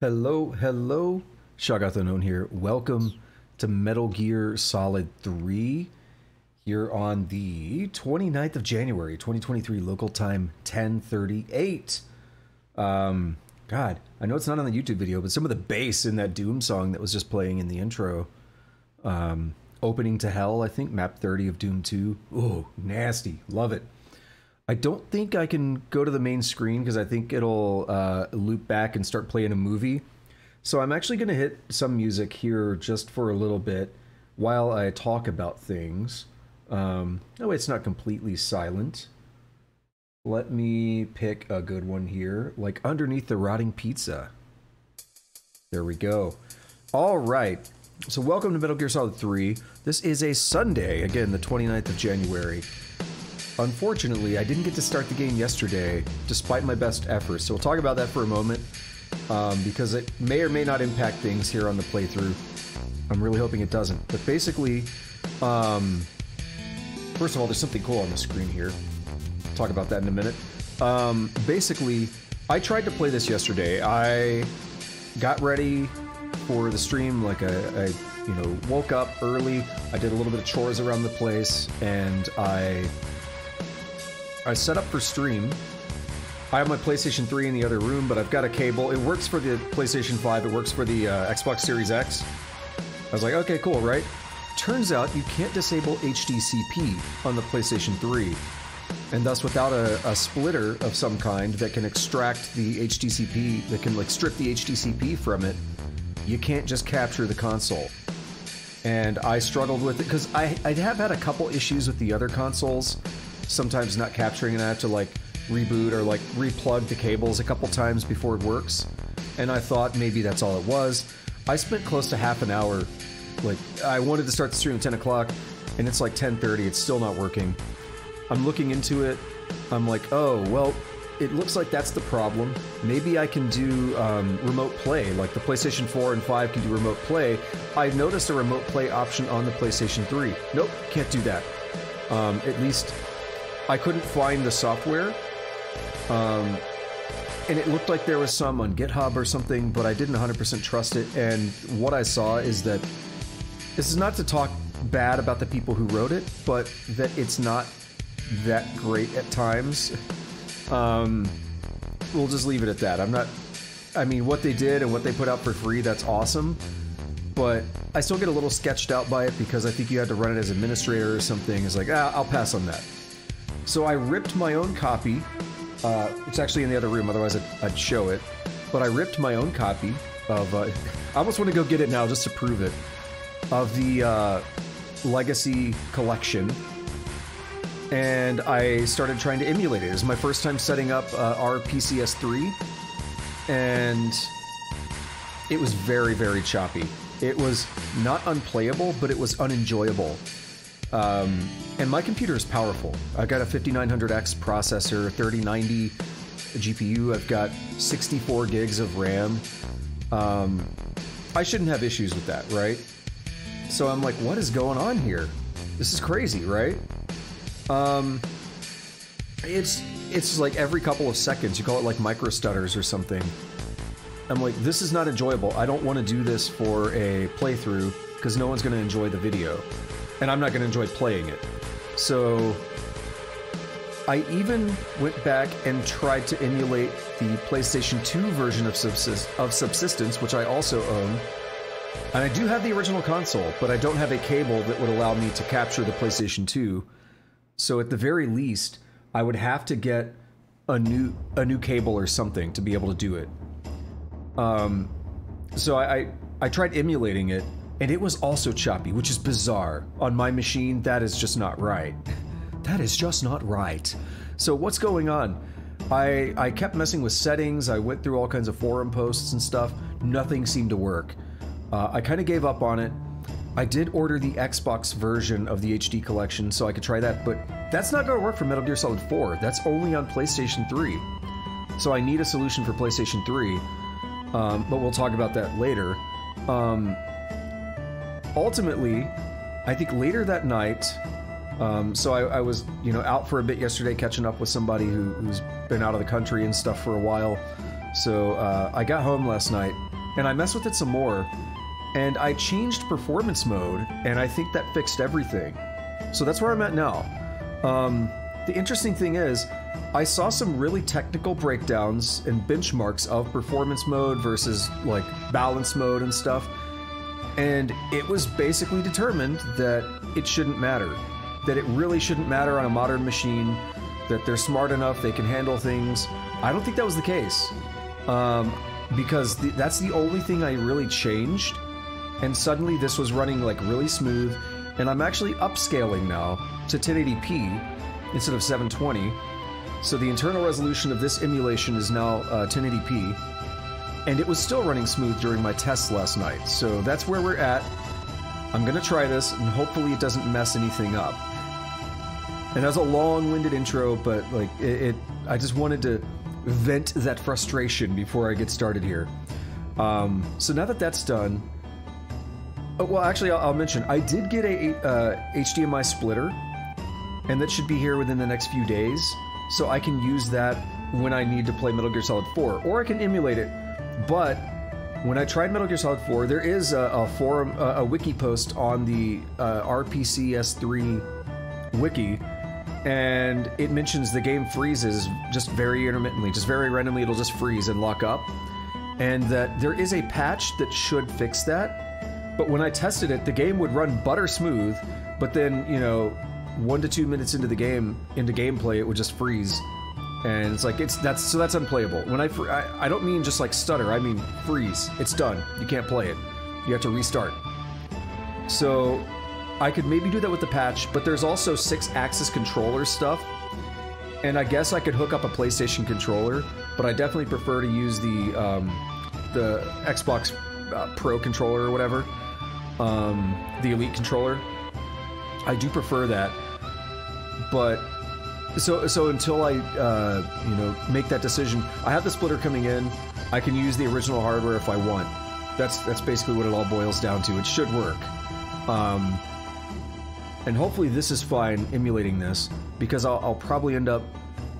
Hello, hello. Shoggoth Unknown here. Welcome to Metal Gear Solid 3 here on the 29th of January, 2023, local time 10:38. God, I know it's not on the YouTube video, but some of the bass in that Doom song that was just playing in the intro, Opening to Hell, I think, map 30 of Doom 2. Ooh, nasty. Love it. I don't think I can go to the main screen because I think it'll loop back and start playing a movie. So I'm actually going to hit some music here just for a little bit while I talk about things. No, it's not completely silent. Let me pick a good one here, like Underneath the Rotting Pizza. There we go. All right. So welcome to Metal Gear Solid 3. This is a Sunday, again, the 29th of January. Unfortunately, I didn't get to start the game yesterday, despite my best efforts, so we'll talk about that for a moment, because it may or may not impact things here on the playthrough. I'm really hoping it doesn't. But basically, first of all, there's something cool on the screen here. Talk about that in a minute. Basically, I tried to play this yesterday. I got ready for the stream, like I woke up early, I did a little bit of chores around the place, and I set up for stream. I have my PlayStation 3 in the other room, but I've got a cable. It works for the PlayStation 5, it works for the Xbox Series X. I was like, okay, cool, right? Turns out you can't disable HDCP on the PlayStation 3, and thus without a splitter of some kind that can extract the HDCP, that can like strip the HDCP from it, you can't just capture the console. And I struggled with it, because I have had a couple issues with the other consoles, sometimes not capturing, and I have to like reboot or like replug the cables a couple times before it works. And I thought maybe that's all it was. I spent close to half an hour, like I wanted to start the stream at 10 o'clock and it's like 10:30, it's still not working. I'm looking into it, I'm like, oh, well, it looks like that's the problem. Maybe I can do remote play, like the PlayStation 4 and 5 can do remote play. I noticed a remote play option on the PlayStation 3. Nope, can't do that. At least I couldn't find the software, and it looked like there was some on GitHub or something, but I didn't 100% trust it, and what I saw is that, this is not to talk bad about the people who wrote it, but that it's not that great at times. We'll just leave it at that. I mean, what they did and what they put out for free, that's awesome, but I still get a little sketched out by it because I think you had to run it as administrator or something. It's like, I'll pass on that. So I ripped my own copy. It's actually in the other room, otherwise I'd show it. But I ripped my own copy of, I almost want to go get it now just to prove it, of the Legacy Collection. And I started trying to emulate it. It was my first time setting up RPCS3. And it was very, very choppy. It was not unplayable, but it was unenjoyable. And my computer is powerful. I've got a 5900X processor, 3090 GPU, I've got 64 gigs of RAM. I shouldn't have issues with that, right? So I'm like, what is going on here? This is crazy, right? It's like every couple of seconds, you call it like micro stutters or something. I'm like, this is not enjoyable. I don't want to do this for a playthrough because no one's going to enjoy the video. And I'm not going to enjoy playing it. So I even went back and tried to emulate the PlayStation 2 version of Subsistence, which I also own. And I do have the original console, but I don't have a cable that would allow me to capture the PlayStation 2. So at the very least, I would have to get a new cable or something to be able to do it. So I tried emulating it, and it was also choppy, which is bizarre. On my machine, that is just not right. That is just not right. So what's going on? I kept messing with settings, I went through all kinds of forum posts and stuff, nothing seemed to work. I kind of gave up on it. I did order the Xbox version of the HD collection so I could try that, but that's not going to work for Metal Gear Solid 4. That's only on PlayStation 3. So I need a solution for PlayStation 3, but we'll talk about that later. Ultimately, I think later that night, so I was, out for a bit yesterday, catching up with somebody who's been out of the country and stuff for a while. So I got home last night, and I messed with it some more, and I changed performance mode, and I think that fixed everything. So that's where I'm at now. The interesting thing is, I saw some really technical breakdowns and benchmarks of performance mode versus like balance mode and stuff, and it was basically determined that it shouldn't matter. That it really shouldn't matter on a modern machine, that they're smart enough, they can handle things. I don't think that was the case, because that's the only thing I really changed, and suddenly this was running like really smooth, and I'm actually upscaling now to 1080p instead of 720, so the internal resolution of this emulation is now 1080p, and it was still running smooth during my tests last night, so that's where we're at. I'm gonna try this, and hopefully it doesn't mess anything up. And that was a long-winded intro, but like I just wanted to vent that frustration before I get started here. So now that that's done, well, actually, I'll mention I did get a HDMI splitter, and that should be here within the next few days, so I can use that when I need to play Metal Gear Solid 4, or I can emulate it. But when I tried Metal Gear Solid 4, there is a forum, a wiki post on the RPCS3 wiki, and it mentions the game freezes just very intermittently, just very randomly. It'll just freeze and lock up, and that there is a patch that should fix that. But when I tested it, the game would run butter smooth, but then, you know, 1 to 2 minutes into the game, into gameplay, it would just freeze, and it's like that's unplayable. When I don't mean just like stutter, I mean freeze. It's done. You can't play it. You have to restart. So I could maybe do that with the patch, but there's also 6-axis controller stuff, and I guess I could hook up a PlayStation controller, but I definitely prefer to use the Xbox Pro controller or whatever, the Elite controller. I do prefer that, but so until I you know, make that decision, I have the splitter coming in. I can use the original hardware if I want. That's basically what it all boils down to. It should work. And hopefully this is fine emulating this, because I'll probably end up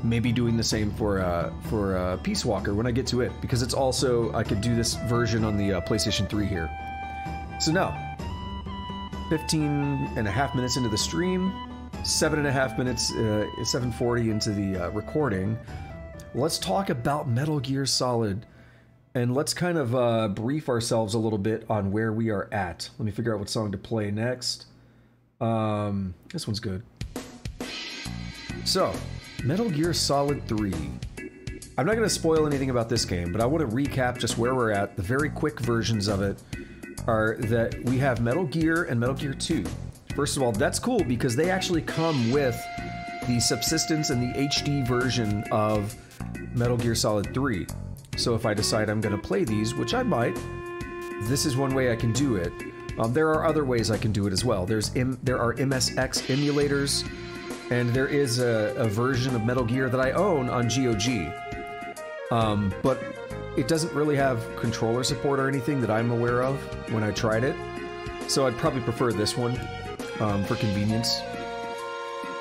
maybe doing the same for Peace Walker when I get to it, because it's also, I could do this version on the PlayStation 3 here. So now, 15.5 minutes into the stream, 7.5 minutes, 7:40 into the recording. Let's talk about Metal Gear Solid, and let's kind of brief ourselves a little bit on where we are at. Let me figure out what song to play next. This one's good. So, Metal Gear Solid 3. I'm not going to spoil anything about this game, but I want to recap just where we're at. The very quick versions of it are that we have Metal Gear and Metal Gear 2. First of all, that's cool because they actually come with the subsistence and the HD version of Metal Gear Solid 3. So if I decide I'm going to play these, which I might, this is one way I can do it. There are other ways I can do it as well. There are MSX emulators, and there is a version of Metal Gear that I own on GOG. But it doesn't really have controller support or anything that I'm aware of when I tried it. So I'd probably prefer this one for convenience.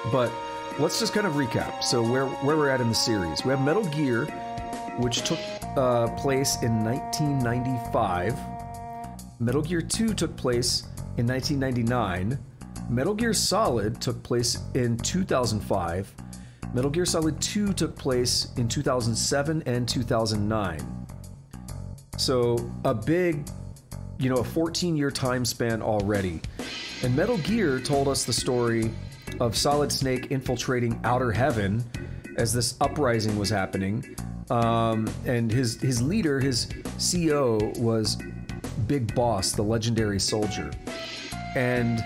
But let's just kind of recap. So where we're at in the series. We have Metal Gear, which took place in 1995. Metal Gear 2 took place in 1999. Metal Gear Solid took place in 2005. Metal Gear Solid 2 took place in 2007 and 2009. So a big, you know, a 14-year time span already. And Metal Gear told us the story of Solid Snake infiltrating Outer Heaven as this uprising was happening. And his leader, his CO, was Big Boss, the legendary soldier. And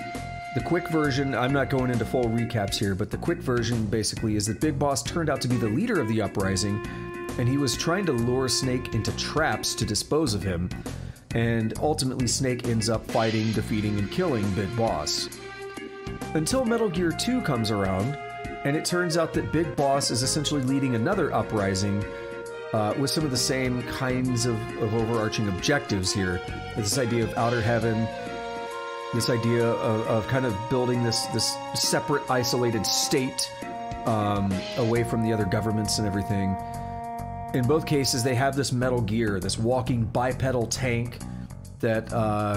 the quick version, I'm not going into full recaps here, but the quick version basically is that Big Boss turned out to be the leader of the uprising, and he was trying to lure Snake into traps to dispose of him, and ultimately Snake ends up fighting, defeating, and killing Big Boss. Until Metal Gear 2 comes around, and it turns out that Big Boss is essentially leading another uprising with some of the same kinds of overarching objectives here. This idea of Outer Heaven, this idea of kind of building this separate, isolated state away from the other governments and everything. in both cases, they have this Metal Gear, this walking bipedal tank that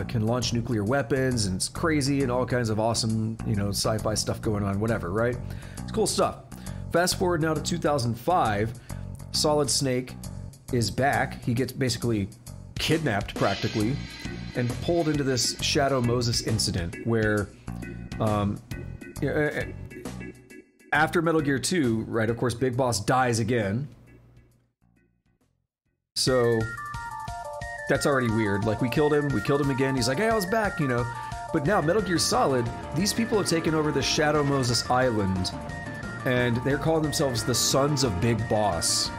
can launch nuclear weapons, and it's crazy and all kinds of awesome, you know, sci-fi stuff going on, whatever, right? It's cool stuff. Fast forward now to 2005, Solid Snake is back. He gets basically kidnapped, practically, and pulled into this Shadow Moses incident where, after Metal Gear 2, right, of course, Big Boss dies again. So that's already weird. Like, we killed him again. He's like, hey, I was back, you know. But now, Metal Gear Solid, these people have taken over the Shadow Moses Island, and they're calling themselves the Sons of Big Boss.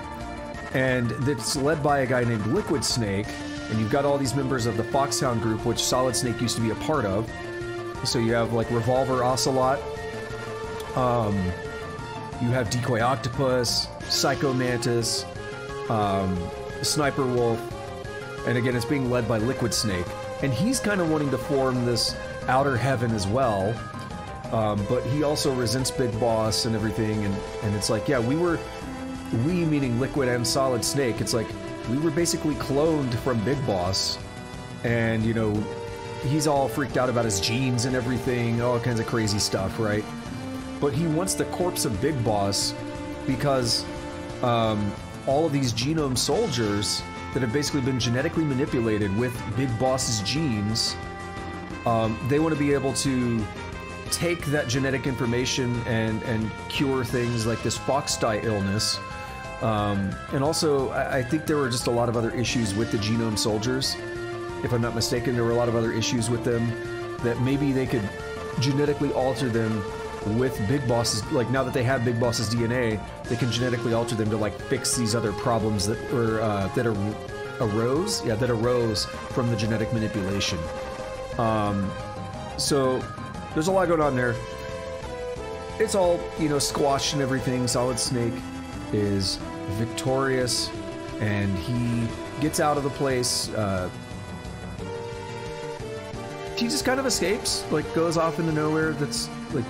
And it's led by a guy named Liquid Snake, and you've got all these members of the Foxhound group, which Solid Snake used to be a part of. So you have, like, Revolver Ocelot, you have Decoy Octopus, Psycho Mantis, Sniper Wolf, and again, it's being led by Liquid Snake. And he's kind of wanting to form this outer heaven as well, but he also resents Big Boss and everything, and it's like, yeah, we meaning Liquid and Solid Snake, it's like, we were basically cloned from Big Boss, and, you know, he's all freaked out about his genes and everything, all kinds of crazy stuff, right? But he wants the corpse of Big Boss because all of these genome soldiers that have basically been genetically manipulated with Big Boss's genes, they want to be able to take that genetic information and cure things like this fox die illness. And also, I think there were just a lot of other issues with the genome soldiers. If I'm not mistaken, there were a lot of other issues with them that maybe they could genetically alter them with Big Boss's, like, now that they have Big Boss's DNA, they can genetically alter them to, like, fix these other problems that were, that arose from the genetic manipulation. So, there's a lot going on there. It's all, you know, squashed and everything. Solid Snake is victorious, and he gets out of the place. He just kind of escapes, like, goes off into nowhere. That's, like,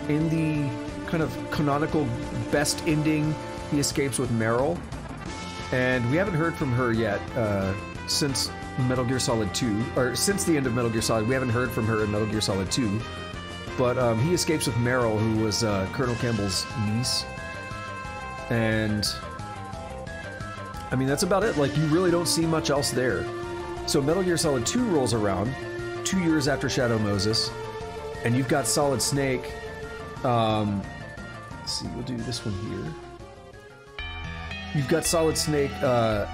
in the kind of canonical best ending, he escapes with Meryl. And we haven't heard from her yet, since Metal Gear Solid 2, or since the end of Metal Gear Solid. We haven't heard from her in Metal Gear Solid 2. But he escapes with Meryl, who was Colonel Campbell's niece. And I mean, that's about it. Like, you really don't see much else there. So Metal Gear Solid 2 rolls around 2 years after Shadow Moses, and you've got Solid Snake. Let's see, we'll do this one here. You've got Solid Snake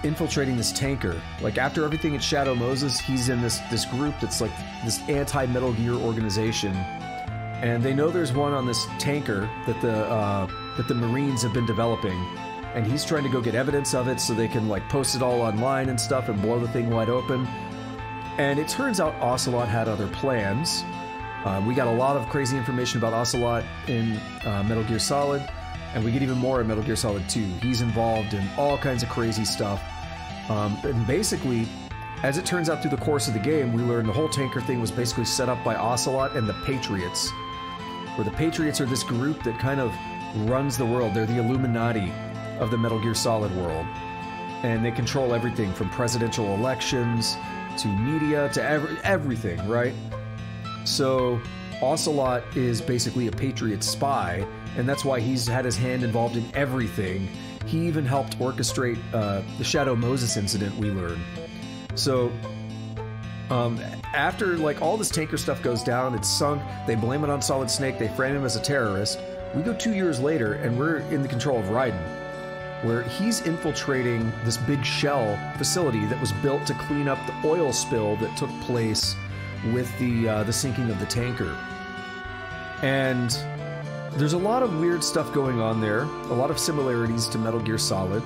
infiltrating this tanker. Like, after everything at Shadow Moses, he's in this group that's like this anti-Metal Gear organization, and they know there's one on this tanker that the Marines have been developing, and he's trying to go get evidence of it so they can, like, post it all online and stuff and blow the thing wide open. And it turns out Ocelot had other plans. We got a lot of crazy information about Ocelot in Metal Gear Solid, and we get even more in Metal Gear Solid 2. He's involved in all kinds of crazy stuff. And basically, as it turns out through the course of the game, we learn the whole tanker thing was basically set up by Ocelot and the Patriots, where the Patriots are this group that kind of runs the world. They're the Illuminati of the Metal Gear Solid world. And they control everything from presidential elections to media to everything, right? So Ocelot is basically a Patriot spy, and that's why he's had his hand involved in everything. He even helped orchestrate the Shadow Moses incident, we learn. So after, like, all this tanker stuff goes down, it's sunk, they blame it on Solid Snake, they frame him as a terrorist. We go 2 years later, and we're in the control of Raiden, where he's infiltrating this big shell facility that was built to clean up the oil spill that took place with the sinking of the tanker. And there's a lot of weird stuff going on there, a lot of similarities to Metal Gear Solid,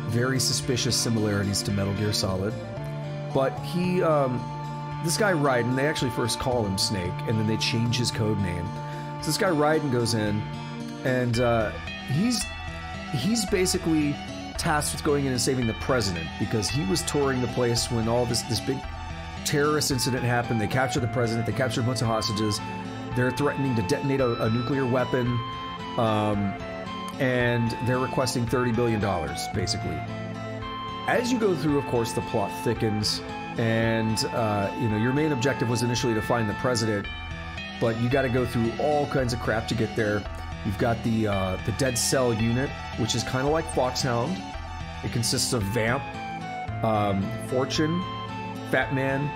very suspicious similarities to Metal Gear Solid. But he, this guy Raiden, they actually first call him Snake, and then they change his code name. So this guy Raiden goes in, and he's basically tasked with going in and saving the president, because he was touring the place when all this big terrorist incident happened. They captured the president, they captured a bunch of hostages, they're threatening to detonate a nuclear weapon, and they're requesting $30 billion, basically. As you go through, of course, the plot thickens, and you know, your main objective was initially to find the president, but you got to go through all kinds of crap to get there. You've got the Dead Cell unit, which is kind of like Foxhound. It consists of Vamp, Fortune, Fat Man,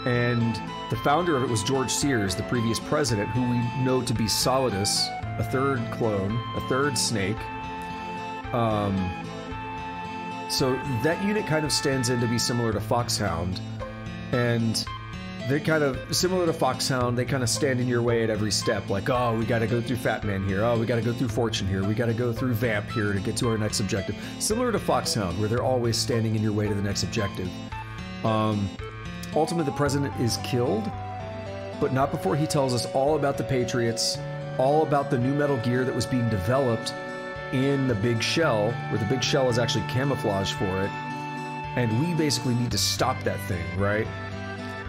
and the founder of it was George Sears, the previous president, who we know to be Solidus, a third clone, a third snake. So that unit kind of stands in to be similar to Foxhound, and they're kind of similar to Foxhound. They kind of stand in your way at every step, like, oh, we got to go through Fat Man here, oh, we got to go through Fortune here, we got to go through Vamp here to get to our next objective. Similar to Foxhound, where they're always standing in your way to the next objective. Ultimately, the president is killed, but not before he tells us all about the Patriots, all about the new Metal Gear that was being developed in the Big Shell, where the Big Shell is actually camouflage for it, and we basically need to stop that thing, right?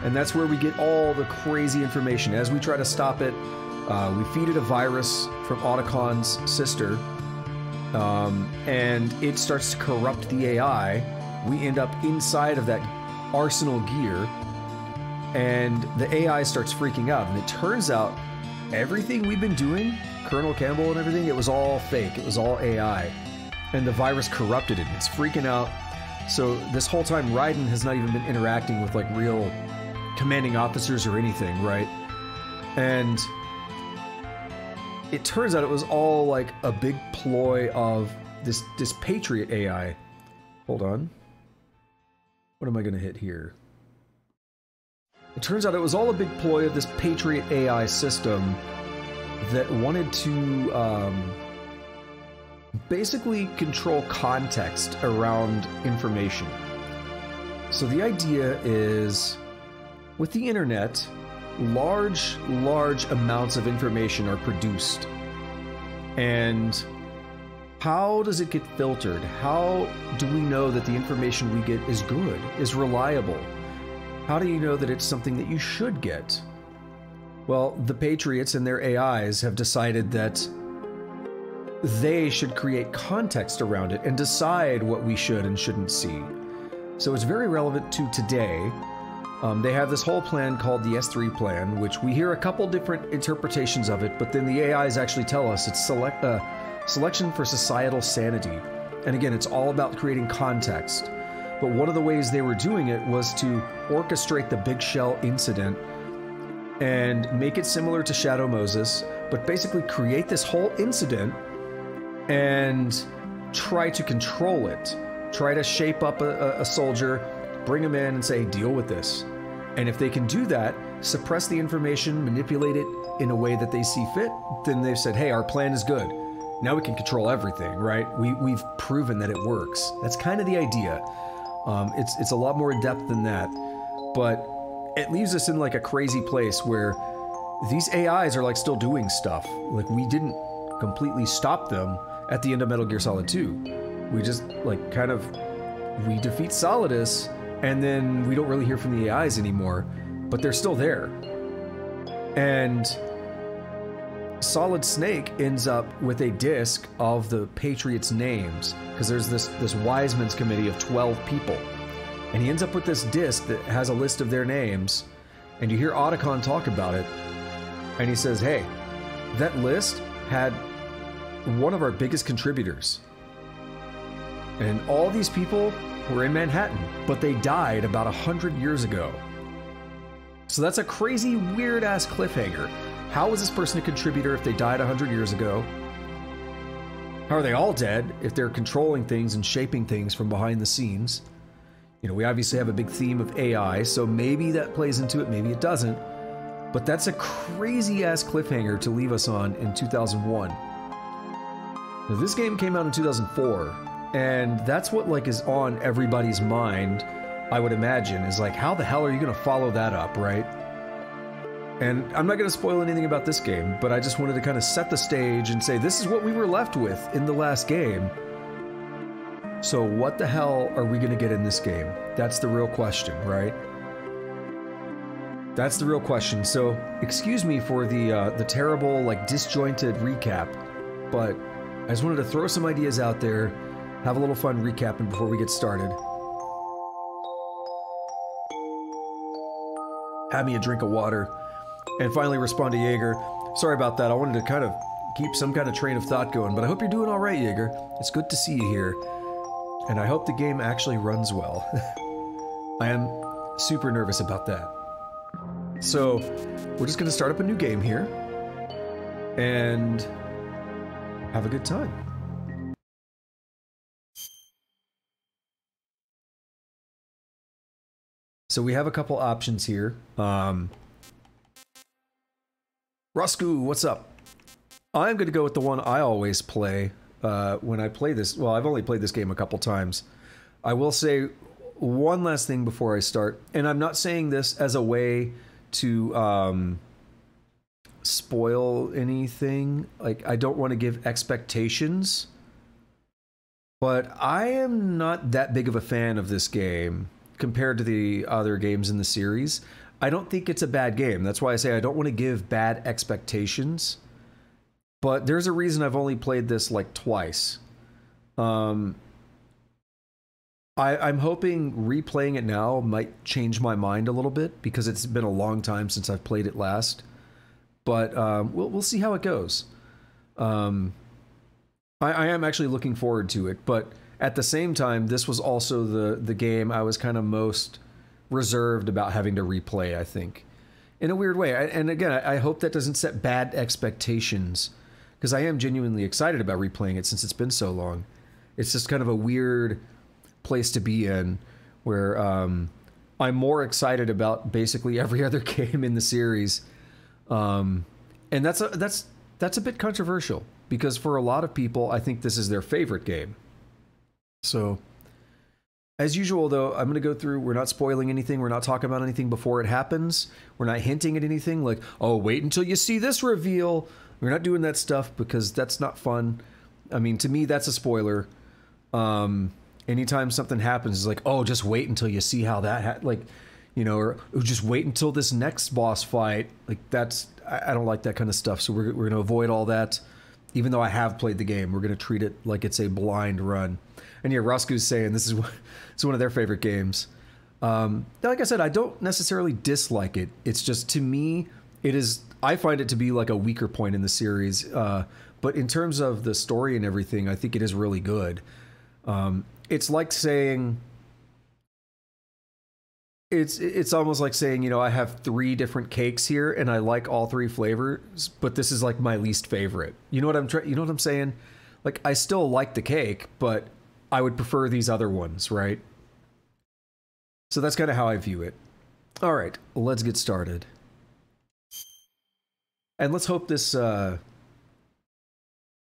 And that's where we get all the crazy information. As we try to stop it, we feed it a virus from Otacon's sister, and it starts to corrupt the AI. We end up inside of that arsenal gear, and the AI starts freaking out. And it turns out everything we've been doing, Colonel Campbell and everything, it was all fake. It was all AI. And the virus corrupted it. It's freaking out. So this whole time, Raiden has not even been interacting with like real commanding officers or anything, right? And it turns out it was all like a big ploy of this Patriot AI. Hold on. What am I going to hit here? It turns out it was all a big ploy of this Patriot AI system that wanted to basically control context around information. So the idea is, with the internet, large amounts of information are produced. And how does it get filtered? How do we know that the information we get is good, is reliable? How do you know that it's something that you should get? Well, the Patriots and their AIs have decided that they should create context around it and decide what we should and shouldn't see. So it's very relevant to today. They have this whole plan called the S3 plan, which we hear a couple different interpretations of it, but then the AIs actually tell us it's selection for societal sanity. And again, it's all about creating context. But one of the ways they were doing it was to orchestrate the Big Shell incident and make it similar to Shadow Moses, but basically create this whole incident and try to control it. Try to shape up a soldier, bring him in and say, deal with this. And if they can do that, suppress the information, manipulate it in a way that they see fit, then they've said, hey, our plan is good. Now we can control everything, right? We've proven that it works. That's kind of the idea. It's a lot more in depth than that, but it leaves us in like a crazy place where these AIs are like still doing stuff. Like, we didn't completely stop them at the end of Metal Gear Solid 2. We just like we defeat Solidus, and then we don't really hear from the AIs anymore, but they're still there. And Solid Snake ends up with a disc of the Patriots' names, because there's this Wise Men's Committee of 12 people. And he ends up with this disc that has a list of their names, and you hear Otacon talk about it, and he says, hey, that list had one of our biggest contributors. And all these people were in Manhattan, but they died about 100 years ago. So that's a crazy, weird-ass cliffhanger. How was this person a contributor if they died 100 years ago? How are they all dead if they're controlling things and shaping things from behind the scenes? You know, we obviously have a big theme of AI, so maybe that plays into it, maybe it doesn't. But that's a crazy-ass cliffhanger to leave us on in 2001. Now, this game came out in 2004, and that's what like is on everybody's mind, I would imagine, is like, how the hell are you going to follow that up, right? And I'm not going to spoil anything about this game, but I just wanted to kind of set the stage and say, this is what we were left with in the last game. So what the hell are we going to get in this game? That's the real question, right? That's the real question. So excuse me for the terrible, like, disjointed recap, but I just wanted to throw some ideas out there, have a little fun recapping before we get started. Have me a drink of water, and finally respond to Jaeger. Sorry about that, I wanted to kind of keep some kind of train of thought going, but I hope you're doing all right, Jaeger. It's good to see you here, and I hope the game actually runs well. I am super nervous about that. So, we're just going to start up a new game here, and have a good time. So we have a couple options here. Roscoe, what's up? I'm going to go with the one I always play when I play this. Well, I've only played this game a couple times. I will say one last thing before I start, and I'm not saying this as a way to spoil anything. Like, I don't want to give expectations, but I am not that big of a fan of this game compared to the other games in the series. I don't think it's a bad game. That's why I say I don't want to give bad expectations. But there's a reason I've only played this like twice. I'm hoping replaying it now might change my mind a little bit, because it's been a long time since I've played it last. But we'll see how it goes. I am actually looking forward to it, but at the same time, this was also the game I was kind of most reserved about having to replay, I think. In a weird way. And again, I hope that doesn't set bad expectations, because I am genuinely excited about replaying it since it's been so long. It's just kind of a weird place to be in, where I'm more excited about basically every other game in the series. And that's a bit controversial, because for a lot of people, I think this is their favorite game. So, as usual, though, I'm going to go through, we're not spoiling anything, we're not talking about anything before it happens, we're not hinting at anything like, oh, wait until you see this reveal. We're not doing that stuff, because that's not fun. I mean, to me, that's a spoiler. Anytime something happens, it's like, oh, just wait until you see how that, like, you know, or just wait until this next boss fight. Like, that's, I don't like that kind of stuff, so we're going to avoid all that. Even though I have played the game, we're going to treat it like it's a blind run. And yeah, Roscoe's saying this is it's one of their favorite games. Like I said, I don't necessarily dislike it. It's just, to me, it is, I find it to be like a weaker point in the series. But in terms of the story and everything, I think it is really good. It's like saying, it's almost like saying, you know, I have 3 different cakes here and I like all 3 flavors, but this is like my least favorite. You know what I'm saying? Like, I still like the cake, but I would prefer these other ones, right? So that's kind of how I view it. All right, let's get started. And let's hope this, if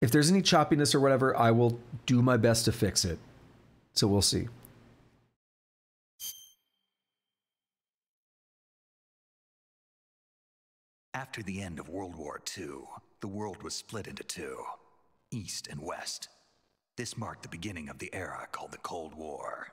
there's any choppiness or whatever, I will do my best to fix it. So we'll see. After the end of World War II, the world was split into 2, East and West. This marked the beginning of the era called the Cold War.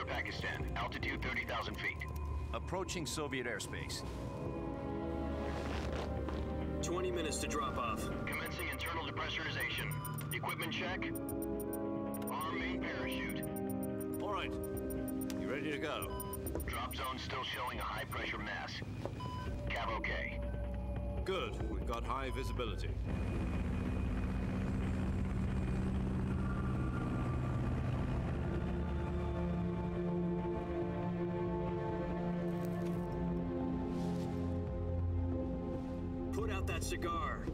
Pakistan, altitude 30,000 feet. Approaching Soviet airspace. 20 minutes to drop off. Commencing internal depressurization. Equipment check. Arm main parachute. All right. You ready to go? Drop zone still showing a high pressure mass. Cav okay. Good. We've got high visibility. Put out that cigar.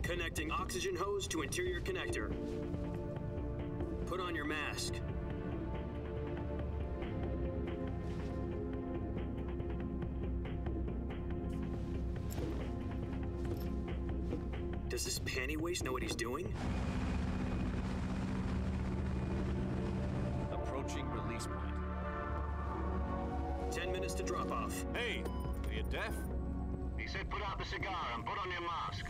Connecting oxygen hose to interior connector. Put on your mask. Does this panty waste know what he's doing? Approaching release point. 10 minutes to drop off. Hey, are you deaf? He said put out the cigar and put on your mask.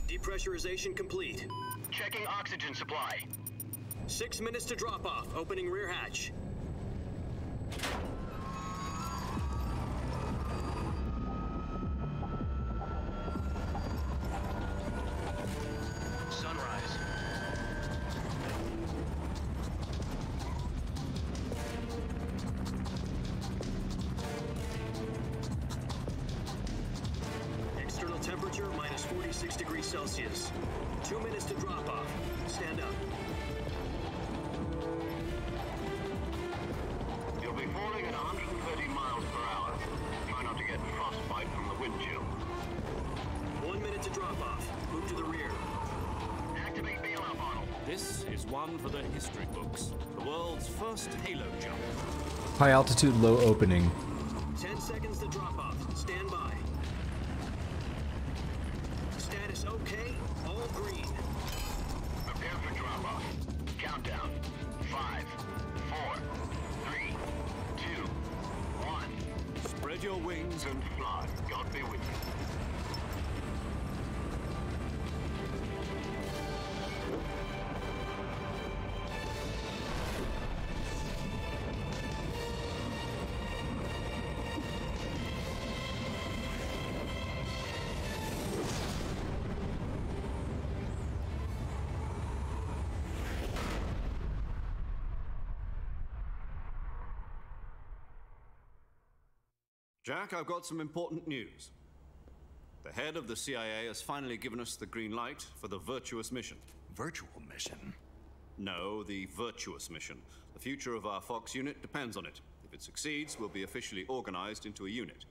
Depressurization complete. Checking oxygen supply. 6 minutes to drop off. Opening rear hatch. Sunrise. External temperature minus 46 degrees Celsius. 2 minutes to drop off. Stand up. You'll be falling at 130 miles per hour. Try not to get frostbite from the wind chill. 1 minute to drop off. Move to the rear. Activate bailout model. This is one for the history books. The world's first halo jump. High altitude, low opening. 10 seconds to drop off. Stand by. Status okay. All green. Prepare for drop off. Countdown. 5, 4, 3, 2, 1. Spread your wings And fly. God be with you. Jack, I've got some important news. The head of the CIA has finally given us the green light for the Virtuous mission. Virtual mission? No, the Virtuous mission. The future of our Fox unit depends on it. If it succeeds, we'll be officially organized into a unit.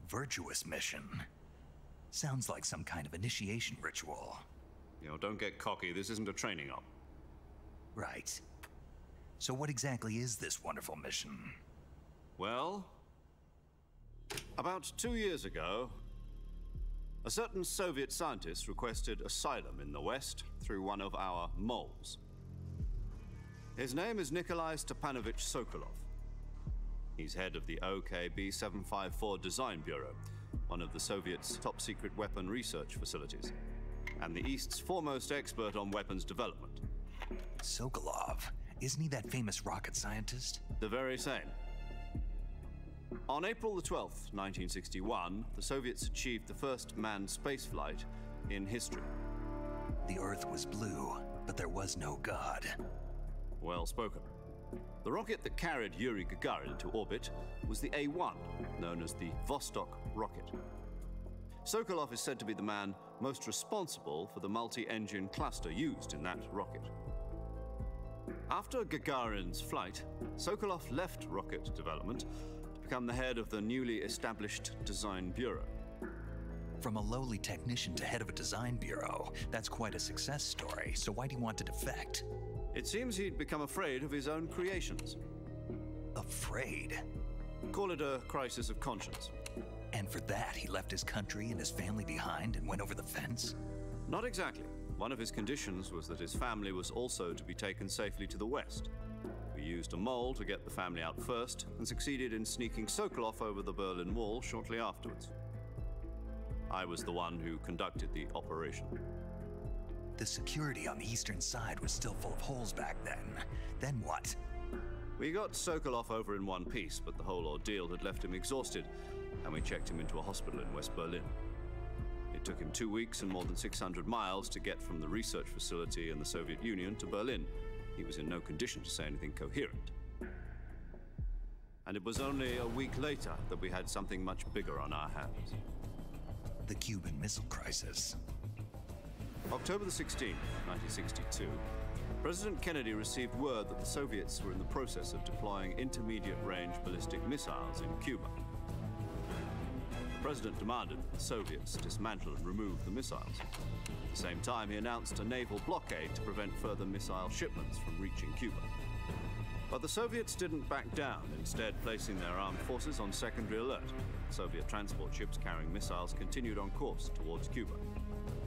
Virtuous mission? Sounds like some kind of initiation ritual. You know, don't get cocky. This isn't a training op. Right. So what exactly is this wonderful mission? Well, about 2 years ago, a certain Soviet scientist requested asylum in the West through one of our moles. His name is Nikolai Stepanovich Sokolov. He's head of the OKB-754 Design Bureau, one of the Soviets' top-secret weapon research facilities, and the East's foremost expert on weapons development. Sokolov? Isn't he that famous rocket scientist? The very same. On April the 12th, 1961, the Soviets achieved the first manned spaceflight in history. The Earth was blue, but there was no God. Well spoken. The rocket that carried Yuri Gagarin into orbit was the A-1, known as the Vostok rocket. Sokolov is said to be the man most responsible for the multi-engine cluster used in that rocket. After Gagarin's flight, Sokolov left rocket development to become the head of the newly established Design Bureau. From a lowly technician to head of a design bureau, that's quite a success story, so why do you want to defect? It seems he'd become afraid of his own creations. Afraid? Call it a crisis of conscience. And for that, he left his country and his family behind and went over the fence? Not exactly. One of his conditions was that his family was also to be taken safely to the West. We used a mole to get the family out first and succeeded in sneaking Sokolov over the Berlin Wall shortly afterwards. I was the one who conducted the operation. The security on the eastern side was still full of holes back then. Then what? We got Sokolov over in one piece, but the whole ordeal had left him exhausted, and we checked him into a hospital in West Berlin. It took him 2 weeks and more than 600 miles to get from the research facility in the Soviet Union to Berlin. He was in no condition to say anything coherent. And it was only a week later that we had something much bigger on our hands. The Cuban Missile Crisis. October the 16th, 1962, President Kennedy received word that the Soviets were in the process of deploying intermediate-range ballistic missiles in Cuba. President demanded that the Soviets dismantle and remove the missiles. At the same time, he announced a naval blockade to prevent further missile shipments from reaching Cuba. But the Soviets didn't back down, instead placing their armed forces on secondary alert. Soviet transport ships carrying missiles continued on course towards Cuba.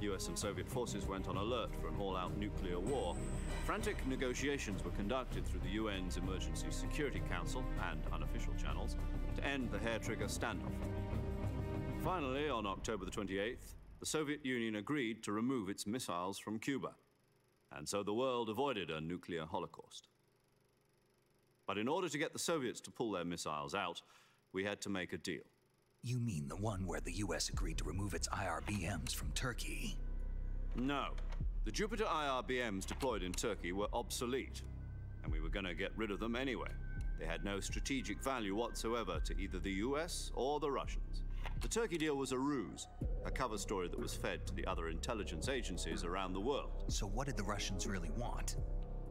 US and Soviet forces went on alert for an all-out nuclear war. Frantic negotiations were conducted through the UN's Emergency Security Council and unofficial channels to end the hair-trigger standoff. Finally, on October the 28th, the Soviet Union agreed to remove its missiles from Cuba. And so the world avoided a nuclear holocaust. But in order to get the Soviets to pull their missiles out, we had to make a deal. You mean the one where the US agreed to remove its IRBMs from Turkey? No. The Jupiter IRBMs deployed in Turkey were obsolete, and we were going to get rid of them anyway. They had no strategic value whatsoever to either the US or the Russians. The Turkey deal was a ruse, a cover story that was fed to the other intelligence agencies around the world. So what did the Russians really want?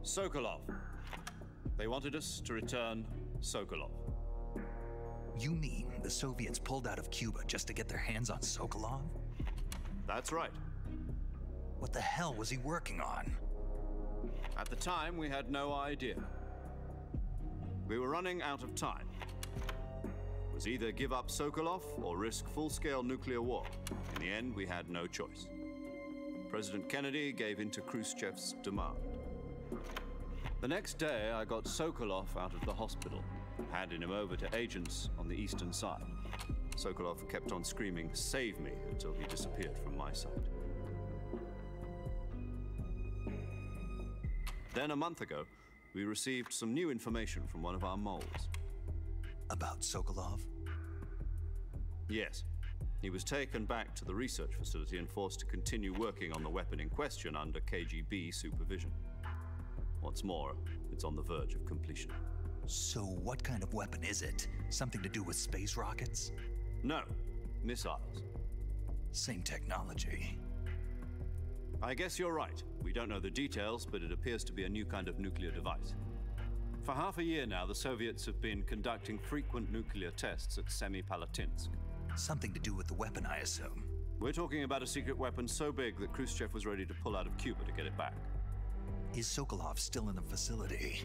Sokolov. They wanted us to return Sokolov. You mean the Soviets pulled out of Cuba just to get their hands on Sokolov? That's right. What the hell was he working on? At the time, we had no idea. We were running out of time. It was either give up Sokolov or risk full-scale nuclear war. In the end, we had no choice. President Kennedy gave in to Khrushchev's demand. The next day, I got Sokolov out of the hospital, handing him over to agents on the eastern side. Sokolov kept on screaming, "Save me," until he disappeared from my sight. Then, a month ago, we received some new information from one of our moles. About Sokolov? Yes. He was taken back to the research facility and forced to continue working on the weapon in question under KGB supervision. What's more, it's on the verge of completion. So what kind of weapon is it? Something to do with space rockets? No, missiles. Same technology. I guess you're right. We don't know the details, but it appears to be a new kind of nuclear device. For half a year now, the Soviets have been conducting frequent nuclear tests at Semipalatinsk. Something to do with the weapon, I assume. We're talking about a secret weapon so big that Khrushchev was ready to pull out of Cuba to get it back. Is Sokolov still in the facility?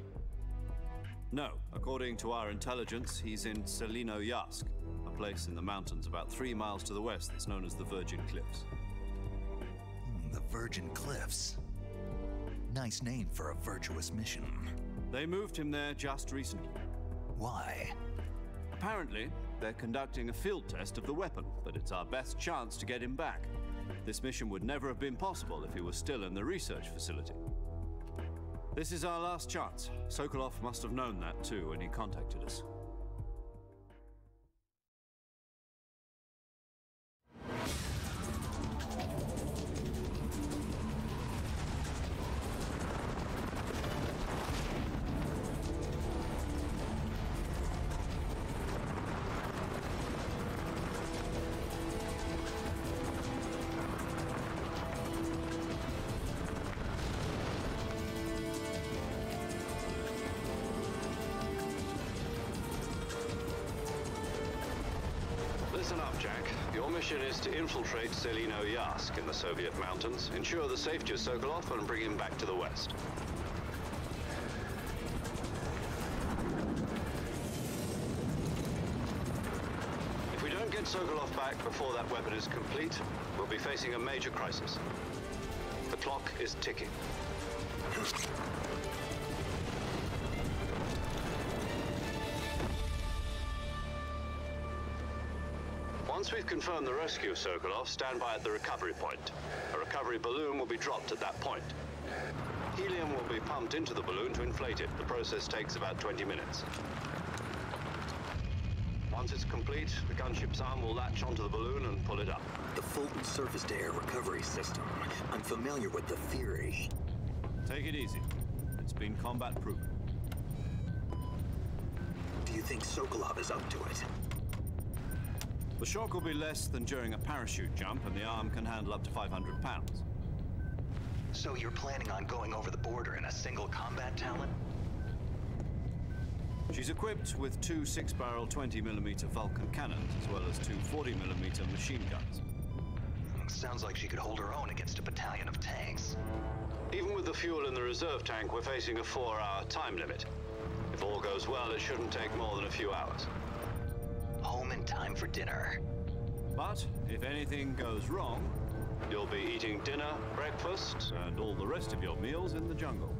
No. According to our intelligence, he's in Selinoyarsk, a place in the mountains about 3 miles to the west that's known as the Virgin Cliffs. The Virgin Cliffs. Nice name for a virtuous mission. They moved him there just recently. Why? Apparently, they're conducting a field test of the weapon, but it's our best chance to get him back. This mission would never have been possible if he was still in the research facility. This is our last chance. Sokolov must have known that too when he contacted us. Listen up, Jack. Your mission is to infiltrate Selinoyarsk in the Soviet mountains, ensure the safety of Sokolov, and bring him back to the west. If we don't get Sokolov back before that weapon is complete, we'll be facing a major crisis. The clock is ticking. Once we've confirmed the rescue of Sokolov, stand by at the recovery point. A recovery balloon will be dropped at that point. Helium will be pumped into the balloon to inflate it. The process takes about 20 minutes. Once it's complete, the gunship's arm will latch onto the balloon and pull it up. The Fulton surface-to-air recovery system. I'm familiar with the theory. Take it easy. It's been combat-proven. Do you think Sokolov is up to it? The shock will be less than during a parachute jump, and the arm can handle up to 500 pounds. So you're planning on going over the border in a single combat talent? She's equipped with two 6-barrel 20mm Vulcan cannons, as well as two 40mm machine guns. Sounds like she could hold her own against a battalion of tanks. Even with the fuel in the reserve tank, we're facing a 4-hour time limit. If all goes well, it shouldn't take more than a few hours. Home in time for dinner. But if anything goes wrong, You'll be eating dinner, breakfast, and all the rest of your meals in the jungle.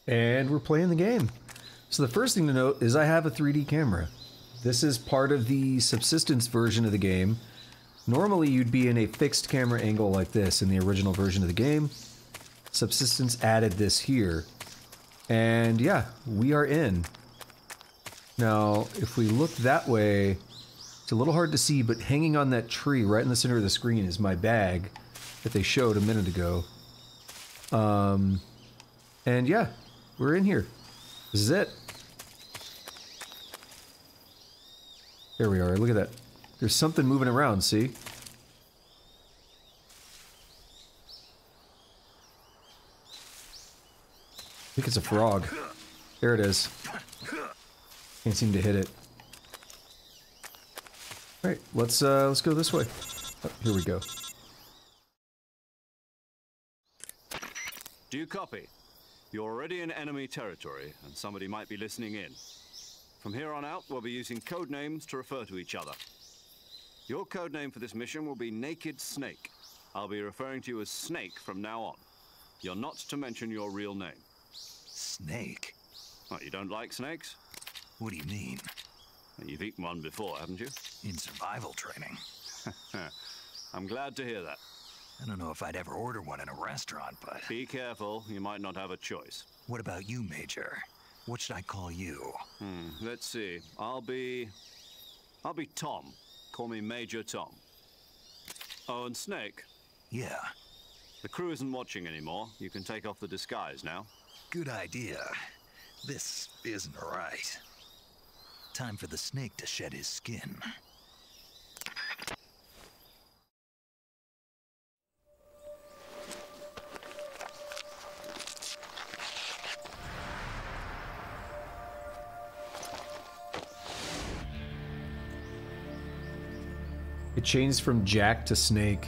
And we're playing the game. So the first thing to note is I have a 3D camera. This is part of the subsistence version of the game. Normally you'd be in a fixed camera angle like this in the original version of the game. Subsistence added this here. And yeah, we are in. Now, if we look that way, it's a little hard to see, but hanging on that tree right in the center of the screen is my bag that they showed a minute ago. And yeah, we're in here. This is it. There we are, look at that. There's something moving around, see? I think it's a frog. There it is. Can't seem to hit it. Alright, let's go this way. Oh, here we go. Do you copy? You're already in enemy territory, and somebody might be listening in. From here on out, we'll be using code names to refer to each other. Your code name for this mission will be Naked Snake. I'll be referring to you as Snake from now on. You're not to mention your real name. Snake? What, you don't like snakes? What do you mean? Well, you've eaten one before, haven't you? In survival training. I'm glad to hear that. I don't know if I'd ever order one in a restaurant, but... Be careful, you might not have a choice. What about you, Major? What should I call you? Let's see. I'll be Tom. Call me Major Tom. Oh, and Snake. Yeah, The crew isn't watching anymore. You can take off the disguise now. good idea. This isn't right. Time for the snake to shed his skin. It changed from Jack to Snake.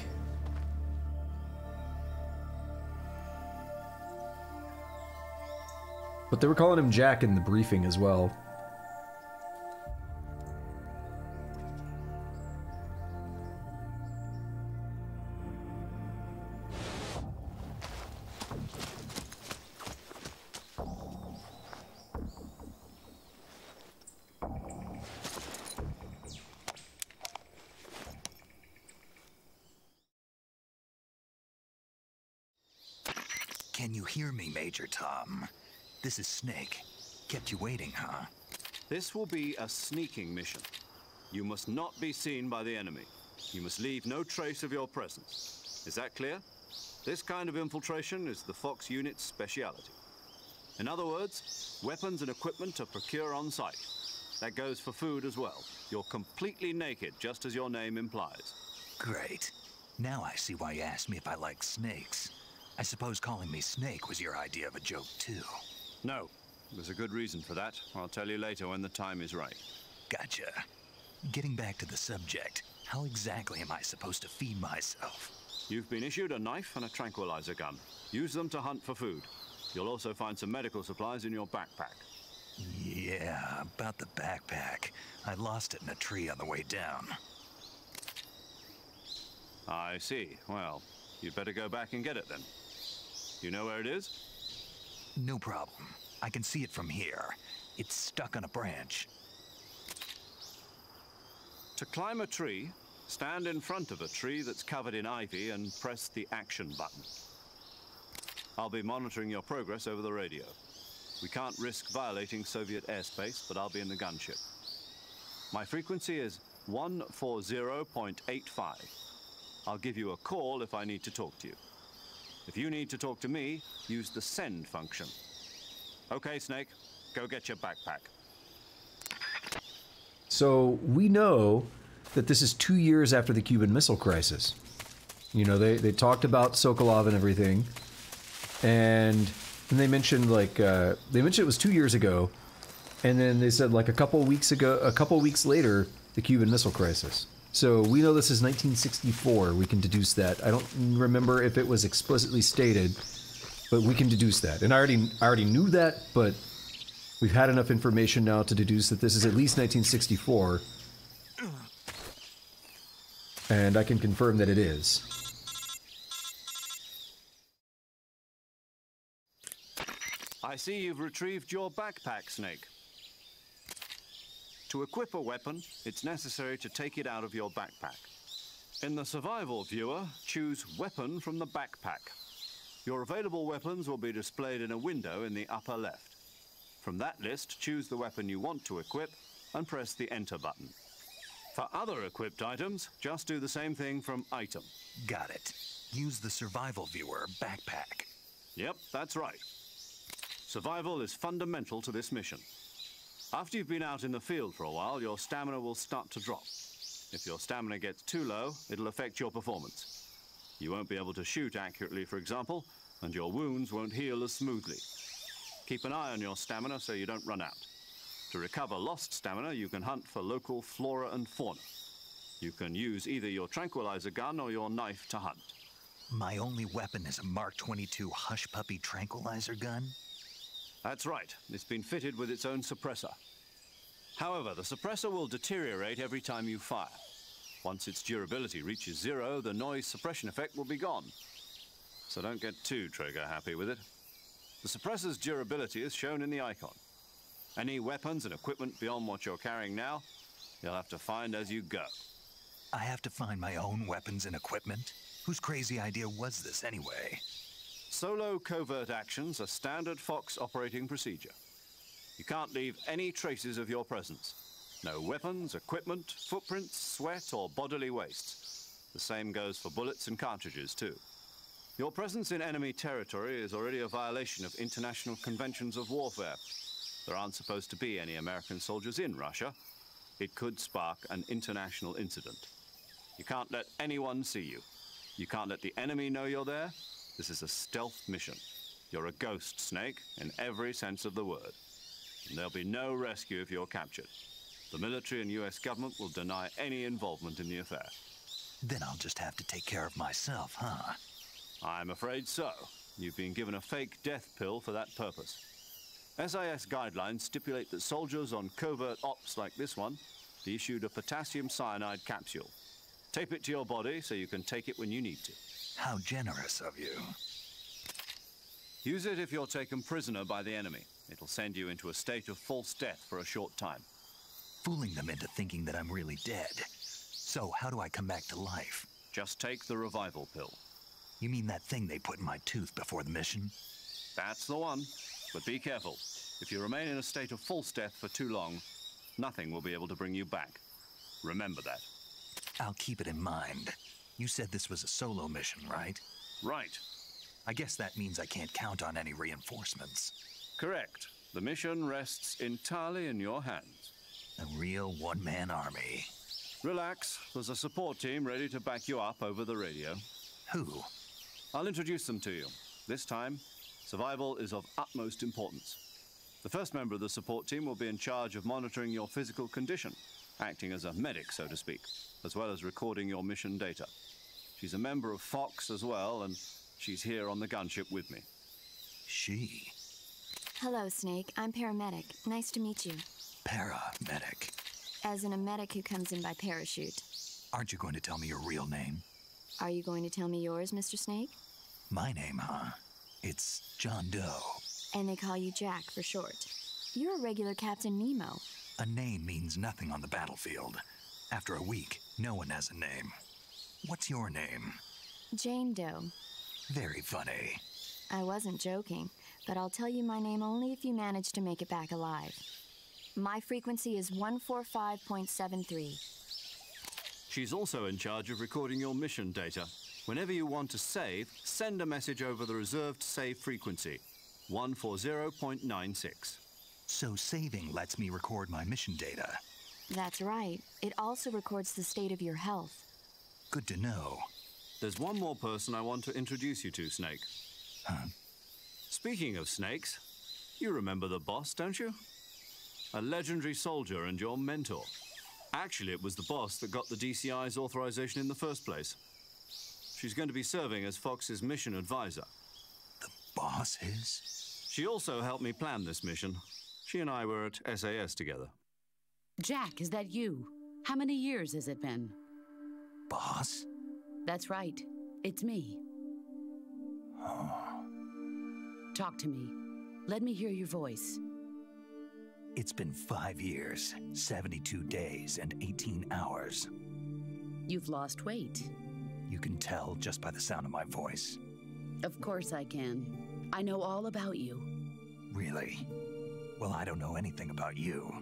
But they were calling him Jack in the briefing as well. Can you hear me, Major Tom? This is Snake. Kept you waiting, huh? This will be a sneaking mission. You must not be seen by the enemy. You must leave no trace of your presence. Is that clear? This kind of infiltration is the Fox unit's speciality. In other words, weapons and equipment are procured on site. That goes for food as well. You're completely naked, just as your name implies. Great. Now I see why you asked me if I like snakes. I suppose calling me Snake was your idea of a joke, too. No, there's a good reason for that. I'll tell you later when the time is right. Gotcha. Getting back to the subject, how exactly am I supposed to feed myself? You've been issued a knife and a tranquilizer gun. Use them to hunt for food. You'll also find some medical supplies in your backpack. Yeah, about the backpack. I lost it in a tree on the way down. I see. Well, you'd better go back and get it then. You know where it is? No problem. I can see it from here. It's stuck on a branch. To climb a tree, stand in front of a tree that's covered in ivy and press the action button. I'll be monitoring your progress over the radio. We can't risk violating Soviet airspace, but I'll be in the gunship. My frequency is 140.85. I'll give you a call if I need to talk to you. If you need to talk to me, use the send function. Okay, Snake, go get your backpack. So we know that this is 2 years after the Cuban Missile Crisis. You know, they talked about Sokolov and everything, and they mentioned it was 2 years ago, and then they said like a couple weeks later, the Cuban Missile Crisis. So we know this is 1964. We can deduce that. I don't remember if it was explicitly stated, but we can deduce that. And I already knew that, but we've had enough information now to deduce that this is at least 1964. And I can confirm that it is. I see you've retrieved your backpack, Snake. To equip a weapon, it's necessary to take it out of your backpack. In the survival viewer, choose Weapon from the backpack. Your available weapons will be displayed in a window in the upper left. From that list, choose the weapon you want to equip and press the Enter button. For other equipped items, just do the same thing from Item. Got it. Use the survival viewer backpack. Yep, that's right. Survival is fundamental to this mission. After you've been out in the field for a while, your stamina will start to drop. If your stamina gets too low, it'll affect your performance. You won't be able to shoot accurately, for example, and your wounds won't heal as smoothly. Keep an eye on your stamina so you don't run out. To recover lost stamina, you can hunt for local flora and fauna. You can use either your tranquilizer gun or your knife to hunt. My only weapon is a Mark 22 Hush Puppy tranquilizer gun? That's right. It's been fitted with its own suppressor. However, the suppressor will deteriorate every time you fire. Once its durability reaches 0, the noise suppression effect will be gone. So don't get too trigger-happy with it. The suppressor's durability is shown in the icon. Any weapons and equipment beyond what you're carrying now, you'll have to find as you go. I have to find my own weapons and equipment? Whose crazy idea was this anyway? Solo covert actions are standard Fox operating procedure. You can't leave any traces of your presence. No weapons, equipment, footprints, sweat, or bodily wastes. The same goes for bullets and cartridges, too. Your presence in enemy territory is already a violation of international conventions of warfare. There aren't supposed to be any American soldiers in Russia. It could spark an international incident. You can't let anyone see you. You can't let the enemy know you're there. This is a stealth mission. You're a ghost, Snake, in every sense of the word. And there'll be no rescue if you're captured. The military and US government will deny any involvement in the affair. Then I'll just have to take care of myself, huh? I'm afraid so. You've been given a fake death pill for that purpose. SIS guidelines stipulate that soldiers on covert ops like this one be issued a potassium cyanide capsule. Tape it to your body so you can take it when you need to. How generous of you. Use it if you're taken prisoner by the enemy. It'll send you into a state of false death for a short time. Fooling them into thinking that I'm really dead. So how do I come back to life? Just take the revival pill. You mean that thing they put in my tooth before the mission? That's the one. But be careful. If you remain in a state of false death for too long, nothing will be able to bring you back. Remember that. I'll keep it in mind. You said this was a solo mission, right? Right. I guess that means I can't count on any reinforcements. Correct. The mission rests entirely in your hands. A real one-man army. Relax. There's a support team ready to back you up over the radio. Who? I'll introduce them to you. This time, survival is of utmost importance. The first member of the support team will be in charge of monitoring your physical condition, acting as a medic, so to speak, as well as recording your mission data. She's a member of Fox as well, and she's here on the gunship with me. She? Hello, Snake. I'm paramedic. Nice to meet you. Paramedic. As in a medic who comes in by parachute. Aren't you going to tell me your real name? Are you going to tell me yours, Mr. Snake? My name, huh? It's John Doe. And they call you Jack for short. You're a regular Captain Nemo. A name means nothing on the battlefield. After a week, no one has a name. What's your name? Jane Doe. Very funny. I wasn't joking, but I'll tell you my name only if you manage to make it back alive. My frequency is 145.73. She's also in charge of recording your mission data. Whenever you want to save, send a message over the reserved save frequency, 140.96. So saving lets me record my mission data. That's right. It also records the state of your health. Good to know. There's one more person I want to introduce you to, Snake. Huh? Speaking of snakes, you remember the boss, don't you? A legendary soldier and your mentor. Actually, it was the boss that got the DCI's authorization in the first place. She's going to be serving as Fox's mission advisor. The boss is? She also helped me plan this mission. She and I were at SAS together. Jack, is that you? How many years has it been? Boss? That's right. It's me. Talk to me. Let me hear your voice. It's been 5 years, 72 days, and 18 hours. You've lost weight. You can tell just by the sound of my voice. Of course I can. I know all about you. Really? Well, I don't know anything about you.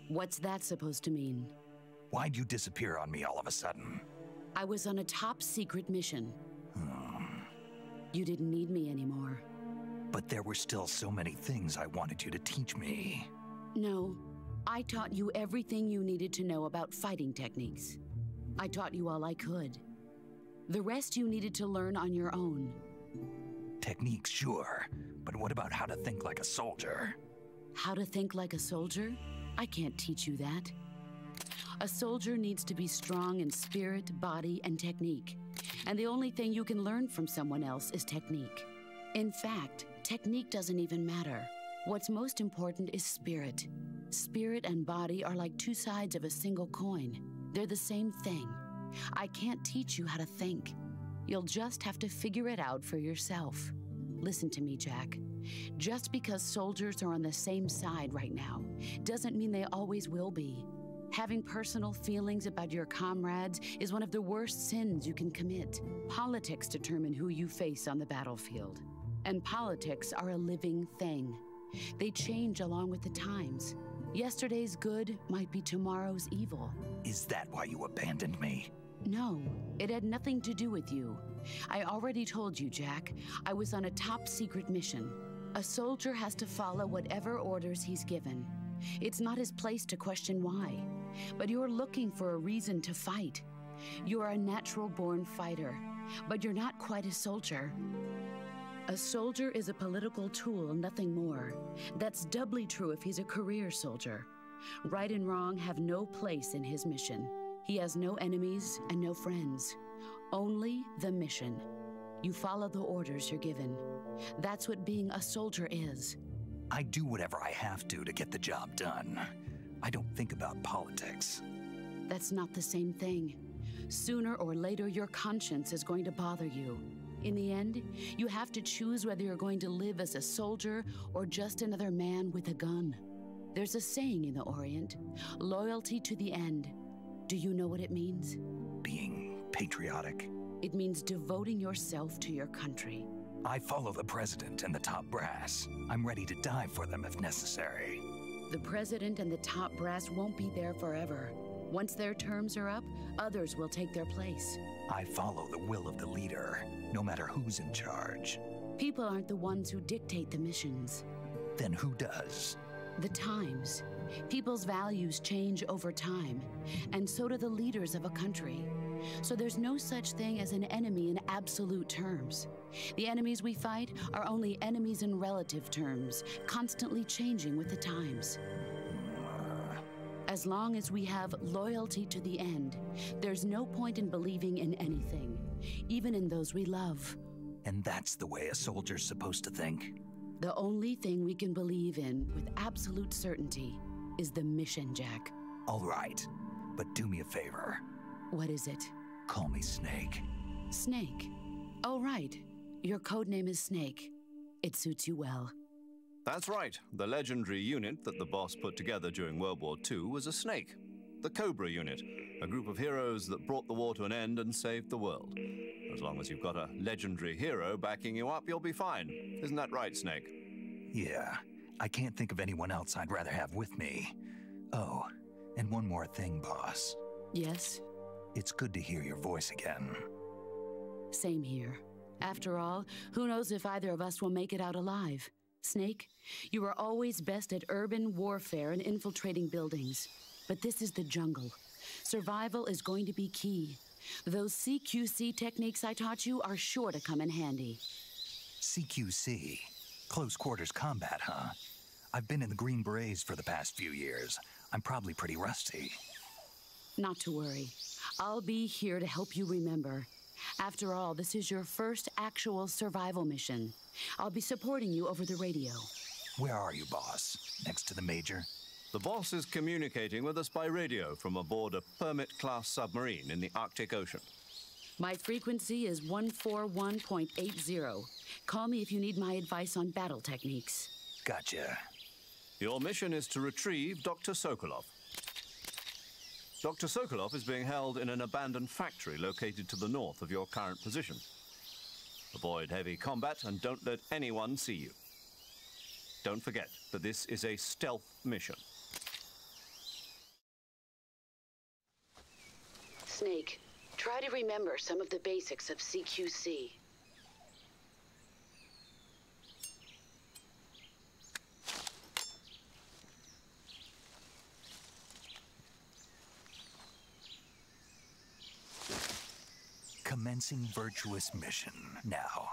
What's that supposed to mean? Why'd you disappear on me all of a sudden? I was on a top secret mission. You didn't need me anymore. But there were still so many things I wanted you to teach me. No, I taught you everything you needed to know about fighting techniques. I taught you all I could. The rest you needed to learn on your own. Techniques, sure. But what about how to think like a soldier? How to think like a soldier? I can't teach you that. A soldier needs to be strong in spirit, body, and technique. And the only thing you can learn from someone else is technique. In fact, technique doesn't even matter. What's most important is spirit. Spirit and body are like two sides of a single coin. They're the same thing. I can't teach you how to think. You'll just have to figure it out for yourself. Listen to me, Jack. Just because soldiers are on the same side right now doesn't mean they always will be. Having personal feelings about your comrades is one of the worst sins you can commit. Politics determine who you face on the battlefield. And politics are a living thing. They change along with the times. Yesterday's good might be tomorrow's evil. Is that why you abandoned me? No, it had nothing to do with you. I already told you, Jack. I was on a top secret mission. A soldier has to follow whatever orders he's given. It's not his place to question why. But you're looking for a reason to fight. You're a natural-born fighter, but you're not quite a soldier. A soldier is a political tool, nothing more. That's doubly true if he's a career soldier. Right and wrong have no place in his mission. He has no enemies and no friends. Only the mission. You follow the orders you're given. That's what being a soldier is. I do whatever I have to get the job done. I don't think about politics. That's not the same thing. Sooner or later, your conscience is going to bother you. In the end, you have to choose whether you're going to live as a soldier or just another man with a gun. There's a saying in the Orient, loyalty to the end. Do you know what it means? Being patriotic. It means devoting yourself to your country. I follow the president and the top brass. I'm ready to die for them if necessary. The president and the top brass won't be there forever. Once their terms are up, others will take their place. I follow the will of the leader, no matter who's in charge. People aren't the ones who dictate the missions. Then who does? The times. People's values change over time, and so do the leaders of a country. So there's no such thing as an enemy in absolute terms. The enemies we fight are only enemies in relative terms, constantly changing with the times. As long as we have loyalty to the end, there's no point in believing in anything, even in those we love. And that's the way a soldier's supposed to think? The only thing we can believe in with absolute certainty is the mission, Jack. All right, but do me a favor. What is it? Call me Snake. Snake. Oh, right. Your codename is Snake. It suits you well. That's right. The legendary unit that the boss put together during World War II was a snake. The Cobra unit, a group of heroes that brought the war to an end and saved the world. As long as you've got a legendary hero backing you up, you'll be fine. Isn't that right, Snake? Yeah, I can't think of anyone else I'd rather have with me. Oh, and one more thing, boss. Yes? It's good to hear your voice again. Same here. After all, who knows if either of us will make it out alive? Snake, you are always best at urban warfare and infiltrating buildings. But this is the jungle. Survival is going to be key. Those CQC techniques I taught you are sure to come in handy. CQC? Close quarters combat, huh? I've been in the Green Berets for the past few years. I'm probably pretty rusty. Not to worry. I'll be here to help you remember. After all, this is your first actual survival mission. I'll be supporting you over the radio. Where are you, boss? Next to the Major? The boss is communicating with us by radio from aboard a Permit-class submarine in the Arctic Ocean. My frequency is 141.80. Call me if you need my advice on battle techniques. Gotcha. Your mission is to retrieve Dr. Sokolov. Dr. Sokolov is being held in an abandoned factory located to the north of your current position. Avoid heavy combat and don't let anyone see you. Don't forget that this is a stealth mission. Snake, try to remember some of the basics of CQC. Commencing Virtuous mission now.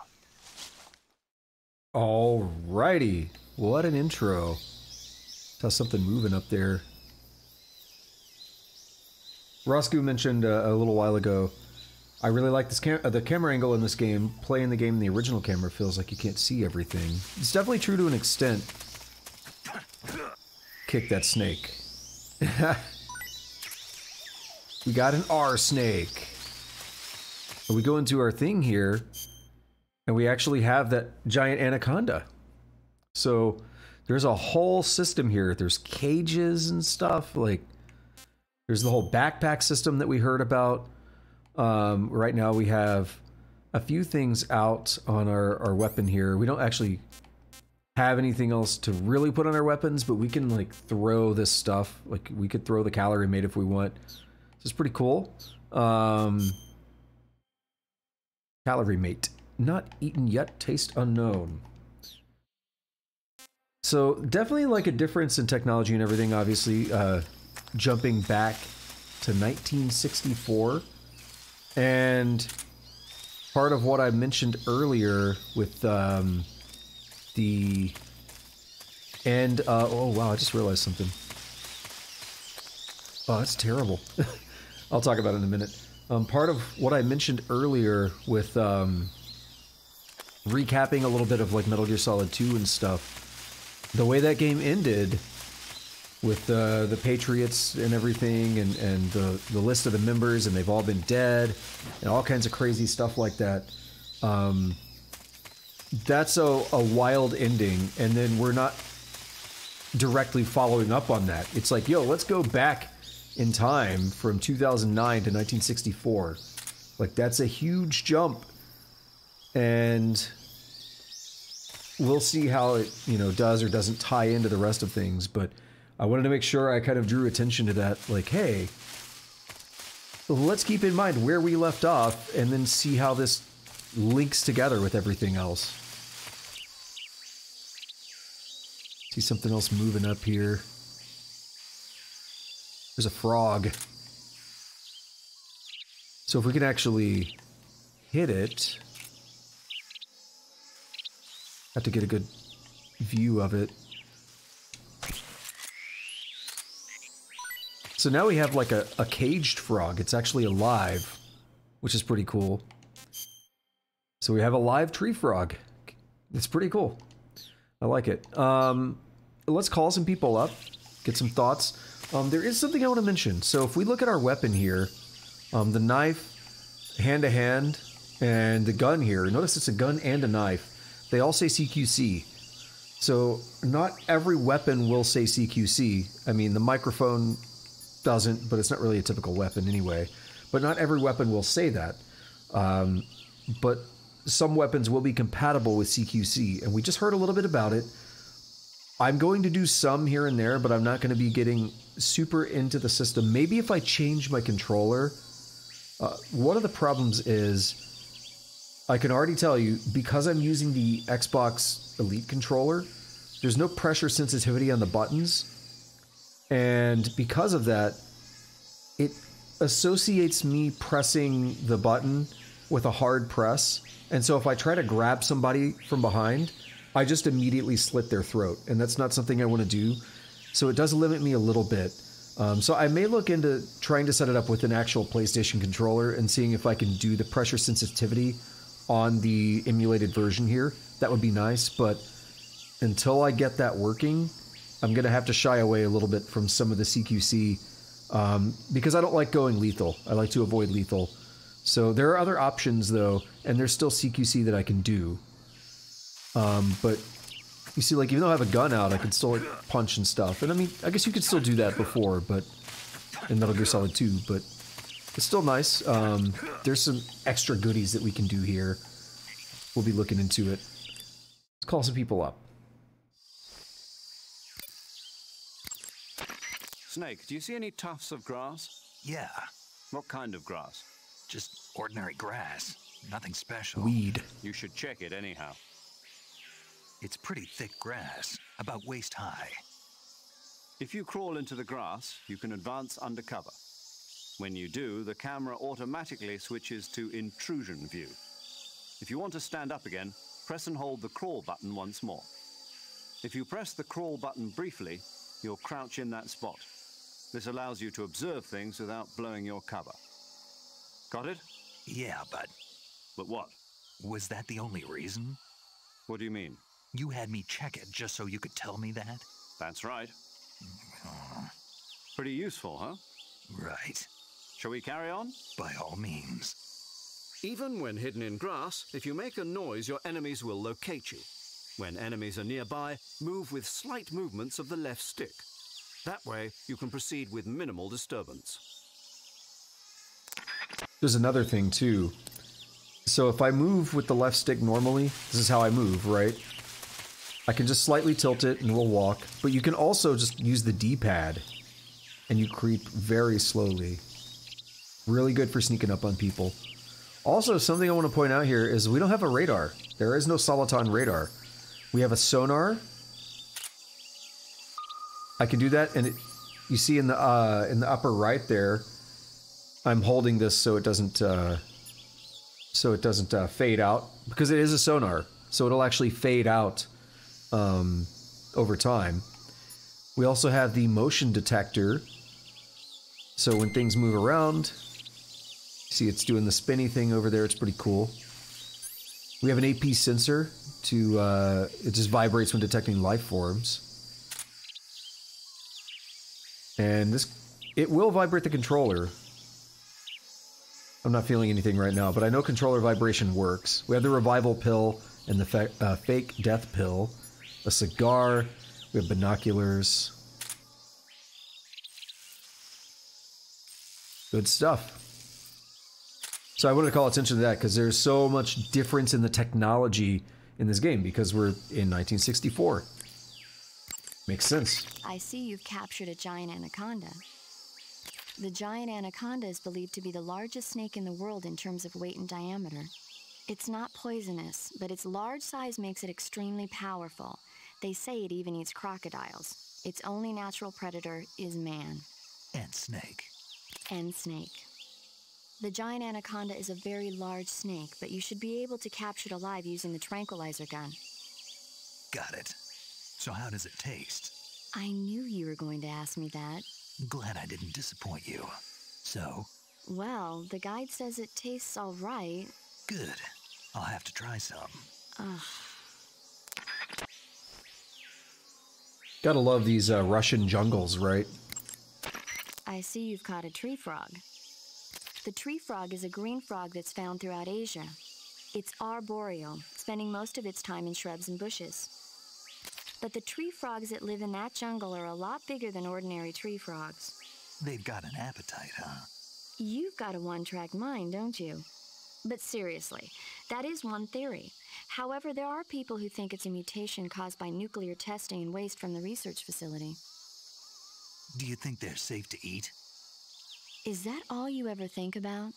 Alrighty. What an intro. Saw something moving up there. Roscoe mentioned a little while ago, I really like this the camera angle in this game. Playing the game in the original camera feels like you can't see everything. It's definitely true to an extent. Kick that snake. We got an R snake. And we go into our thing here, and we actually have that giant anaconda. So there's a whole system here. There's cages and stuff. Like, there's the whole backpack system that we heard about. Right now we have a few things out on our weapon here. We don't actually have anything else to really put on our weapons, but we can like throw this stuff. Like, we could throw the calorie mate if we want. This is pretty cool. Calorie mate. Not eaten yet, taste unknown. So definitely like a difference in technology and everything, obviously. Jumping back to 1964. And part of what I mentioned earlier with the end... oh wow, I just realized something. Oh, that's terrible. I'll talk about it in a minute. Part of what I mentioned earlier with recapping a little bit of like Metal Gear Solid 2 and stuff, the way that game ended with the Patriots and everything, and the list of the members, and they've all been dead, and all kinds of crazy stuff like that. That's a wild ending, and then we're not directly following up on that. It's like, yo, let's go back in time from 2009 to 1964. Like, that's a huge jump, and we'll see how it, does or doesn't tie into the rest of things. But I wanted to make sure I kind of drew attention to that. Like, hey, let's keep in mind where we left off, and then see how this links together with everything else. See something else moving up here. There's a frog. So if we can actually hit it, have to get a good view of it. So now we have like a caged frog. It's actually alive, which is pretty cool. So we have a live tree frog. It's pretty cool. I like it. Let's call some people up, get some thoughts. There is something I want to mention. So if we look at our weapon here, the knife, hand-to-hand, and the gun here. Notice it's a gun and a knife. They all say CQC. So not every weapon will say CQC. I mean, the microphone doesn't, but it's not really a typical weapon anyway. But not every weapon will say that. But some weapons will be compatible with CQC, and we just heard a little bit about it. I'm going to do some here and there, but I'm not going to be getting super into the system. Maybe if I change my controller. One of the problems is, I can already tell you, because I'm using the Xbox Elite controller, there's no pressure sensitivity on the buttons. And because of that, it associates me pressing the button with a hard press. And so if I try to grab somebody from behind, I just immediately slit their throat. And that's not something I want to do. So it does limit me a little bit. So I may look into trying to set it up with an actual PlayStation controller and seeing if I can do the pressure sensitivity on the emulated version here. That would be nice, but until I get that working, I'm going to have to shy away a little bit from some of the CQC because I don't like going lethal. I like to avoid lethal. So there are other options, though, and there's still CQC that I can do. But you see, like, even though I have a gun out, I can still, like, punch and stuff. And I mean, I guess you could still do that before, but in Metal Gear Solid 2, but it's still nice. There's some extra goodies that we can do here. We'll be looking into it. Let's call some people up. Snake, do you see any tufts of grass? Yeah, What kind of grass? just ordinary grass. Nothing special. Weed. You should check it anyhow. It's pretty thick grass, about waist high. If you crawl into the grass, you can advance undercover. When you do, the camera automatically switches to intrusion view. If you want to stand up again, press and hold the crawl button once more. If you press the crawl button briefly, you'll crouch in that spot. This allows you to observe things without blowing your cover. Got it? Yeah, but But what? was that the only reason? What do you mean? You had me check it just so you could tell me that? That's right. Pretty useful, huh? Right. Shall we carry on? By all means. Even when hidden in grass, if you make a noise, your enemies will locate you. When enemies are nearby, move with slight movements of the left stick. That way, you can proceed with minimal disturbance. There's another thing, too. So if I move with the left stick normally, this is how I move, right? I can just slightly tilt it and we'll walk. But you can also just use the D-pad and you creep very slowly. Really good for sneaking up on people. Also, something I want to point out here is we don't have a radar. There is no Soliton radar. We have a sonar. I can do that, and you see in the upper right there, I'm holding this so it doesn't fade out, because it is a sonar, so it'll actually fade out over time. We also have the motion detector, so when things move around, see it's doing the spinny thing over there. It's pretty cool. We have an AP sensor to it just vibrates when detecting life forms. And it will vibrate the controller. I'm not feeling anything right now, but I know controller vibration works. We have the revival pill and the fake death pill. A cigar. We have binoculars. Good stuff. So I wanted to call attention to that because there's so much difference in the technology in this game because we're in 1964. Makes sense. I see you've captured a giant anaconda. The giant anaconda is believed to be the largest snake in the world in terms of weight and diameter. It's not poisonous, but its large size makes it extremely powerful. They say it even eats crocodiles. Its only natural predator is man. And snake. And snake. The giant anaconda is a very large snake, but you should be able to capture it alive using the tranquilizer gun. Got it. So how does it taste? I knew you were going to ask me that. Glad I didn't disappoint you. So? Well, the guide says it tastes all right. Good. I'll have to try some. Ugh. Gotta love these Russian jungles, right? I see you've caught a tree frog. The tree frog is a green frog that's found throughout Asia. It's arboreal, spending most of its time in shrubs and bushes. But the tree frogs that live in that jungle are a lot bigger than ordinary tree frogs. They've got an appetite, huh? You've got a one-track mind, don't you? But seriously, that is one theory. However, there are people who think it's a mutation caused by nuclear testing and waste from the research facility. Do you think they're safe to eat? Is that all you ever think about?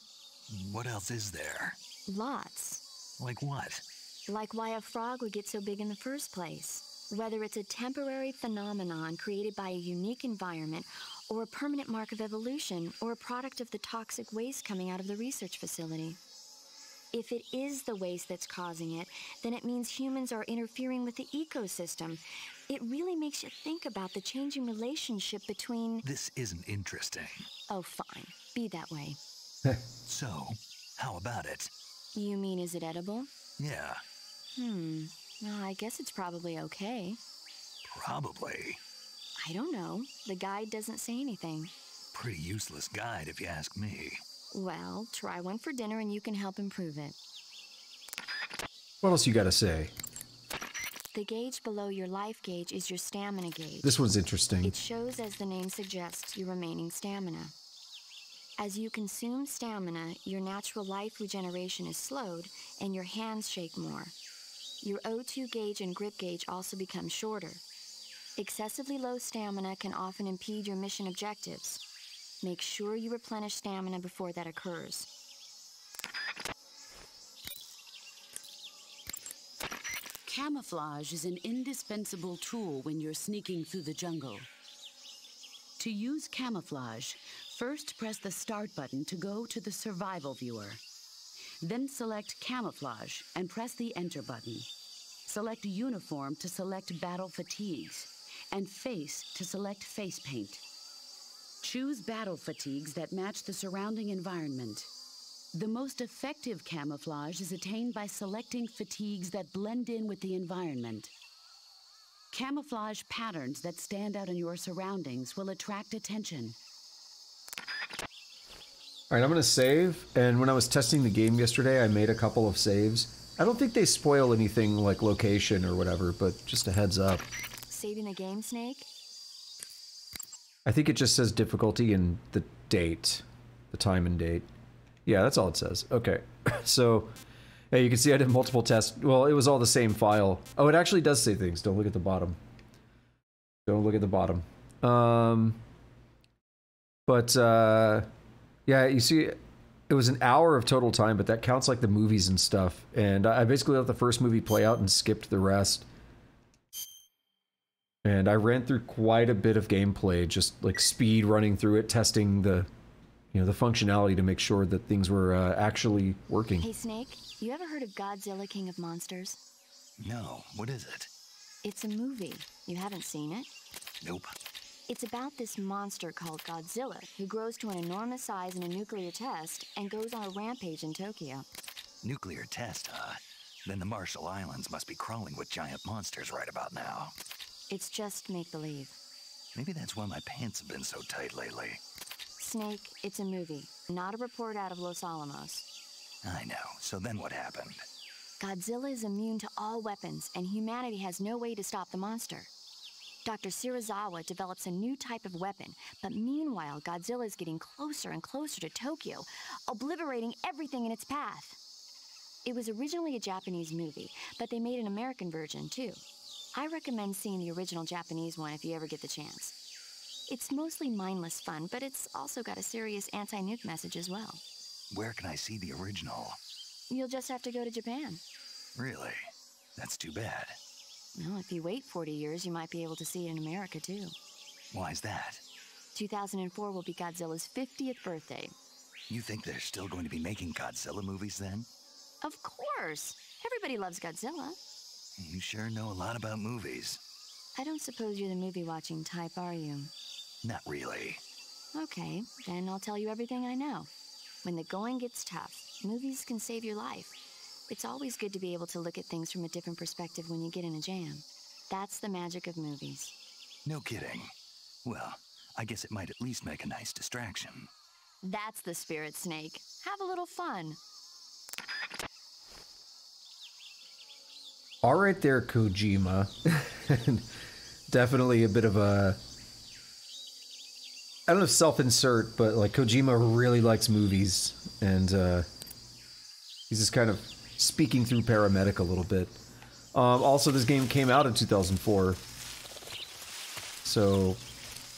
What else is there? Lots. Like what? Like why a frog would get so big in the first place. Whether it's a temporary phenomenon created by a unique environment, or a permanent mark of evolution, or a product of the toxic waste coming out of the research facility. If it is the waste that's causing it, then it means humans are interfering with the ecosystem. It really makes you think about the changing relationship between... This isn't interesting. Oh, fine. Be that way. So, how about it? You mean, is it edible? Yeah. Well, I guess it's probably okay. Probably. I don't know. The guide doesn't say anything. Pretty useless guide, if you ask me. Well, try one for dinner and you can help improve it. What else you gotta say? The gauge below your life gauge is your stamina gauge. This one's interesting. It shows, as the name suggests, your remaining stamina. As you consume stamina, your natural life regeneration is slowed and your hands shake more. Your O2 gauge and grip gauge also become shorter. Excessively low stamina can often impede your mission objectives. Make sure you replenish stamina before that occurs. Camouflage is an indispensable tool when you're sneaking through the jungle. To use camouflage, first press the Start button to go to the Survival viewer. Then select Camouflage and press the Enter button. Select Uniform to select Battle Fatigues, and Face to select Face Paint. Choose battle fatigues that match the surrounding environment. The most effective camouflage is attained by selecting fatigues that blend in with the environment. Camouflage patterns that stand out in your surroundings will attract attention. All right, I'm gonna save, and when I was testing the game yesterday, I made a couple of saves. I don't think they spoil anything like location or whatever, but just a heads up. Saving the game, Snake? I think it just says difficulty and the date. The time and date. Yeah, that's all it says. Okay. So, yeah, you can see I did multiple tests. Well, it was all the same file. Oh, it actually does say things. Don't look at the bottom. Don't look at the bottom. Yeah, you see, it was an hour of total time, but that counts like the movies and stuff. And I basically let the first movie play out and skipped the rest. And I ran through quite a bit of gameplay, just like speed running through it, testing the, the functionality to make sure that things were actually working. Hey, Snake, you ever heard of Godzilla, King of Monsters? No, what is it? It's a movie. You haven't seen it? Nope. It's about this monster called Godzilla, who grows to an enormous size in a nuclear test and goes on a rampage in Tokyo. Nuclear test, huh? Then the Marshall Islands must be crawling with giant monsters right about now. It's just make-believe. Maybe that's why my pants have been so tight lately. Snake, it's a movie, not a report out of Los Alamos. I know. So then what happened? Godzilla is immune to all weapons, and humanity has no way to stop the monster. Dr. Shirazawa develops a new type of weapon, but meanwhile, Godzilla is getting closer and closer to Tokyo, obliterating everything in its path. It was originally a Japanese movie, but they made an American version, too. I recommend seeing the original Japanese one if you ever get the chance. It's mostly mindless fun, but it's also got a serious anti-nuke message as well. Where can I see the original? You'll just have to go to Japan. Really? That's too bad. Well, if you wait 40 years, you might be able to see it in America, too. Why's that? 2004 will be Godzilla's 50th birthday. You think they're still going to be making Godzilla movies then? Of course. Everybody loves Godzilla. You sure know a lot about movies. I don't suppose you're the movie-watching type, are you? Not really. Okay, then I'll tell you everything I know. When the going gets tough, movies can save your life. It's always good to be able to look at things from a different perspective when you get in a jam. That's the magic of movies. No kidding. Well, I guess it might at least make a nice distraction. That's the spirit, Snake. Have a little fun. All right there, Kojima. Definitely a bit of a... I don't know if self-insert, but like Kojima really likes movies. And he's just kind of speaking through Paramedic a little bit. Also, this game came out in 2004. So,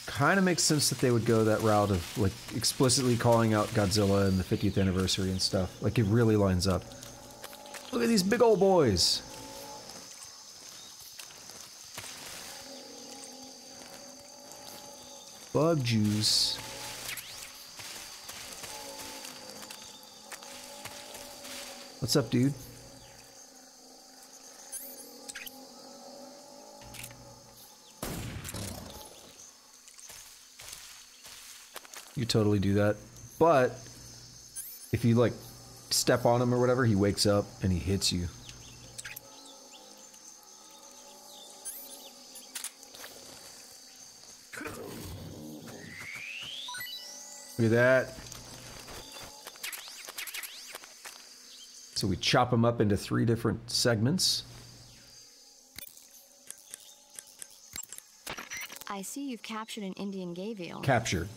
kind of makes sense that they would go that route of like explicitly calling out Godzilla and the 50th anniversary and stuff. Like, it really lines up. Look at these big old boys. Bug juice. What's up, dude? You totally do that. But if you like step on him or whatever, he wakes up and he hits you. Look at that. So we chop them up into 3 different segments. I see you've captured an Indian gavial. Captured.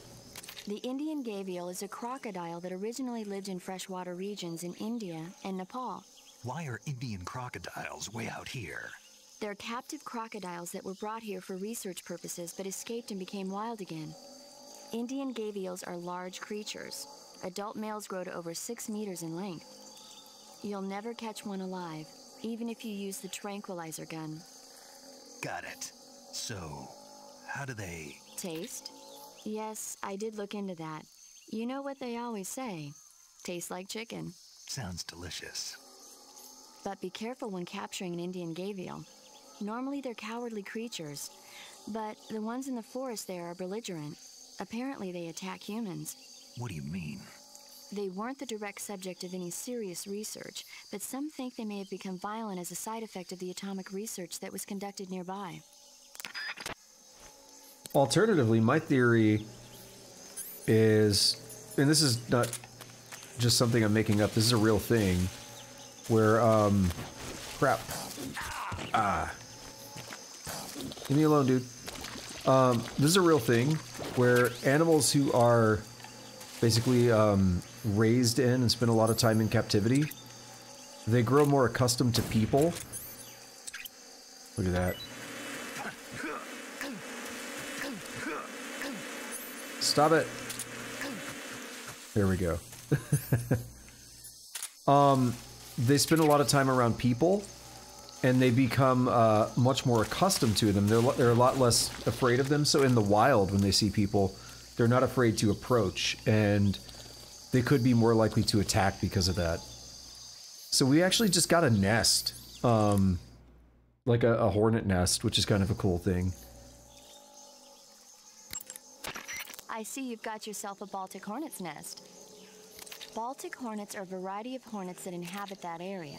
The Indian gavial is a crocodile that originally lived in freshwater regions in India and Nepal. Why are Indian crocodiles way out here? They're captive crocodiles that were brought here for research purposes but escaped and became wild again. Indian gavials are large creatures. Adult males grow to over 6 meters in length. You'll never catch one alive, even if you use the tranquilizer gun. Got it. So, how do they... Taste? Yes, I did look into that. You know what they always say. Tastes like chicken. Sounds delicious. But be careful when capturing an Indian gavial. Normally they're cowardly creatures, but the ones in the forest there are belligerent. Apparently they attack humans. What do you mean? They weren't the direct subject of any serious research, but some think they may have become violent as a side effect of the atomic research that was conducted nearby. Alternatively, my theory is, and this is not just something I'm making up, this is a real thing, where, crap. Leave me alone, dude. This is a real thing where animals who are basically raised in and spend a lot of time in captivity, they grow more accustomed to people. Look at that. Stop it. There we go. They spend a lot of time around people, and they become much more accustomed to them. They're a lot less afraid of them. So in the wild, when they see people, they're not afraid to approach, and they could be more likely to attack because of that. So we actually just got a nest, like a hornet nest, which is kind of a cool thing. I see you've got yourself a Baltic hornet's nest. Baltic hornets are a variety of hornets that inhabit that area.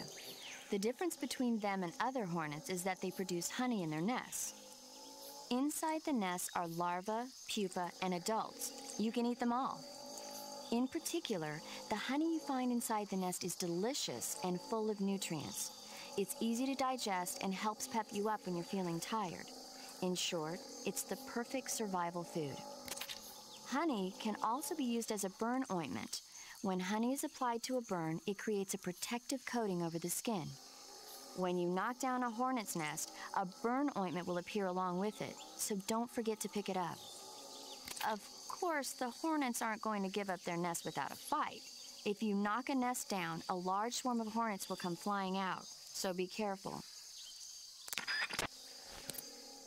The difference between them and other hornets is that they produce honey in their nests. Inside the nests are larvae, pupa, and adults. You can eat them all. In particular, the honey you find inside the nest is delicious and full of nutrients. It's easy to digest and helps pep you up when you're feeling tired. In short, it's the perfect survival food. Honey can also be used as a burn ointment. When honey is applied to a burn, it creates a protective coating over the skin. When you knock down a hornet's nest, a burn ointment will appear along with it, so don't forget to pick it up. Of course, the hornets aren't going to give up their nest without a fight. If you knock a nest down, a large swarm of hornets will come flying out, so be careful.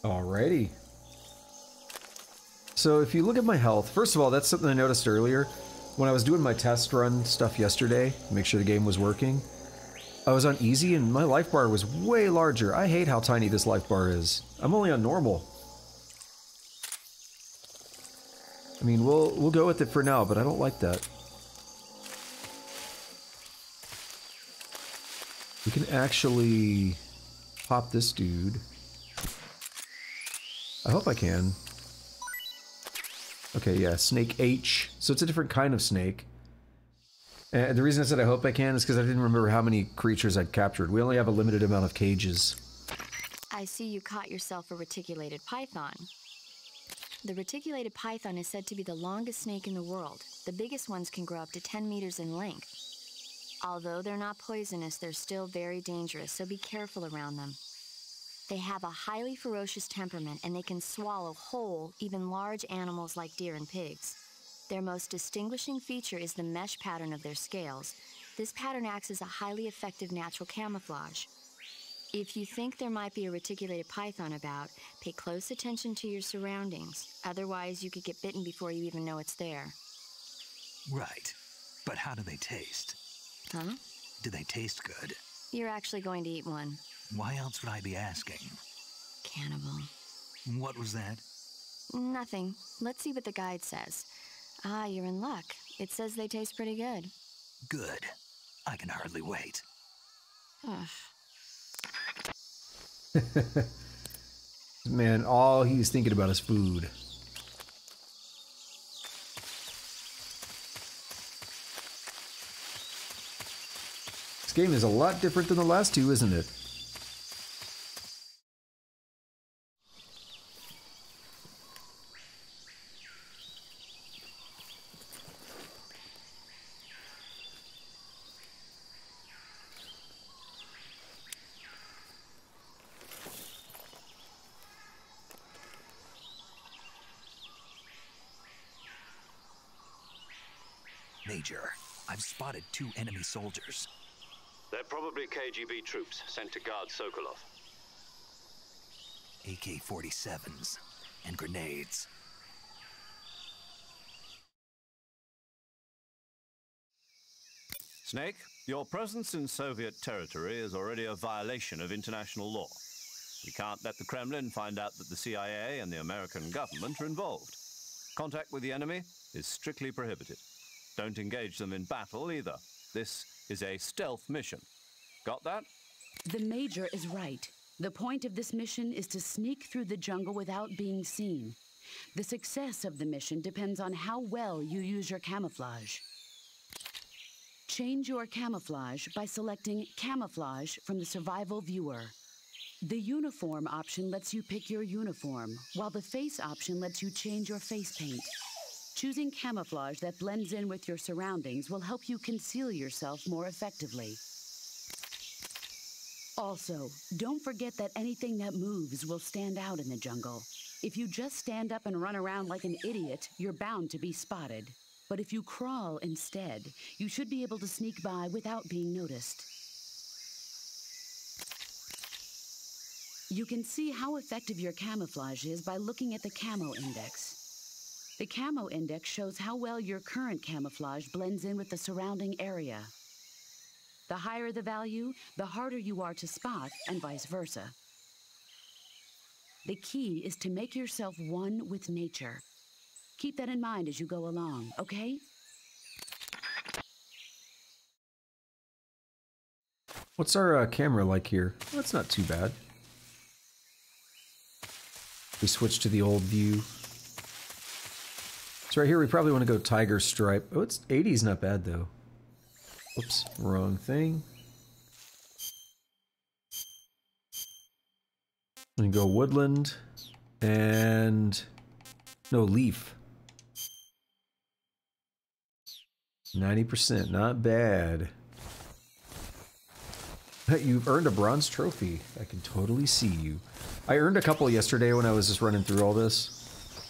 Alrighty. So if you look at my health, first of all, that's something I noticed earlier. When I was doing my test run stuff yesterday, make sure the game was working, I was on easy and my life bar was way larger. I hate how tiny this life bar is. I'm only on normal. I mean, we'll go with it for now, but I don't like that. We can actually pop this dude. I hope I can. Okay, yeah, Snake H. So it's a different kind of snake. And the reason I said I hope I can is because I didn't remember how many creatures I'd captured. We only have a limited amount of cages. I see you caught yourself a reticulated python. The reticulated python is said to be the longest snake in the world. The biggest ones can grow up to 10 meters in length. Although they're not poisonous, they're still very dangerous, so be careful around them. They have a highly ferocious temperament, and they can swallow whole, even large animals like deer and pigs. Their most distinguishing feature is the mesh pattern of their scales. This pattern acts as a highly effective natural camouflage. If you think there might be a reticulated python about, pay close attention to your surroundings. Otherwise, you could get bitten before you even know it's there. Right. But how do they taste? Huh? Do they taste good? You're actually going to eat one. Why else would I be asking? Cannibal. What was that? Nothing. Let's see what the guide says. Ah, you're in luck. It says they taste pretty good. Good. I can hardly wait. Ugh. Man, all he's thinking about is food. This game is a lot different than the last two, isn't it? Major, I've spotted 2 enemy soldiers. They're probably KGB troops sent to guard Sokolov. AK-47s and grenades. Snake, your presence in Soviet territory is already a violation of international law. We can't let the Kremlin find out that the CIA and the American government are involved. Contact with the enemy is strictly prohibited. Don't engage them in battle either. This is a stealth mission. Got that? The Major is right. The point of this mission is to sneak through the jungle without being seen. The success of the mission depends on how well you use your camouflage. Change your camouflage by selecting Camouflage from the Survival Viewer. The Uniform option lets you pick your uniform, while the Face option lets you change your face paint. Choosing camouflage that blends in with your surroundings will help you conceal yourself more effectively. Also, don't forget that anything that moves will stand out in the jungle. If you just stand up and run around like an idiot, you're bound to be spotted. But if you crawl instead, you should be able to sneak by without being noticed. You can see how effective your camouflage is by looking at the Camo Index. The Camo Index shows how well your current camouflage blends in with the surrounding area. The higher the value, the harder you are to spot, and vice versa. The key is to make yourself one with nature. Keep that in mind as you go along, okay? What's our camera like here? Well, it's not too bad. We switch to the old view. So right here we probably want to go tiger stripe. Oh, it's 80's not bad though. Oops, wrong thing. And go woodland and no leaf. 90%, not bad. You've earned a bronze trophy. I can totally see you. I earned a couple yesterday when I was just running through all this.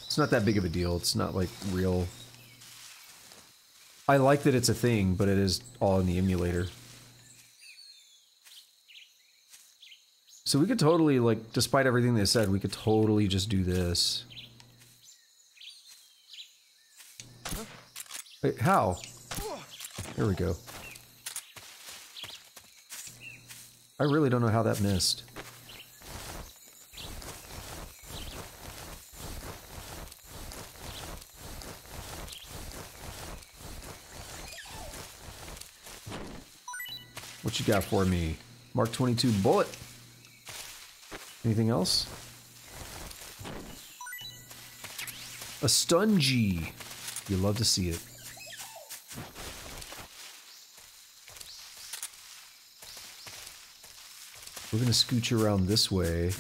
It's not that big of a deal. It's not like real. I like that it's a thing, but it is all in the emulator. So we could totally, like, despite everything they said, we could totally just do this. Wait, how? There we go. I really don't know how that missed. What you got for me? Mark 22 bullet. Anything else? A stungy. You love to see it. We're gonna scooch around this way.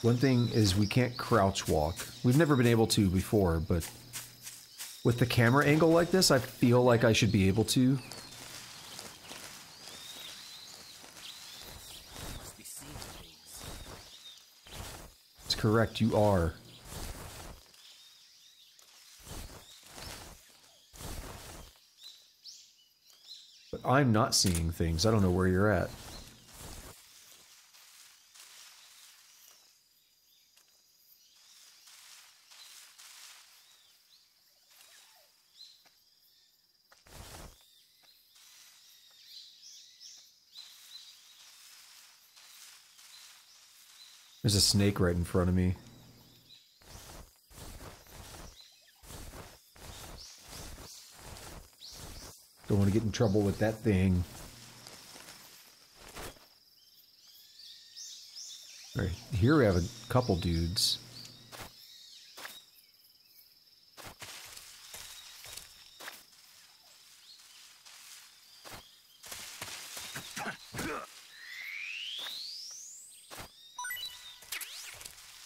One thing is we can't crouch walk. We've never been able to before, but with the camera angle like this, I feel like I should be able to. It's correct, you are. But I'm not seeing things. I don't know where you're at. There's a snake right in front of me. Don't want to get in trouble with that thing. Alright, here we have a couple dudes.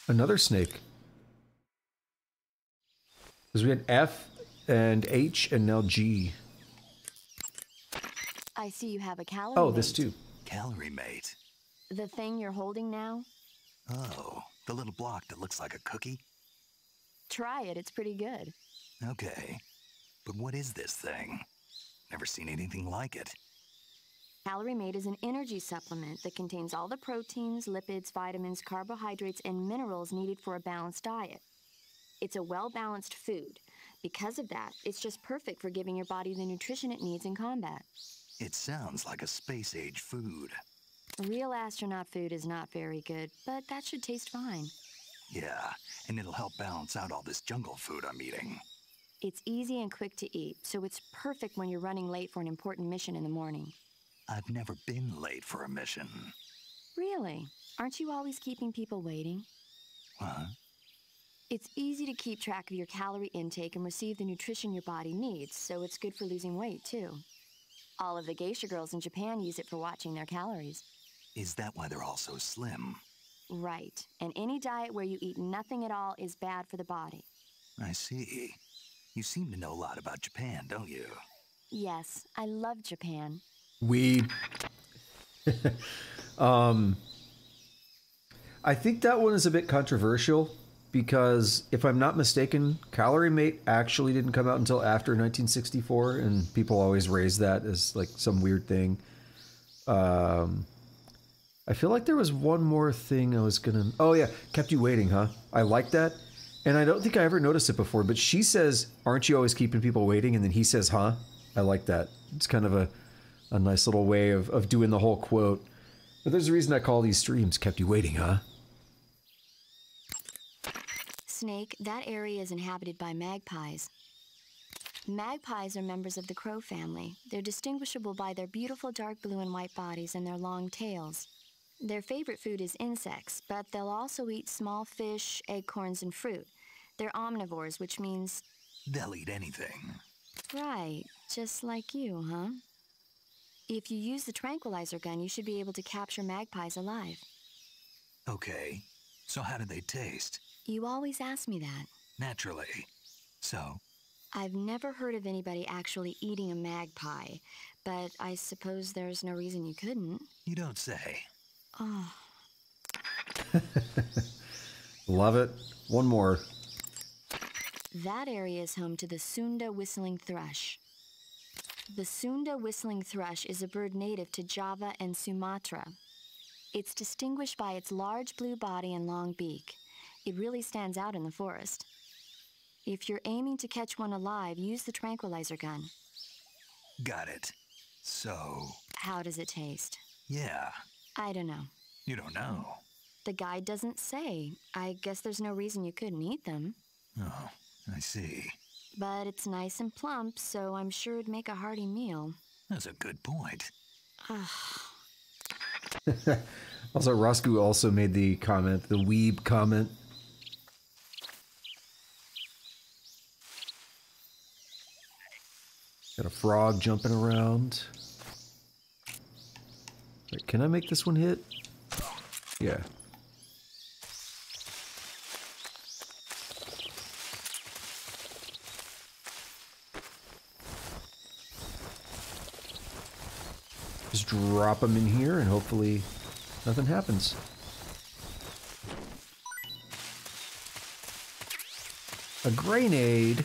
Another snake. Because we had F and H and now G. I see you have a calorie Oh, mate. this too. Calorie mate. The thing you're holding now? Oh, the little block that looks like a cookie? Try it, it's pretty good. Okay. But what is this thing? Never seen anything like it. Calorie Mate is an energy supplement that contains all the proteins, lipids, vitamins, carbohydrates, and minerals needed for a balanced diet. It's a well-balanced food. Because of that, it's just perfect for giving your body the nutrition it needs in combat. It sounds like a space-age food. Real astronaut food is not very good, but that should taste fine. Yeah, and it'll help balance out all this jungle food I'm eating. It's easy and quick to eat, so it's perfect when you're running late for an important mission in the morning. I've never been late for a mission. Really? Aren't you always keeping people waiting? Huh? It's easy to keep track of your calorie intake and receive the nutrition your body needs, so it's good for losing weight, too. All of the geisha girls in Japan use it for watching their calories. Is that why they're all so slim? Right. And any diet where you eat nothing at all is bad for the body. I see. You seem to know a lot about Japan, don't you? Yes, I love Japan. We... I think that one is a bit controversial because, if I'm not mistaken, Calorie Mate actually didn't come out until after 1964, and people always raise that as like some weird thing. I feel like there was one more thing I was gonna... Oh yeah, Kept You Waiting, huh? I like that. And I don't think I ever noticed it before, but she says, aren't you always keeping people waiting? And then he says, huh? I like that. It's kind of a nice little way of doing the whole quote. But there's a reason I call these streams Kept You Waiting, huh? Snake, that area is inhabited by magpies. Magpies are members of the crow family. They're distinguishable by their beautiful dark blue and white bodies and their long tails. Their favorite food is insects, but they'll also eat small fish, acorns, and fruit. They're omnivores, which means... They'll eat anything. Right, just like you, huh? If you use the tranquilizer gun, you should be able to capture magpies alive. Okay, so how do they taste? You always ask me that. Naturally. So? I've never heard of anybody actually eating a magpie, but I suppose there's no reason you couldn't. You don't say. Oh. Love it. One more. That area is home to the Sunda whistling thrush. The Sunda whistling thrush is a bird native to Java and Sumatra. It's distinguished by its large blue body and long beak. It really stands out in the forest. If you're aiming to catch one alive, use the tranquilizer gun. Got it. So... How does it taste? yeah. I don't know. You don't know? The guide doesn't say. I guess there's no reason you couldn't eat them. Oh, I see. But it's nice and plump, so I'm sure it'd make a hearty meal. That's a good point. Also, Roscoe also made the comment, the weeb comment. Got a frog jumping around. Wait, can I make this one hit? Yeah. Just drop them in here and hopefully nothing happens. A grenade.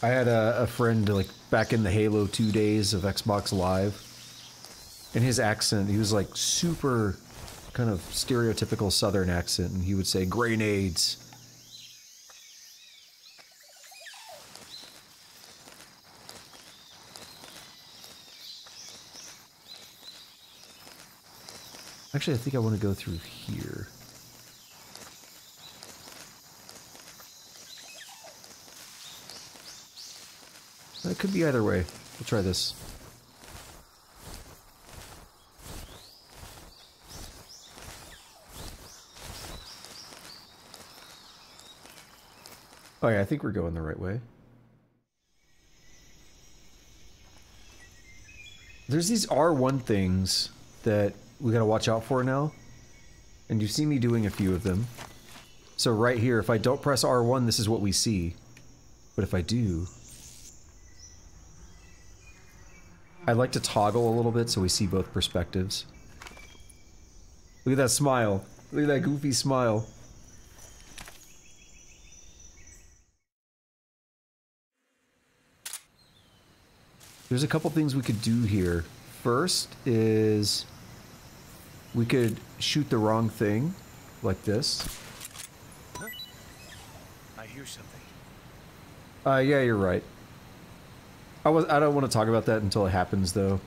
I had a friend like back in the Halo 2 days of Xbox Live, and his accent, he was like super kind of stereotypical Southern accent, and he would say grenades. Actually, I think I want to go through here. It could be either way. We'll try this. Oh yeah, I think we're going the right way. There's these R1 things that we gotta watch out for now. And you see me doing a few of them. So right here, if I don't press R1, this is what we see. But if I do... I like to toggle a little bit so we see both perspectives. Look at that smile. Look at that goofy smile. There's a couple things we could do here. First is we could shoot the wrong thing, like this. Huh? I hear something. Yeah, you're right. I don't want to talk about that until it happens, though.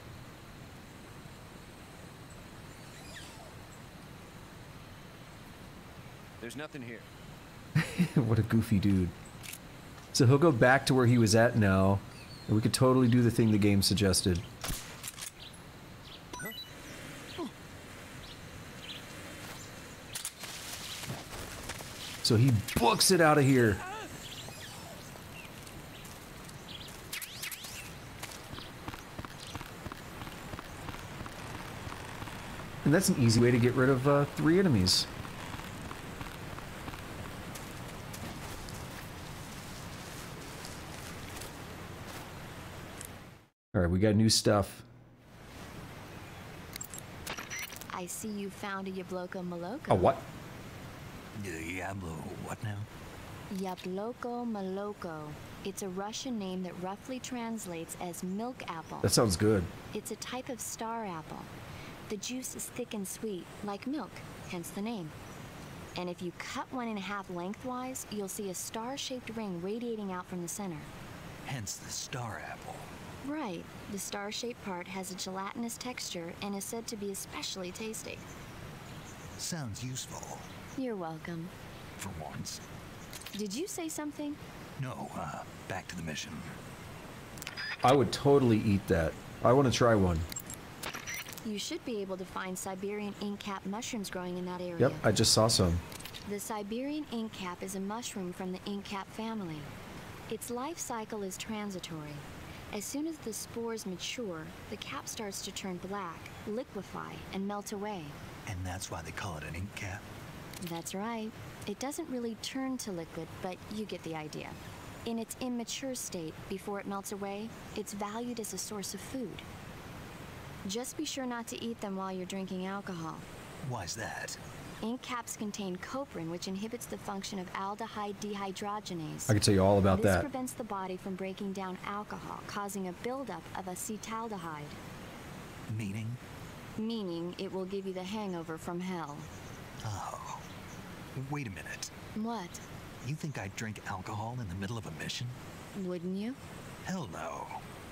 There's nothing here. What a goofy dude. So he'll go back to where he was at now, and we could totally do the thing the game suggested. So he books it out of here. And that's an easy way to get rid of 3 enemies. Alright, we got new stuff. I see you found a Yabloko Maloko. A what? Diablo, what now? Yabloko Maloko. It's a Russian name that roughly translates as milk apple. That sounds good. It's a type of star apple. The juice is thick and sweet, like milk, hence the name. And if you cut one in half lengthwise, you'll see a star-shaped ring radiating out from the center. Hence the star apple. Right. The star-shaped part has a gelatinous texture and is said to be especially tasty. Sounds useful. You're welcome. For once. Did you say something? No, back to the mission. I would totally eat that. I want to try one. You should be able to find Siberian inkcap mushrooms growing in that area. Yep, I just saw some. The Siberian inkcap is a mushroom from the inkcap family. Its life cycle is transitory. As soon as the spores mature, the cap starts to turn black, liquefy, and melt away. And that's why they call it an ink cap? That's right. It doesn't really turn to liquid, but you get the idea. In its immature state, before it melts away, it's valued as a source of food. Just be sure not to eat them while you're drinking alcohol. Why's that? Ink caps contain coprin, which inhibits the function of aldehyde dehydrogenase. I can tell you all about This that. prevents the body from breaking down alcohol, causing a buildup of acetaldehyde. Meaning? Meaning it will give you the hangover from hell. Oh. Wait a minute. What? You think I'd drink alcohol in the middle of a mission? Wouldn't you? Hell no.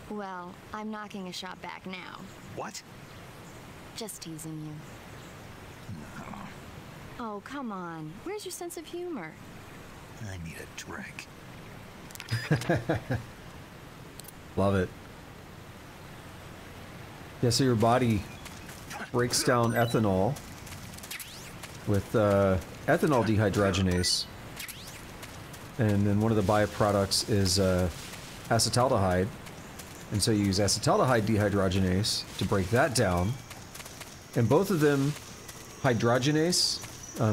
Well, I'm knocking a shot back now. What? Just teasing you. No. Oh, come on. Where's your sense of humor? I need a drink. Love it. Yeah, so your body breaks down ethanol with ethanol dehydrogenase. And then one of the byproducts is acetaldehyde. And so you use acetaldehyde dehydrogenase to break that down. And both of them hydrogenase.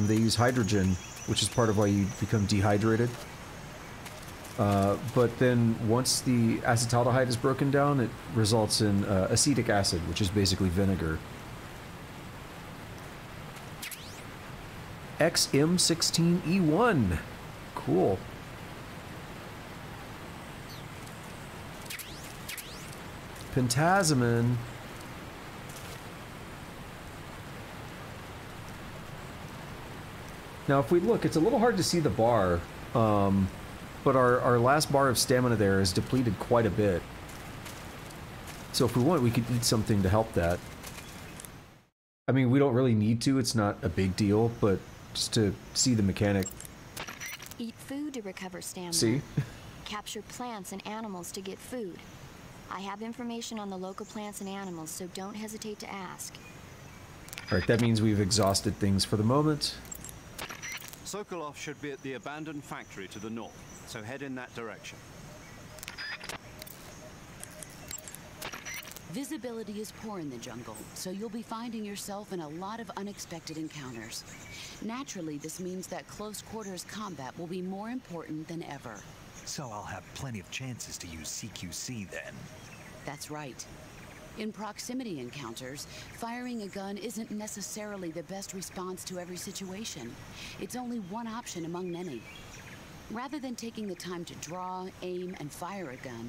They use hydrogen, which is part of why you become dehydrated. But then once the acetaldehyde is broken down, it results in acetic acid, which is basically vinegar. XM16E1. Cool. Pentazemin. Now, if we look, it's a little hard to see the bar, but our last bar of stamina there is depleted quite a bit. So if we want, we could eat something to help that. I mean, we don't really need to, it's not a big deal, but just to see the mechanic. Eat food to recover stamina. See? Capture plants and animals to get food. I have information on the local plants and animals, so don't hesitate to ask. Alright, that means we've exhausted things for the moment. Sokolov should be at the abandoned factory to the north, so head in that direction. Visibility is poor in the jungle, so you'll be finding yourself in a lot of unexpected encounters. Naturally, this means that close quarters combat will be more important than ever. So I'll have plenty of chances to use CQC then. That's right. In proximity encounters, firing a gun isn't necessarily the best response to every situation. It's only one option among many. Rather than taking the time to draw, aim, and fire a gun,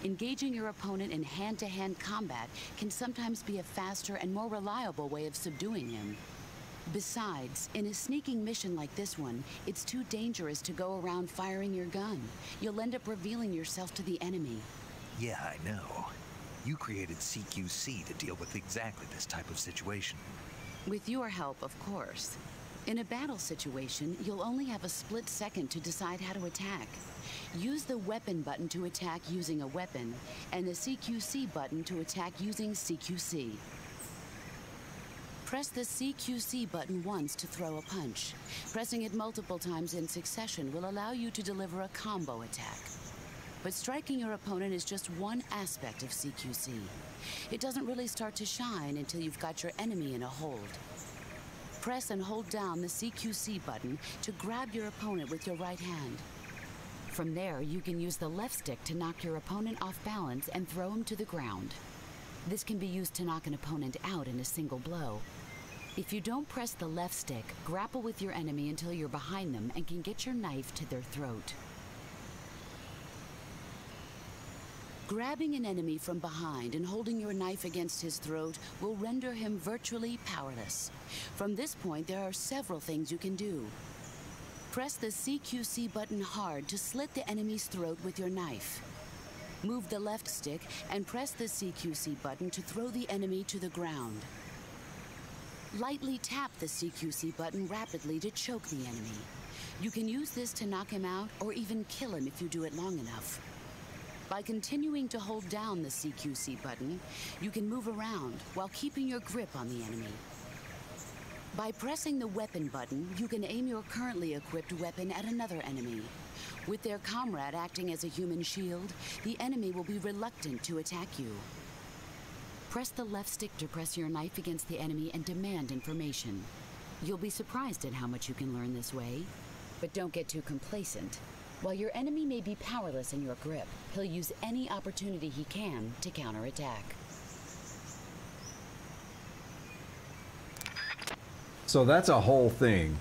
engaging your opponent in hand-to-hand combat can sometimes be a faster and more reliable way of subduing him. Besides, in a sneaking mission like this one, it's too dangerous to go around firing your gun. You'll end up revealing yourself to the enemy. Yeah, I know. You created CQC to deal with exactly this type of situation. With your help, of course. In a battle situation, you'll only have a split second to decide how to attack. Use the weapon button to attack using a weapon, and the CQC button to attack using CQC. Press the CQC button once to throw a punch. Pressing it multiple times in succession will allow you to deliver a combo attack. But striking your opponent is just one aspect of CQC. It doesn't really start to shine until you've got your enemy in a hold. Press and hold down the CQC button to grab your opponent with your right hand. From there, you can use the left stick to knock your opponent off balance and throw him to the ground. This can be used to knock an opponent out in a single blow. If you don't press the left stick, grapple with your enemy until you're behind them and can get your knife to their throat. Grabbing an enemy from behind and holding your knife against his throat will render him virtually powerless. From this point, there are several things you can do. Press the CQC button hard to slit the enemy's throat with your knife. Move the left stick and press the CQC button to throw the enemy to the ground. Lightly tap the CQC button rapidly to choke the enemy. You can use this to knock him out or even kill him if you do it long enough. By continuing to hold down the CQC button, you can move around while keeping your grip on the enemy. By pressing the weapon button, you can aim your currently equipped weapon at another enemy. With their comrade acting as a human shield, the enemy will be reluctant to attack you. Press the left stick to press your knife against the enemy and demand information. You'll be surprised at how much you can learn this way. But don't get too complacent. While your enemy may be powerless in your grip, he'll use any opportunity he can to counterattack. So that's a whole thing.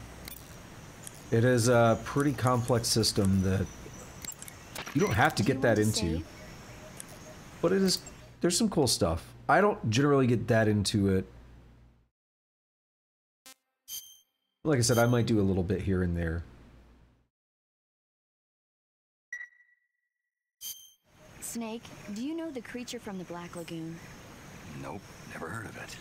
It is a pretty complex system that you don't have to get that into. But it is, there's some cool stuff. I don't generally get that into it. Like I said, I might do a little bit here and there. Snake, do you know the creature from the Black Lagoon? Nope, never heard of it.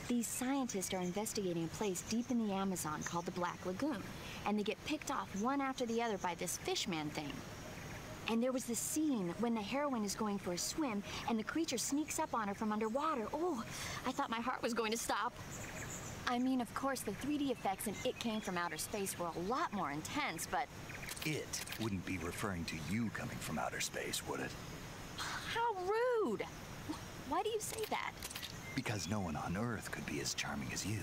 These scientists are investigating a place deep in the Amazon called the Black Lagoon, and they get picked off one after the other by this fishman thing. And there was this scene when the heroine is going for a swim, and the creature sneaks up on her from underwater. Oh, I thought my heart was going to stop. I mean, of course, the 3D effects in It Came from Outer Space were a lot more intense, but... It wouldn't be referring to you coming from outer space, would it? How rude! Why do you say that? Because no one on Earth could be as charming as you.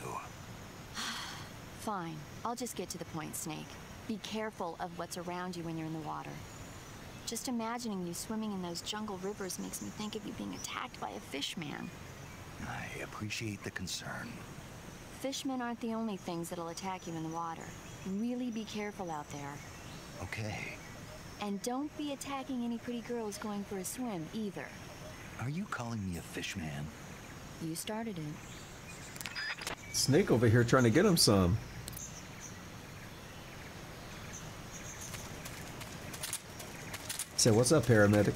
Fine. I'll just get to the point, Snake. Be careful of what's around you when you're in the water. Just imagining you swimming in those jungle rivers makes me think of you being attacked by a fishman. I appreciate the concern. Fishmen aren't the only things that'll attack you in the water. Really be careful out there. Okay. And don't be attacking any pretty girls going for a swim, either. Are you calling me a fish man? You started it. Snake over here trying to get him some. Say, what's up, paramedic?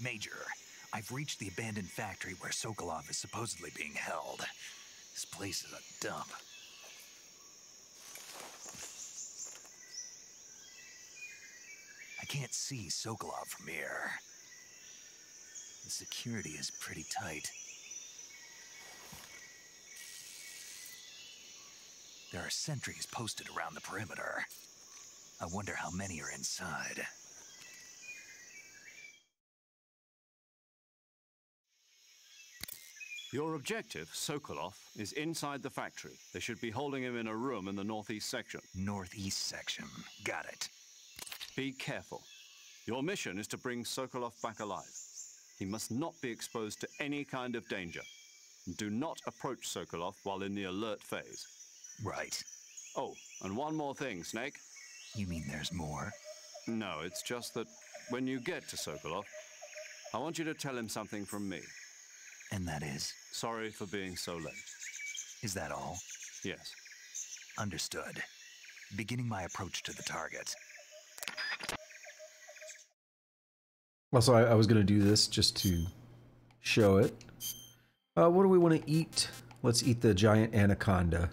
Major, I've reached the abandoned factory where Sokolov is supposedly being held. This place is a dump. I can't see Sokolov from here. The security is pretty tight. There are sentries posted around the perimeter. I wonder how many are inside. Your objective, Sokolov, is inside the factory. They should be holding him in a room in the northeast section. Northeast section. Got it. Be careful. Your mission is to bring Sokolov back alive. He must not be exposed to any kind of danger. Do not approach Sokolov while in the alert phase. Right. Oh, and one more thing, Snake. You mean there's more? No, it's just that when you get to Sokolov, I want you to tell him something from me. And that is? Sorry for being so late. Is that all? Yes. Understood. Beginning my approach to the target. Also, I was going to do this just to show it. What do we want to eat? Let's eat the giant anaconda.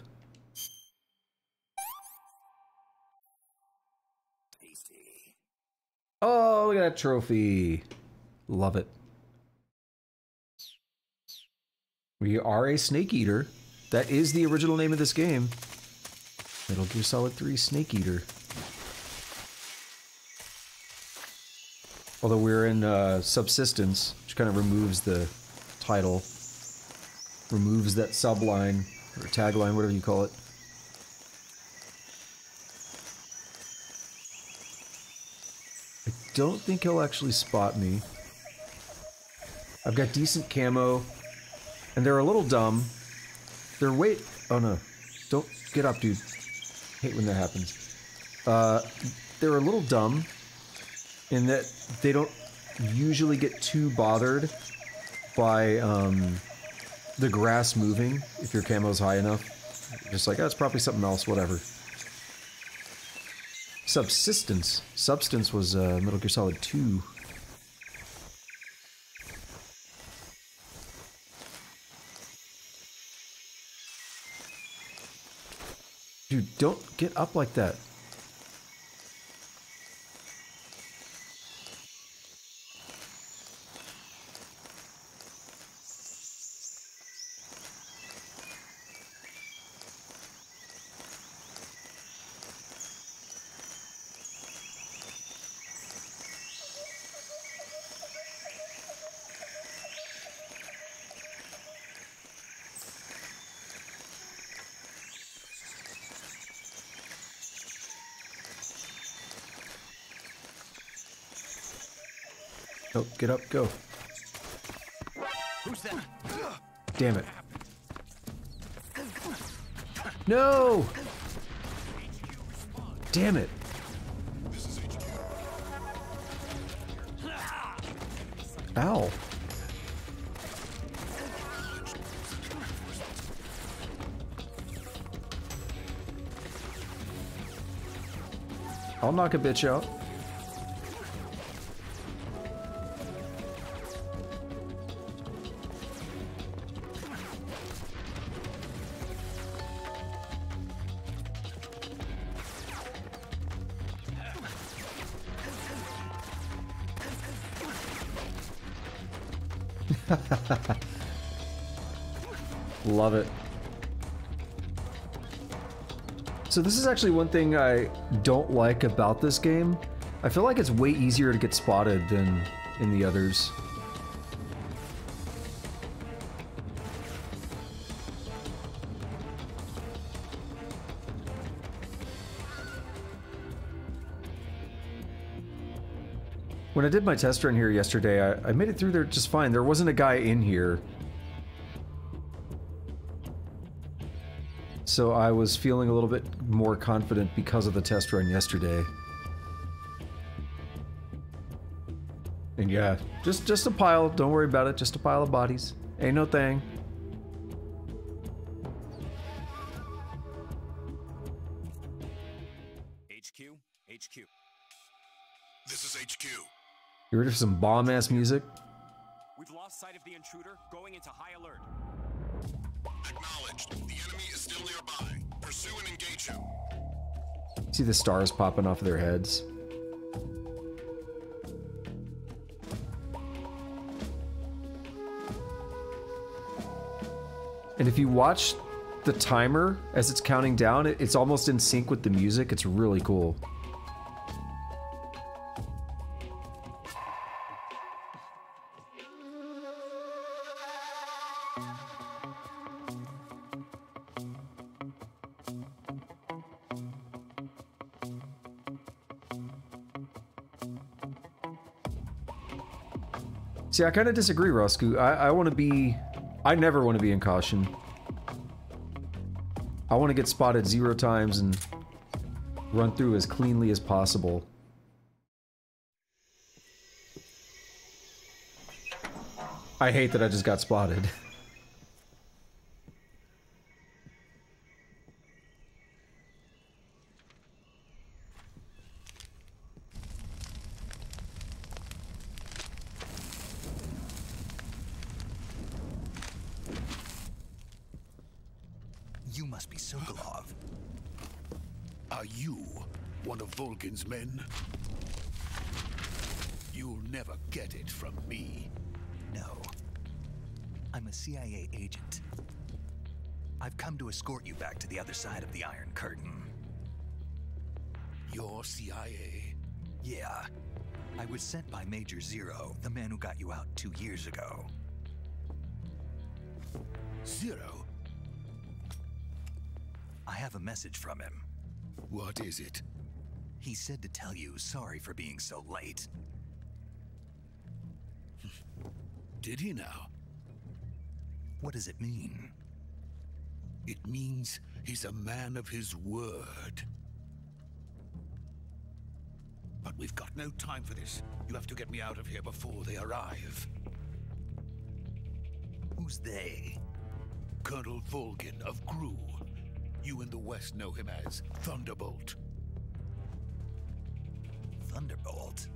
Tasty. Oh, look at that trophy. Love it. We are a snake eater. That is the original name of this game. Metal Gear Solid 3 Snake Eater. Although we're in Subsistence, which kind of removes the title. Removes that subline, or tagline, whatever you call it. I don't think he'll actually spot me. I've got decent camo. And they're a little dumb. They're oh no. Don't get up, dude. Hate when that happens. They're a little dumb in that they don't usually get too bothered by the grass moving if your camo's high enough. Just like, oh, it's probably something else, whatever. Subsistence. Substance was Metal Gear Solid 2. Dude, don't get up like that. Oh, get up, go. Who's that? Damn it. No! Damn it. Ow. I'll knock a bitch out. Love it. So this is actually one thing I don't like about this game. I feel like it's way easier to get spotted than in the others. When I did my test run here yesterday, I made it through there just fine. There wasn't a guy in here. So I was feeling a little bit more confident because of the test run yesterday. And yeah, just a pile. Don't worry about it. Just a pile of bodies. Ain't no thing. HQ. This is HQ. You ready for some bomb-ass music? We've lost sight of the intruder, going into high alert. Acknowledged. The enemy is still nearby. Pursue and engage him. See the stars popping off their heads. And if you watch the timer as it's counting down, it's almost in sync with the music. It's really cool. See, I kind of disagree, Roscoe. I never want to be in caution. I want to get spotted 0 times and run through as cleanly as possible. I hate that I just got spotted. You must be Sokolov. Are you one of Volgin's men? You'll never get it from me. No. I'm a CIA agent. I've come to escort you back to the other side of the Iron Curtain. You're CIA? Yeah. I was sent by Major Zero, the man who got you out 2 years ago. Zero? I have a message from him. What is it? He said to tell you sorry for being so late. Did he now? What does it mean? It means he's a man of his word. But we've got no time for this. You have to get me out of here before they arrive. Who's they? Colonel Volgin of Gru. You in the West know him as Thunderbolt. Thunderbolt?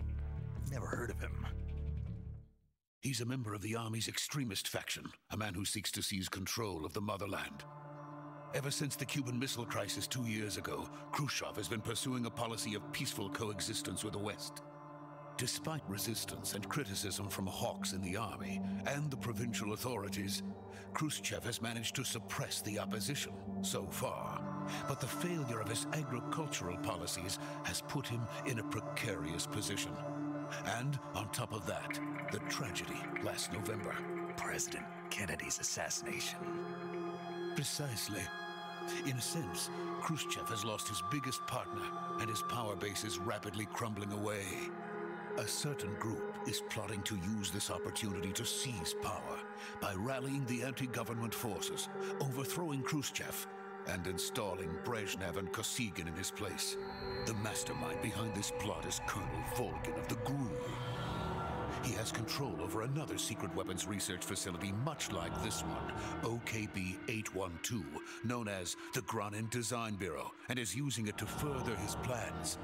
Never heard of him. He's a member of the Army's extremist faction, a man who seeks to seize control of the motherland. Ever since the Cuban Missile Crisis 2 years ago, Khrushchev has been pursuing a policy of peaceful coexistence with the West. Despite resistance and criticism from hawks in the army and the provincial authorities, Khrushchev has managed to suppress the opposition so far. But the failure of his agricultural policies has put him in a precarious position. And on top of that, the tragedy last November. President Kennedy's assassination. Precisely. In a sense, Khrushchev has lost his biggest partner, and his power base is rapidly crumbling away. A certain group is plotting to use this opportunity to seize power by rallying the anti-government forces, overthrowing Khrushchev, and installing Brezhnev and Kosygin in his place. The mastermind behind this plot is Colonel Volgin of the GRU. He has control over another secret weapons research facility much like this one, OKB-812, known as the Granin Design Bureau, and is using it to further his plans.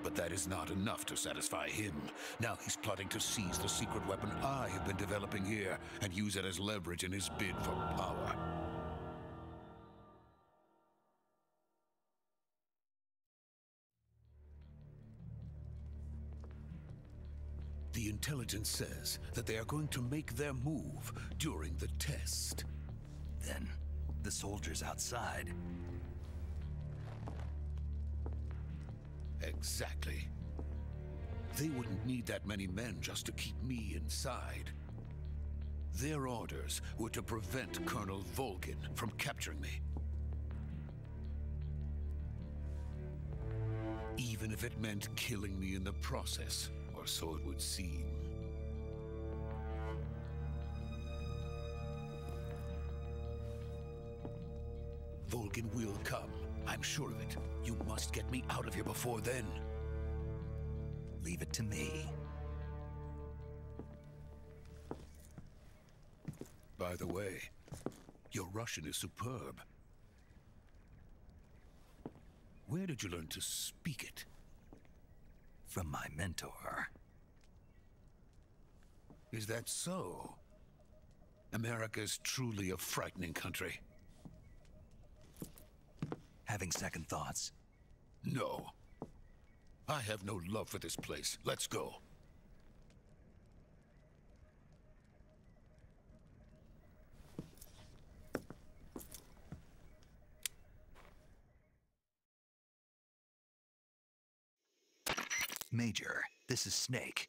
But that is not enough to satisfy him. Now he's plotting to seize the secret weapon I have been developing here and use it as leverage in his bid for power. The intelligence says that they are going to make their move during the test. Then, the soldiers outside. Exactly. They wouldn't need that many men just to keep me inside. Their orders were to prevent Colonel Volgin from capturing me. Even if it meant killing me in the process, or so it would seem. Volgin will come. I'm sure of it. You must get me out of here before then. Leave it to me. By the way, your Russian is superb. Where did you learn to speak it? From my mentor. Is that so? America is truly a frightening country. Having second thoughts? No. I have no love for this place. Let's go. Major, this is Snake.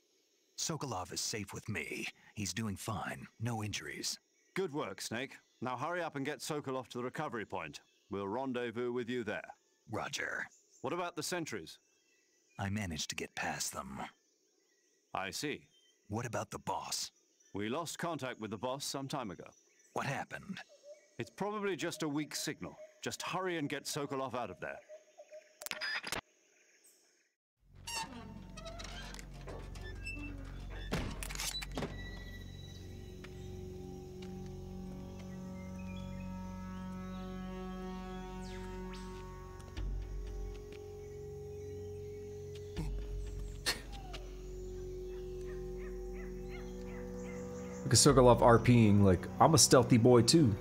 Sokolov is safe with me. He's doing fine. No injuries. Good work, Snake. Now hurry up and get Sokolov to the recovery point. We'll rendezvous with you there. Roger. What about the sentries? I managed to get past them. I see. What about the boss? We lost contact with the boss some time ago. What happened? It's probably just a weak signal. Just hurry and get Sokolov out of there. Look at Sokolov RPing like, I'm a stealthy boy too.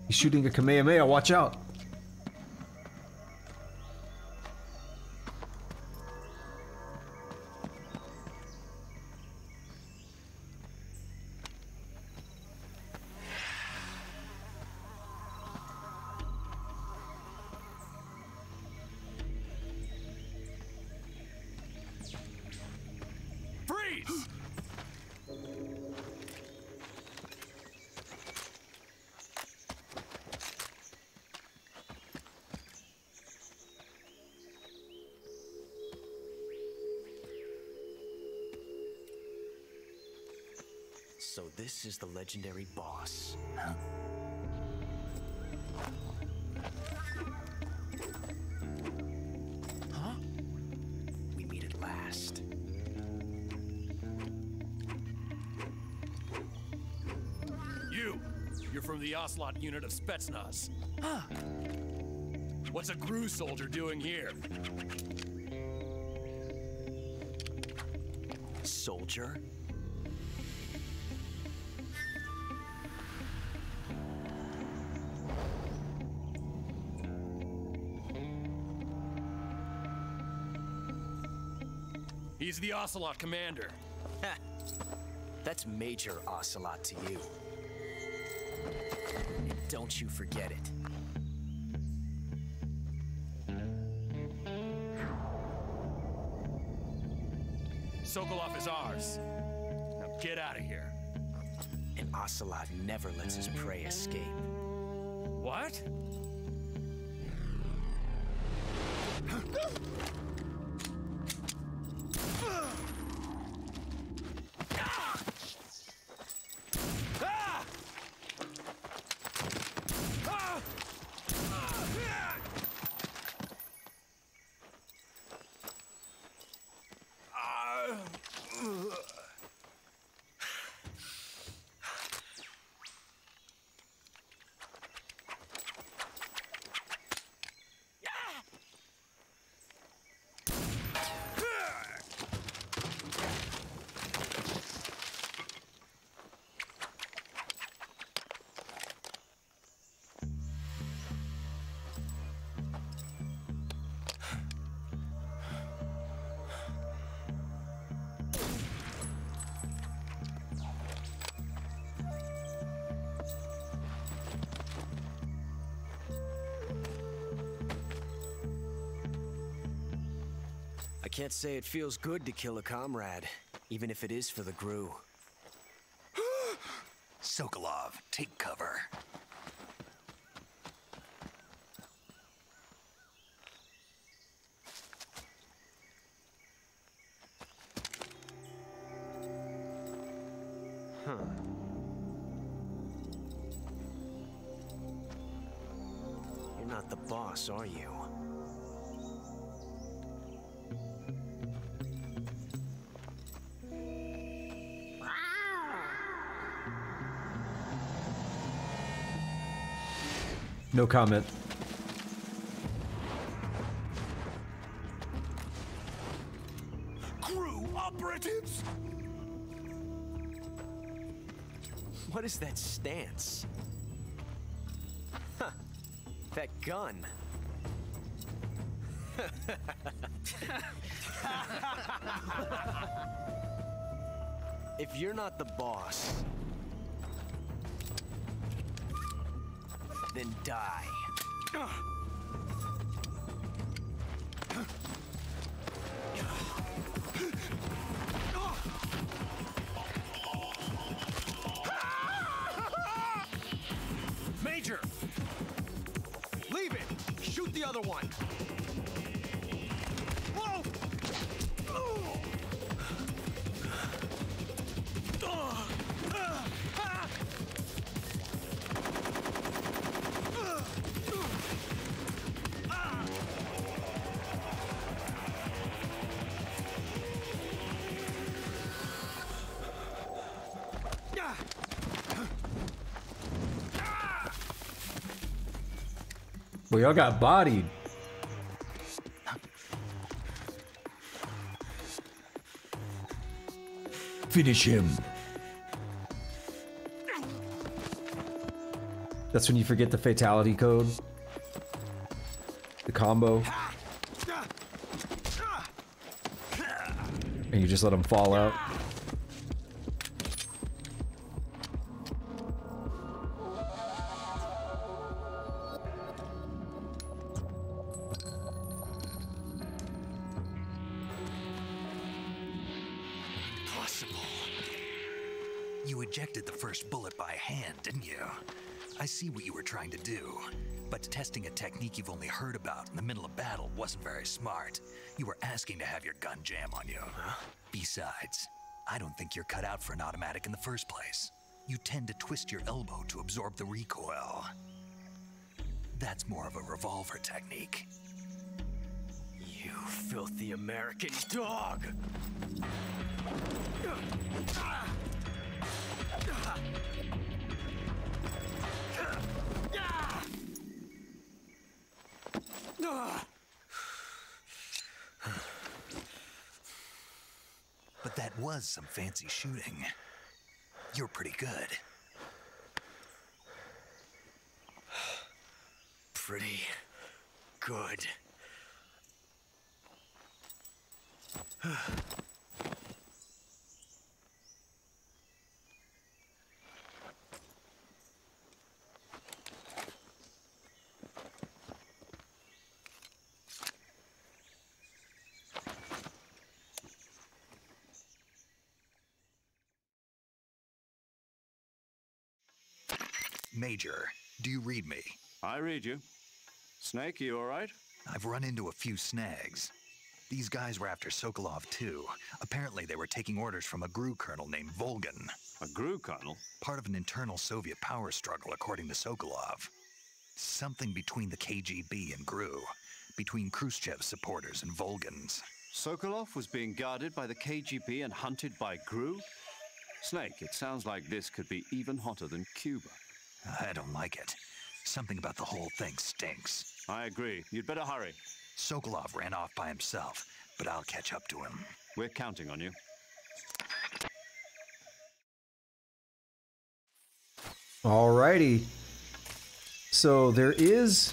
He's shooting a Kamehameha, watch out. Freeze! So this is the legendary boss. Huh? Huh? We meet at last. You're from the Ocelot unit of Spetsnaz. Huh. What's a GRU soldier doing here? Soldier? He's the Ocelot commander. Ha! That's Major Ocelot to you. And don't you forget it. Sokolov is ours. Now get out of here. An ocelot never lets his prey escape. What? I can't say it feels good to kill a comrade, even if it is for the Gru. Sokolov, take cover. Huh. You're not the boss, are you? No comment. Crew operatives! What is that stance? Huh. That gun. If you're not the boss, then die. Major! Leave it! Shoot the other one! Whoa! Well, y'all got bodied. Finish him. That's when you forget the fatality code. The combo. And you just let them fall out. You ejected the first bullet by hand, didn't you? I see what you were trying to do, but testing a technique you've only heard about in the middle of battle wasn't very smart. You were asking to have your gun jam on you. Besides, I don't think you're cut out for an automatic in the first place. You tend to twist your elbow to absorb the recoil. That's more of a revolver technique. You filthy American dog! But that was some fancy shooting. You're pretty good. Pretty good. Major, do you read me? I read you. Snake, you all right? I've run into a few snags. These guys were after Sokolov, too. Apparently, they were taking orders from a GRU colonel named Volgan. A GRU colonel? Part of an internal Soviet power struggle, according to Sokolov. Something between the KGB and GRU. Between Khrushchev's supporters and Volgan's. Sokolov was being guarded by the KGB and hunted by GRU? Snake, it sounds like this could be even hotter than Cuba. I don't like it. Something about the whole thing stinks. I agree. You'd better hurry. Sokolov ran off by himself, but I'll catch up to him. We're counting on you. Alrighty. So there is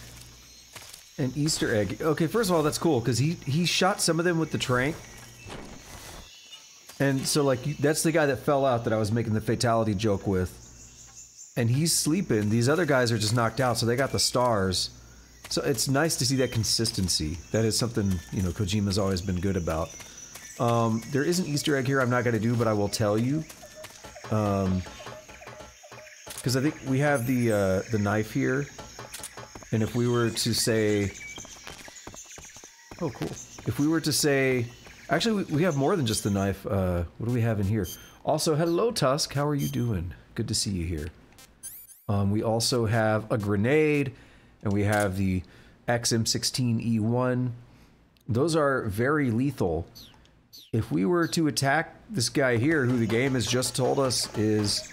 an Easter egg. Okay, first of all, that's cool, because he shot some of them with the trank. And so, like, that's the guy that fell out that I was making the fatality joke with. And he's sleeping. These other guys are just knocked out, so they got the stars. So it's nice to see that consistency. That is something, you know, Kojima's always been good about. There is an Easter egg here I'm not going to do, but I will tell you. Because I think we have the knife here. And if we were to say... Oh, cool. If we were to say... Actually, we have more than just the knife. What do we have in here? Also, hello, Tusk. How are you doing? Good to see you here. We also have a grenade, and we have the XM16E1. Those are very lethal. If we were to attack this guy here, who the game has just told us is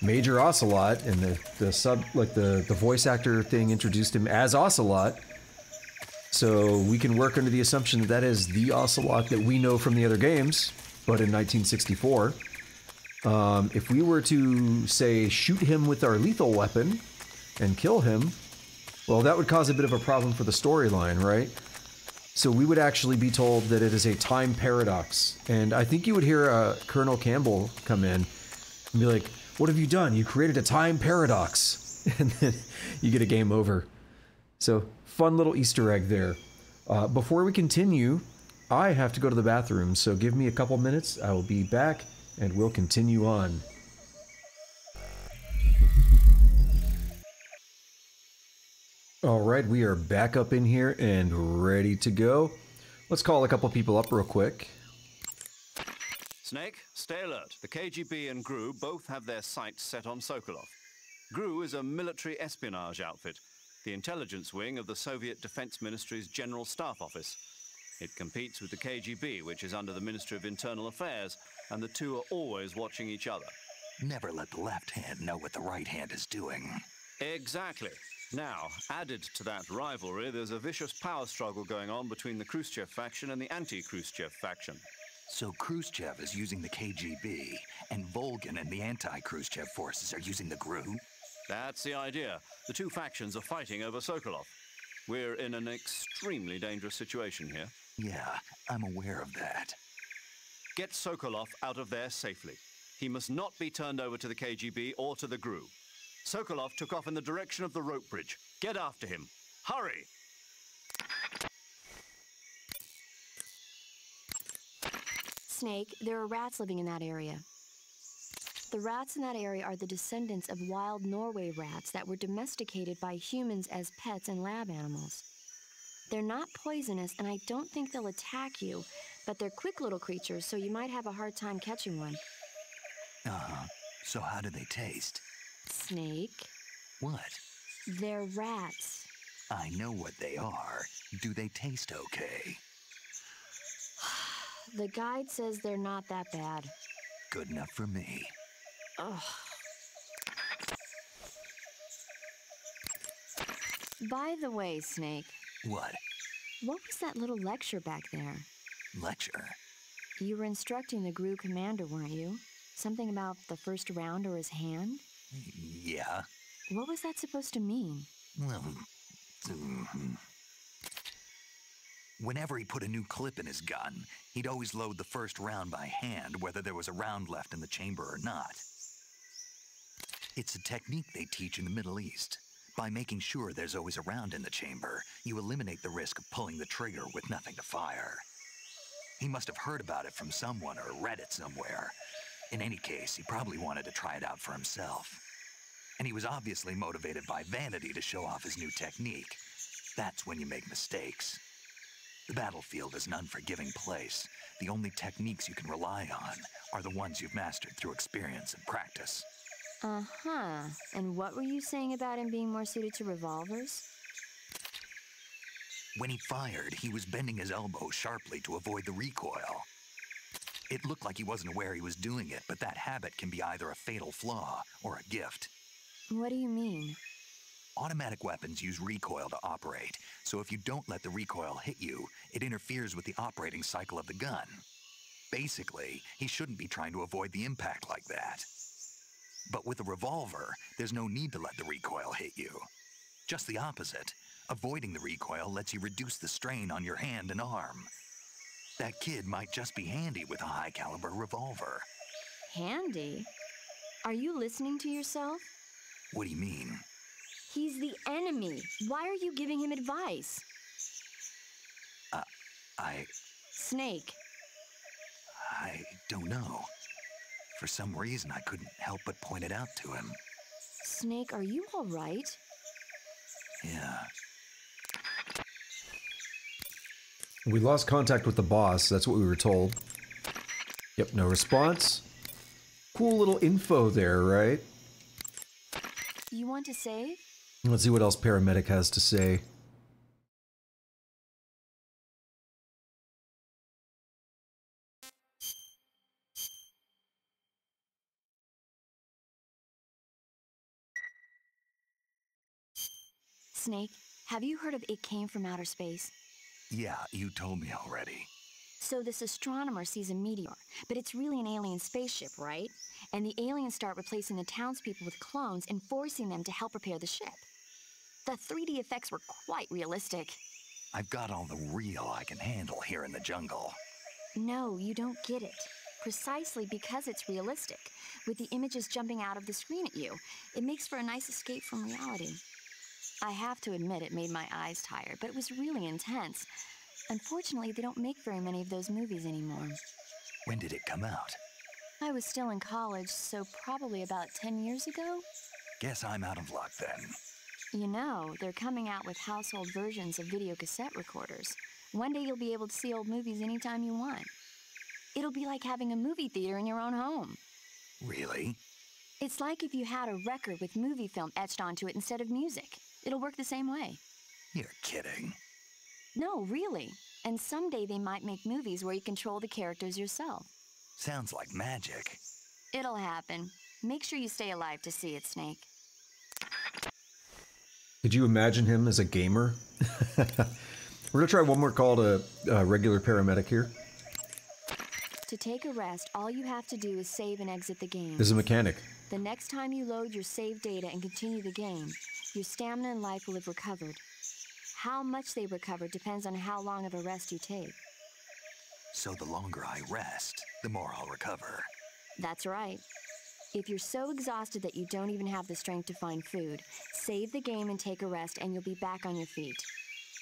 Major Ocelot, and the voice actor thing introduced him as Ocelot, so we can work under the assumption that that is the Ocelot that we know from the other games, but in 1964. If we were to, say, shoot him with our lethal weapon and kill him, well, that would cause a bit of a problem for the storyline, right? So we would actually be told that it is a time paradox. And I think you would hear Colonel Campbell come in and be like, "What have you done? You created a time paradox." And then you get a game over. So, fun little Easter egg there. Before we continue, I have to go to the bathroom, so give me a couple minutes. I will be back, and we'll continue on. Alright, we are back up in here and ready to go. Let's call a couple people up real quick. Snake, stay alert. The KGB and GRU both have their sights set on Sokolov. GRU is a military espionage outfit, the intelligence wing of the Soviet Defense Ministry's General Staff Office. It competes with the KGB, which is under the Ministry of Internal Affairs, and the two are always watching each other. Never let the left hand know what the right hand is doing. Exactly. Now, added to that rivalry, there's a vicious power struggle going on between the Khrushchev faction and the anti-Khrushchev faction. So Khrushchev is using the KGB, and Volgan and the anti-Khrushchev forces are using the GRU? That's the idea. The two factions are fighting over Sokolov. We're in an extremely dangerous situation here. Yeah, I'm aware of that. Get Sokolov out of there safely. He must not be turned over to the KGB or to the GRU. Sokolov took off in the direction of the rope bridge. Get after him. Hurry! Snake, there are rats living in that area. The rats in that area are the descendants of wild Norway rats that were domesticated by humans as pets and lab animals. They're not poisonous, and I don't think they'll attack you, but they're quick little creatures, so you might have a hard time catching one. So how do they taste? Snake? What? They're rats. I know what they are. Do they taste okay? The guide says they're not that bad. Good enough for me. Ugh. By the way, Snake. What? What was that little lecture back there? Lecture? You were instructing the GRU commander, weren't you? Something about the first round or his hand? Yeah. What was that supposed to mean? Well, whenever he put a new clip in his gun, he'd always load the first round by hand, whether there was a round left in the chamber or not. It's a technique they teach in the Middle East. By making sure there's always a round in the chamber, you eliminate the risk of pulling the trigger with nothing to fire. He must have heard about it from someone or read it somewhere. In any case, he probably wanted to try it out for himself. And he was obviously motivated by vanity to show off his new technique. That's when you make mistakes. The battlefield is an unforgiving place. The only techniques you can rely on are the ones you've mastered through experience and practice. Uh-huh. And what were you saying about him being more suited to revolvers? When he fired, he was bending his elbow sharply to avoid the recoil. It looked like he wasn't aware he was doing it, but that habit can be either a fatal flaw or a gift. What do you mean? Automatic weapons use recoil to operate, so if you don't let the recoil hit you, it interferes with the operating cycle of the gun. Basically, he shouldn't be trying to avoid the impact like that. But with a revolver, there's no need to let the recoil hit you. Just the opposite. Avoiding the recoil lets you reduce the strain on your hand and arm. That kid might just be handy with a high-caliber revolver. Handy? Are you listening to yourself? What do you mean? He's the enemy. Why are you giving him advice? Snake. I don't know. For some reason, I couldn't help but point it out to him. Snake, are you all right? Yeah. We lost contact with the boss, that's what we were told. Yep, no response. Cool little info there, right? You want to save? Let's see what else Paramedic has to say. Snake, have you heard of It Came from Outer Space? Yeah, you told me already. So this astronomer sees a meteor, but it's really an alien spaceship, right? And the aliens start replacing the townspeople with clones and forcing them to help repair the ship. The 3D effects were quite realistic. I've got all the real I can handle here in the jungle. No, you don't get it. Precisely because it's realistic, with the images jumping out of the screen at you, it makes for a nice escape from reality. I have to admit it made my eyes tired, but it was really intense. Unfortunately, they don't make very many of those movies anymore. When did it come out? I was still in college, so probably about 10 years ago. Guess I'm out of luck then. You know, they're coming out with household versions of video cassette recorders. One day you'll be able to see old movies anytime you want. It'll be like having a movie theater in your own home. Really? It's like if you had a record with movie film etched onto it instead of music. It'll work the same way. You're kidding. No, really. And someday they might make movies where you control the characters yourself. Sounds like magic. It'll happen. Make sure you stay alive to see it, Snake. Could you imagine him as a gamer? We're gonna try one more call to regular Paramedic here. To take a rest, all you have to do is save and exit the game. This is a mechanic. The next time you load your save data and continue the game, your stamina and life will have recovered. How much they recover depends on how long of a rest you take. So the longer I rest, the more I'll recover. That's right. If you're so exhausted that you don't even have the strength to find food, save the game and take a rest and you'll be back on your feet.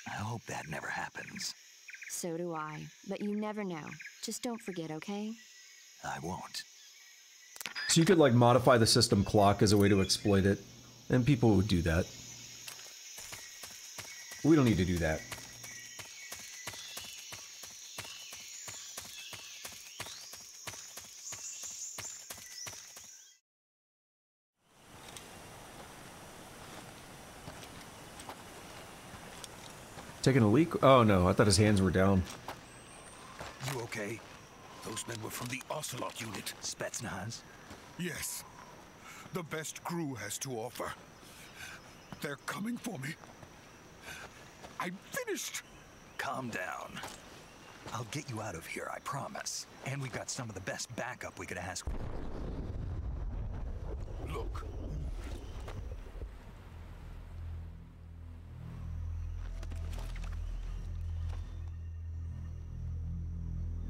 I hope that never happens. So do I. But you never know. Just don't forget, okay? I won't. So you could like modify the system clock as a way to exploit it, and people would do that. We don't need to do that. Taking a leak? Oh no, I thought his hands were down. You okay? Those men were from the Ocelot unit. Spetsnaz? Yes. The best Gru has to offer. They're coming for me. I'm finished. Calm down. I'll get you out of here, I promise. And we've got some of the best backup we could ask. Look.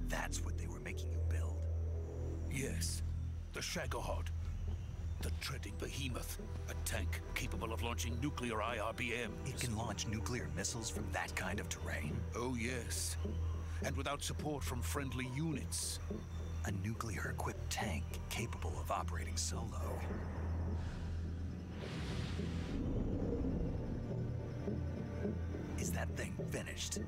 That's what they were making you build? Yes. The Shagohod. The treading behemoth. A tank capable of launching nuclear IRBMs. It can launch nuclear missiles from that kind of terrain? Oh, yes. And without support from friendly units. A nuclear-equipped tank capable of operating solo. that thing finished?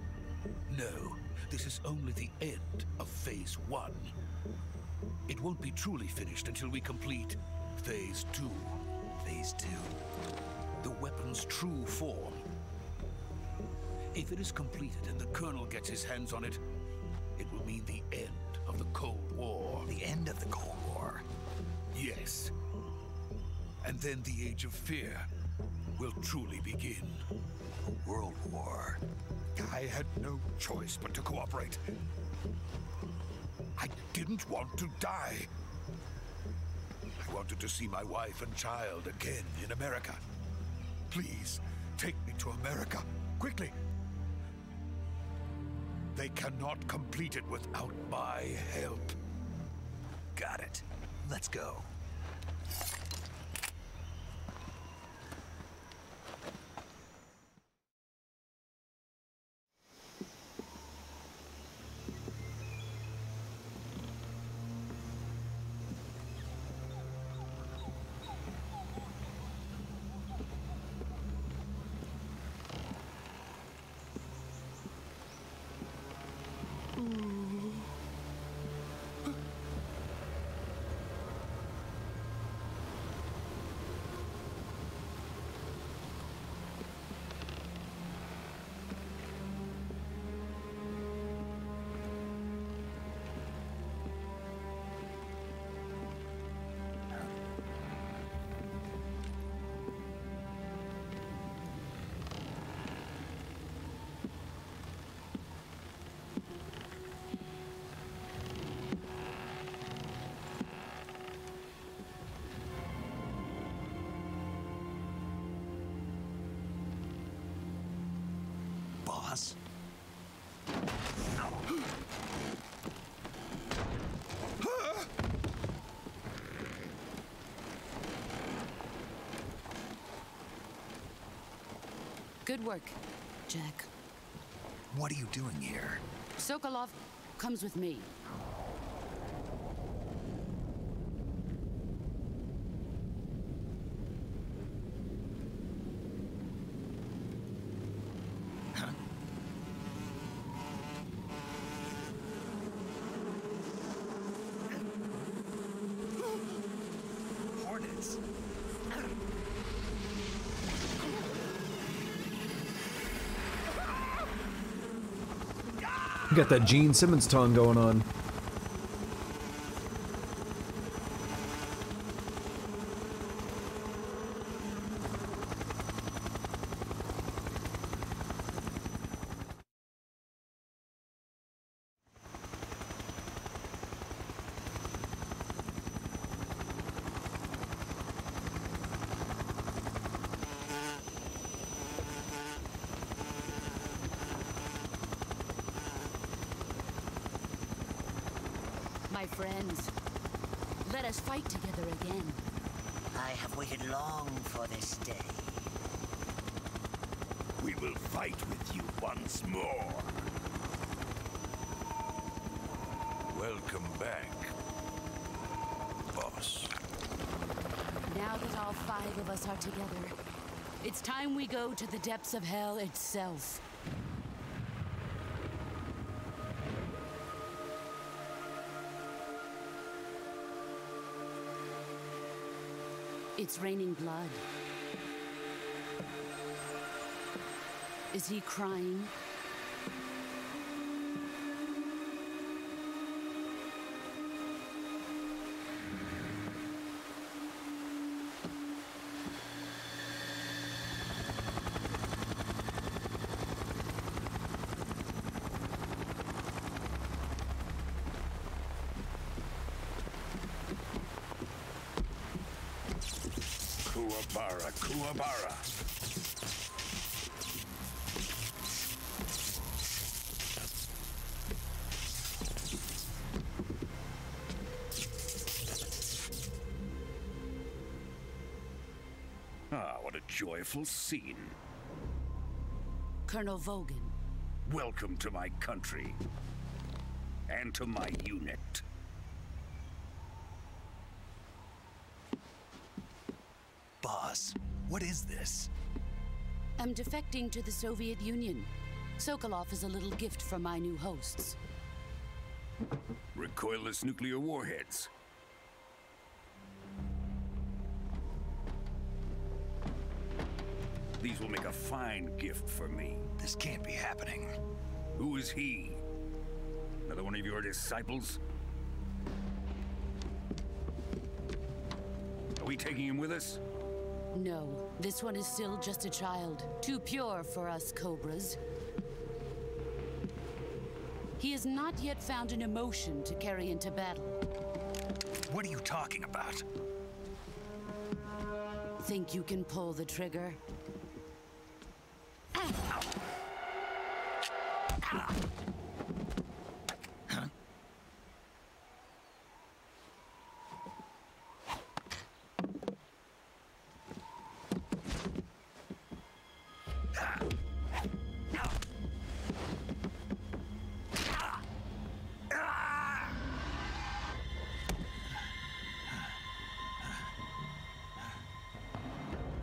No, this is only the end of Phase 1. It won't be truly finished until we complete Phase 2. Phase 2? The weapon's true form. If it is completed and the Colonel gets his hands on it, it will mean the end of the Cold War. The end of the Cold War? Yes. And then the Age of Fear will truly begin. A world war. I had no choice but to cooperate. I didn't want to die. I wanted to see my wife and child again in America. Please, take me to America, quickly. They cannot complete it without my help. Got it. Let's go. Boss? Good work, Jack. What are you doing here? Sokolov comes with me. Hornets. You got that Gene Simmons tongue going on. My friends, let us fight together again. I have waited long for this day. We will fight with you once more. Welcome back, boss. Now that all 5 of us are together, it's time we go to the depths of hell itself. It's raining blood. Is he crying? Kuwabara, Kuwabara. Ah, what a joyful scene. Colonel Vogan. Welcome to my country. And to my unit. Boss, what is this? am defecting to the Soviet Union. Sokolov is a little gift from my new hosts. Recoilless nuclear warheads. These will make a fine gift for me. This can't be happening. Who is he? Another one of your disciples? Are we taking him with us? No, this one is still just a child. Too pure for us Cobras. He has not yet found an emotion to carry into battle. What are you talking about? Think you can pull the trigger?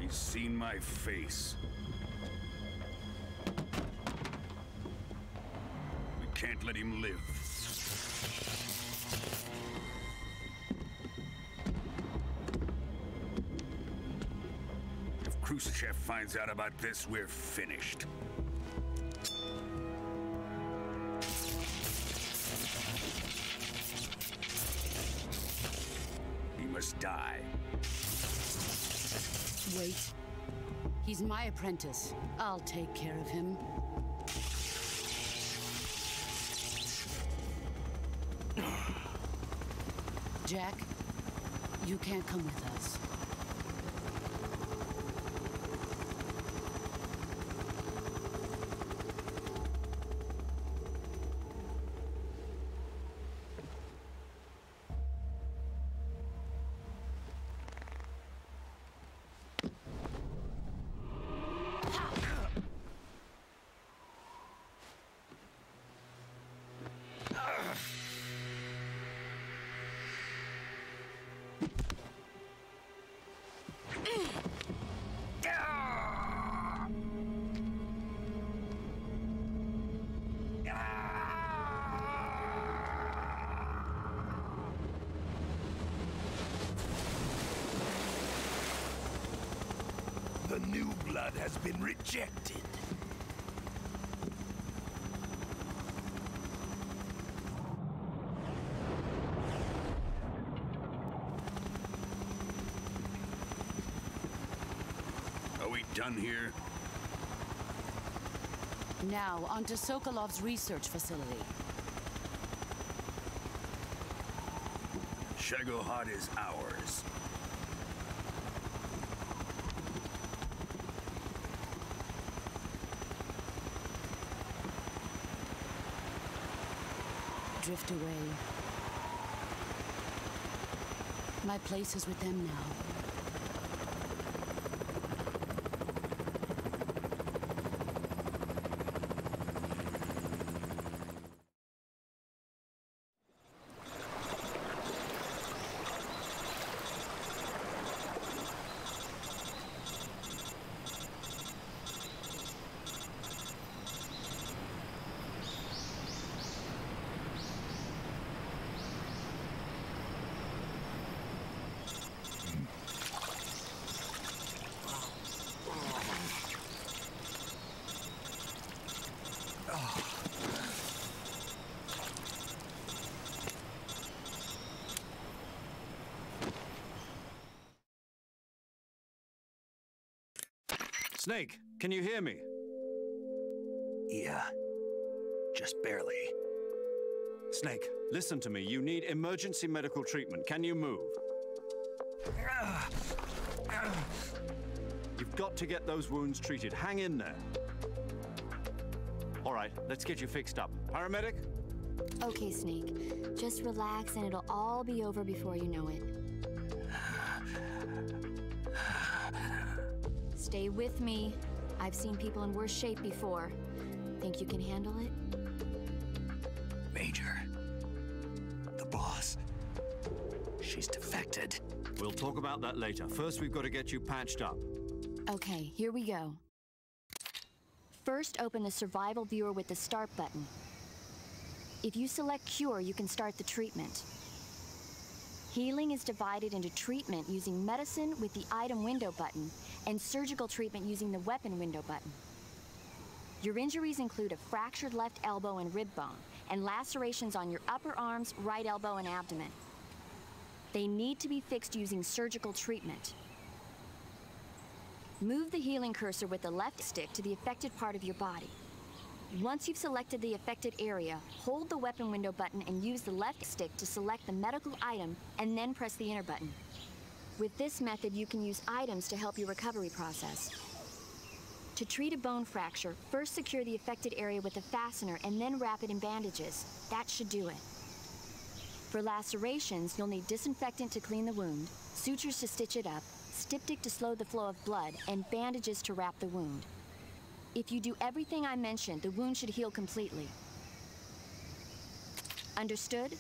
He's seen my face. We can't let him live. If Khrushchev finds out about this, we're finished. He must die. Wait. He's my apprentice. I'll take care of him. Jack, you can't come with us. The new blood has been rejected. Are we done here? Now, onto Sokolov's research facility. Shagohod is ours. Drift away. My place is with them now. Snake, can you hear me? Yeah, just barely. Snake, listen to me. You need emergency medical treatment. Can you move? You've got to get those wounds treated. Hang in there. All right, let's get you fixed up. Paramedic? Okay, Snake. Just relax and it'll all be over before you know it. Stay with me. I've seen people in worse shape before. Think you can handle it? Major, the boss, she's defected. We'll talk about that later. First, we've got to get you patched up. Okay, here we go. First, open the survival viewer with the start button. If you select cure, you can start the treatment. Healing is divided into treatment using medicine with the item window button and surgical treatment using the weapon window button. Your injuries include a fractured left elbow and rib bone and lacerations on your upper arms, right elbow, and abdomen. They need to be fixed using surgical treatment. Move the healing cursor with the left stick to the affected part of your body. Once you've selected the affected area, hold the weapon window button and use the left stick to select the medical item and then press the enter button. With this method, you can use items to help your recovery process. To treat a bone fracture, first secure the affected area with a fastener and then wrap it in bandages. That should do it. For lacerations, you'll need disinfectant to clean the wound, sutures to stitch it up, styptic to slow the flow of blood, and bandages to wrap the wound. If you do everything I mentioned, the wound should heal completely. Understood?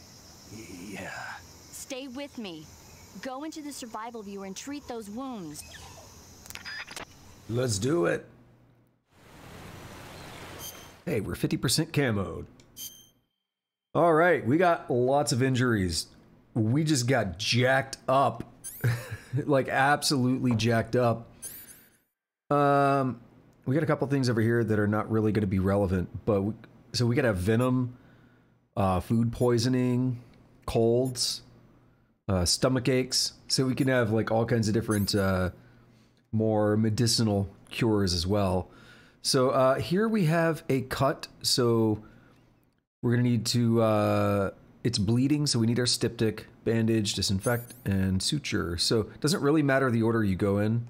Yeah. Stay with me. Go into the survival viewer and treat those wounds. Let's do it. Hey, we're 50% camoed. All right, we got lots of injuries. We just got jacked up. Like, absolutely jacked up. We got a couple things over here that are not really going to be relevant, but so we got a venom, food poisoning, colds, stomach aches. So we can have like all kinds of different more medicinal cures as well. So here we have a cut. So we're gonna need to. It's bleeding, so we need our styptic, bandage, disinfect, and suture. So it doesn't really matter the order you go in.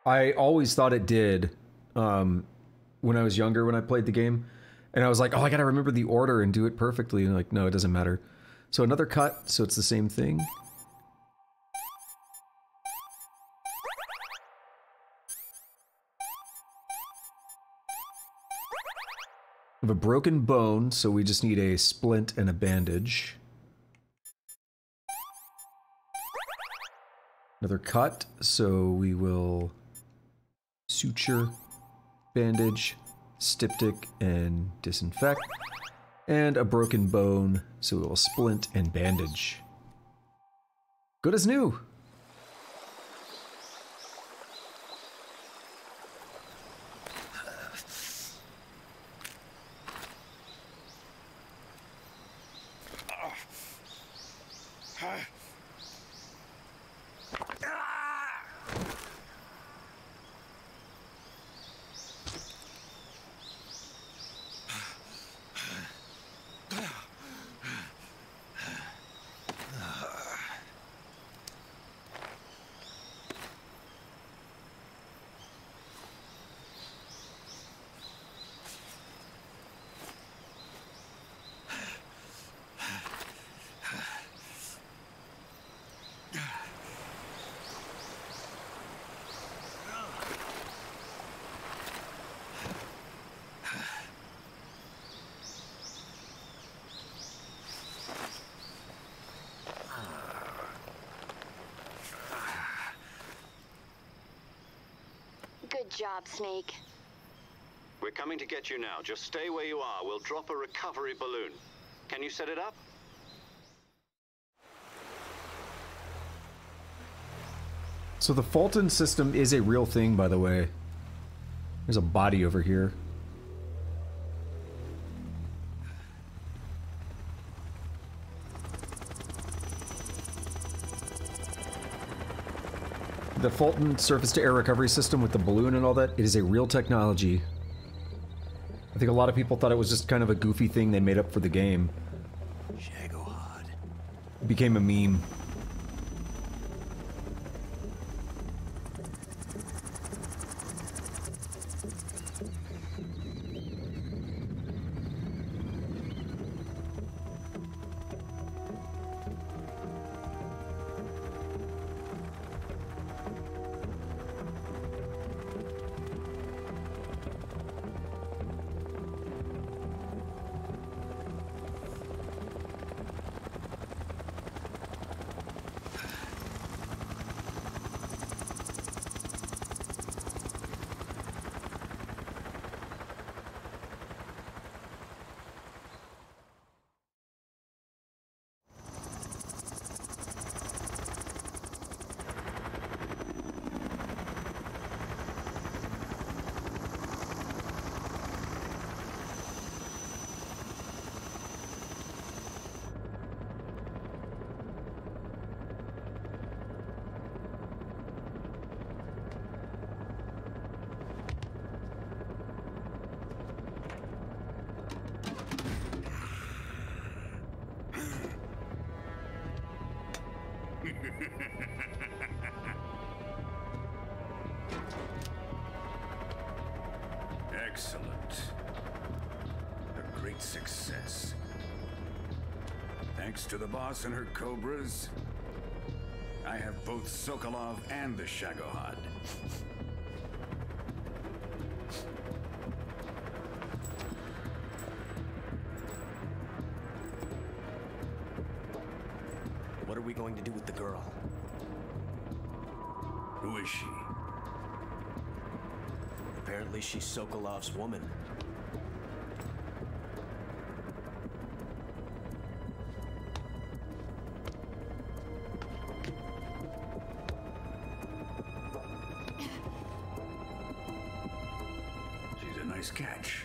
I always thought it did when I was younger when I played the game. And I was like, oh, I gotta remember the order and do it perfectly. And like, no, it doesn't matter. So another cut, so it's the same thing. We have a broken bone, so we just need a splint and a bandage. Another cut, so we will suture, bandage, styptic, and disinfect. And a broken bone, so we will splint and bandage. Good as new! Good job, Snake. We're coming to get you now. Just stay where you are. We'll drop a recovery balloon. Can you set it up? So the Fulton system is a real thing, by the way. There's a body over here. The Fulton surface-to-air recovery system with the balloon and all that, it is a real technology. I think a lot of people thought it was just kind of a goofy thing they made up for the game. It became a meme. Excellent. A great success. Thanks to the boss and her cobras, I have both Sokolov and the Shagohod. What are we going to do with the girl? Who is she? Apparently she's Sokolov's woman. She's a nice catch.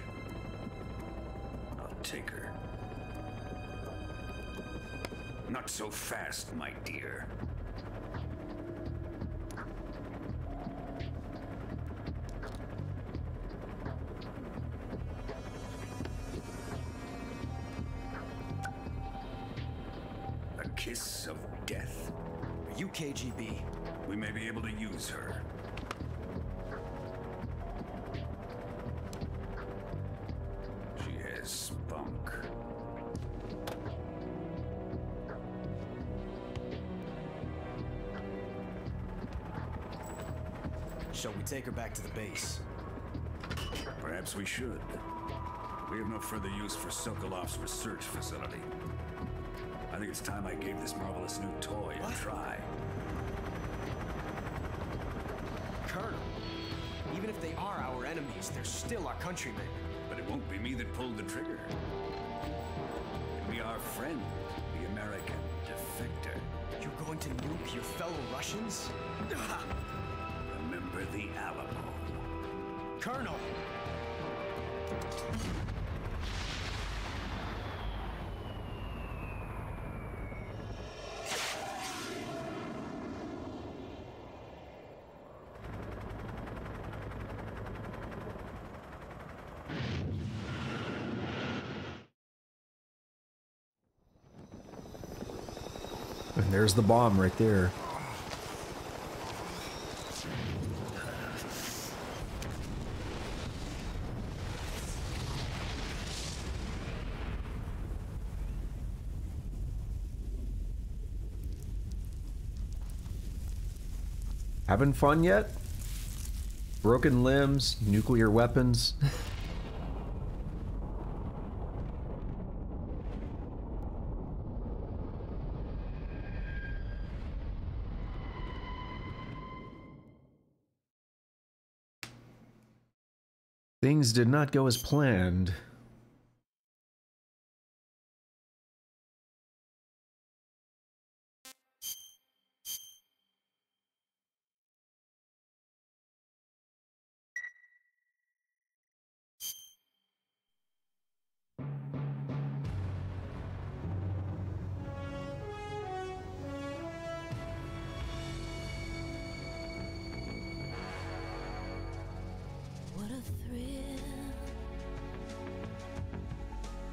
I'll take her. Not so fast, my dear. A kiss of death? Are you KGB? We may be able to use her. She has spunk. Shall we take her back to the base? Perhaps we should. We have no further use for Sokolov's research facility. I think it's time I gave this marvelous new toy a try. Colonel, even if they are our enemies, they're still our countrymen. But it won't be me that pulled the trigger. It'll be our friend, the American defector. You're going to nuke your fellow Russians? Remember the Alamo. Colonel! And there's the bomb right there. Having fun yet? Broken limbs, nuclear weapons. Things did not go as planned. What a thrill,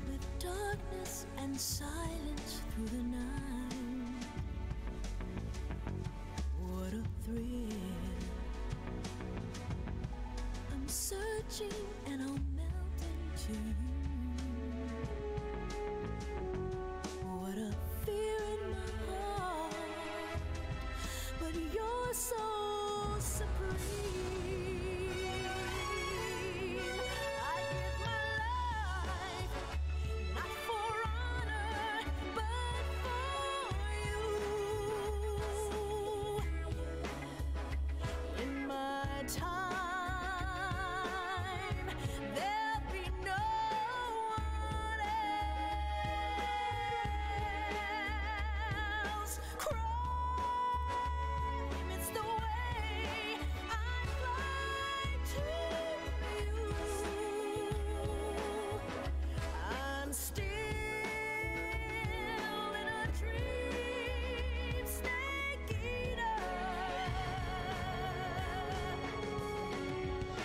with darkness and silence through the night. What a thrill, I'm searching and I'll melt into you. What a fear in my heart, but you're so supreme.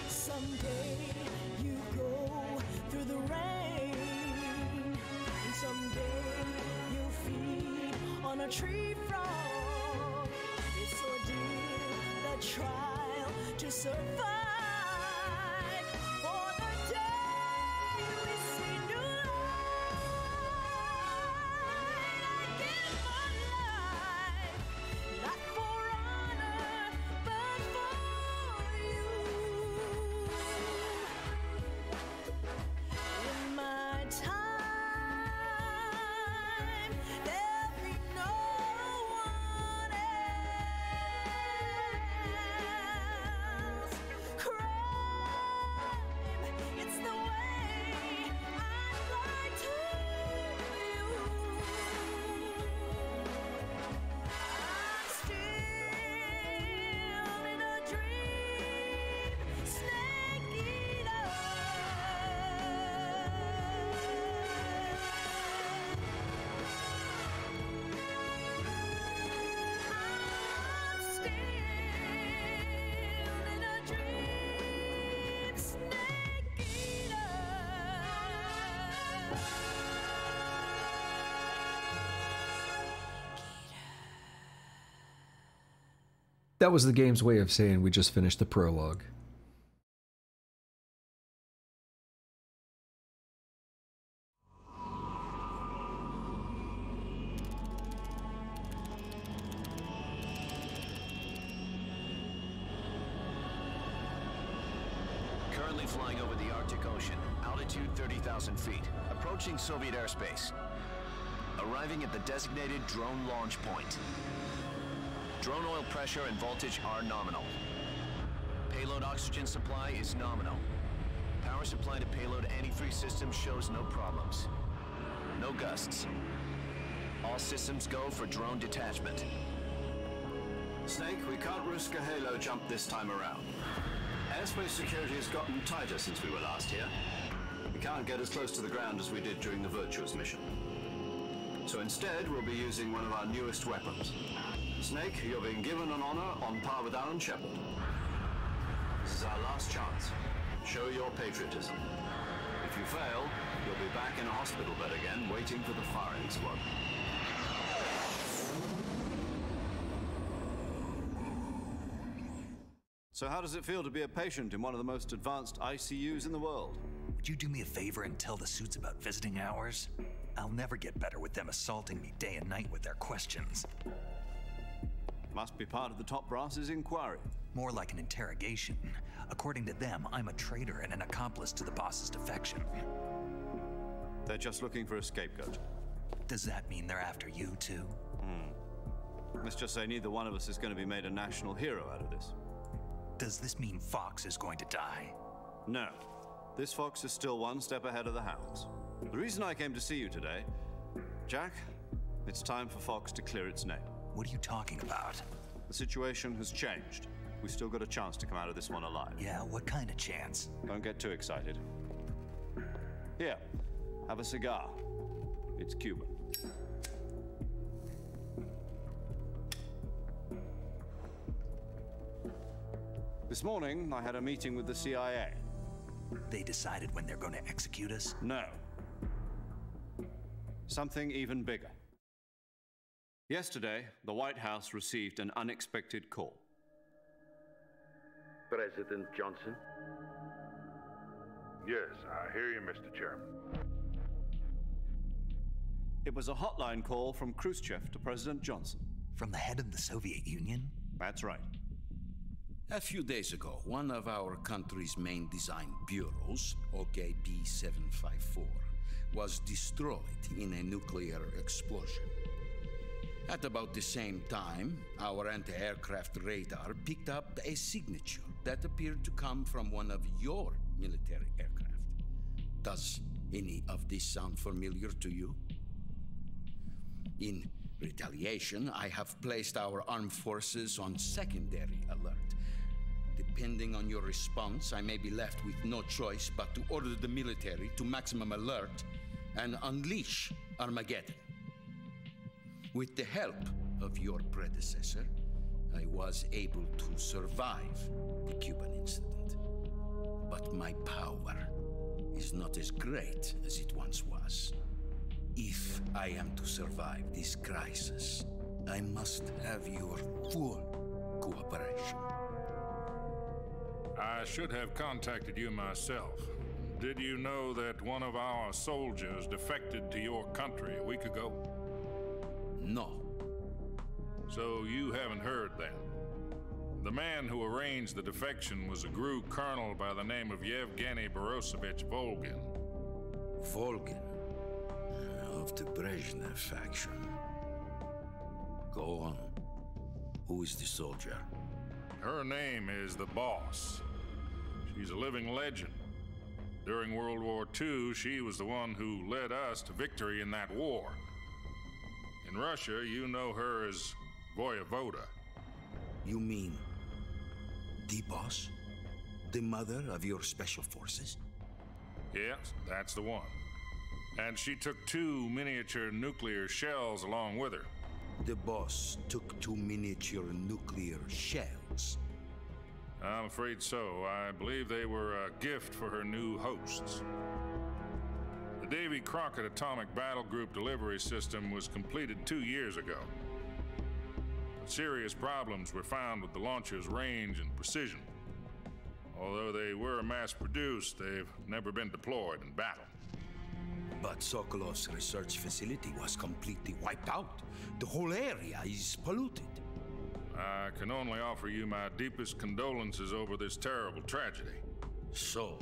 Someday you go through the rain, and someday you'll feed on a tree frog. It's ordeal, the trial to survive for the That was the game's way of saying we just finished the prologue. Currently flying over the Arctic Ocean, altitude 30,000 feet, approaching Soviet airspace. Arriving at the designated drone launch point. Drone oil pressure and voltage are nominal. Payload oxygen supply is nominal. Power supply to payload anti-freeze system shows no problems. No gusts. All systems go for drone detachment. Snake, we can't risk a halo jump this time around. Airspace security has gotten tighter since we were last here. We can't get as close to the ground as we did during the Virtuous mission. So instead, we'll be using one of our newest weapons. Snake, you're being given an honor on par with Alan Shepard. This is our last chance. Show your patriotism. If you fail, you'll be back in a hospital bed again, waiting for the firing squad. So how does it feel to be a patient in one of the most advanced ICUs in the world? Would you do me a favor and tell the suits about visiting hours? I'll never get better with them assaulting me day and night with their questions. Must be part of the top brass's inquiry. More like an interrogation. According to them, I'm a traitor and an accomplice to the boss's defection. They're just looking for a scapegoat. Does that mean they're after you, too? Let's just say neither one of us is going to be made a national hero out of this. Does this mean Fox is going to die? No. This fox is still one step ahead of the hounds. The reason I came to see you today, Jack, it's time for Fox to clear its name. What are you talking about? The situation has changed. We've still got a chance to come out of this one alive. Yeah, what kind of chance? Don't get too excited. Here, have a cigar. It's Cuban. This morning, I had a meeting with the CIA. They decided when they're going to execute us? No. Something even bigger. Yesterday, the White House received an unexpected call. President Johnson? Yes, I hear you, Mr. Chairman. It was a hotline call from Khrushchev to President Johnson. From the head of the Soviet Union? That's right. A few days ago, one of our country's main design bureaus, OKB-754, was destroyed in a nuclear explosion. At about the same time, our anti-aircraft radar picked up a signature that appeared to come from one of your military aircraft. Does any of this sound familiar to you? In retaliation, I have placed our armed forces on secondary alert. Depending on your response, I may be left with no choice but to order the military to maximum alert and unleash Armageddon. With the help of your predecessor, I was able to survive the Cuban incident. But my power is not as great as it once was. If I am to survive this crisis, I must have your full cooperation. I should have contacted you myself. Did you know that one of our soldiers defected to your country a week ago? No. So you haven't heard then. The man who arranged the defection was a GRU colonel by the name of Yevgeny Borosovich Volgin. Volgin? Of the Brezhnev faction. Go on. Who is the soldier? Her name is the Boss. She's a living legend. During World War II, she was the one who led us to victory in that war. In Russia, you know her as Voyevoda. You mean the Boss? The mother of your special forces? Yes, that's the one. And she took 2 miniature nuclear shells along with her. The Boss took 2 miniature nuclear shells? I'm afraid so. I believe they were a gift for her new hosts. The Davy Crockett Atomic Battle Group delivery system was completed 2 years ago. but serious problems were found with the launcher's range and precision. Although they were mass-produced, they've never been deployed in battle. But Sokolov's research facility was completely wiped out. The whole area is polluted. I can only offer you my deepest condolences over this terrible tragedy. So,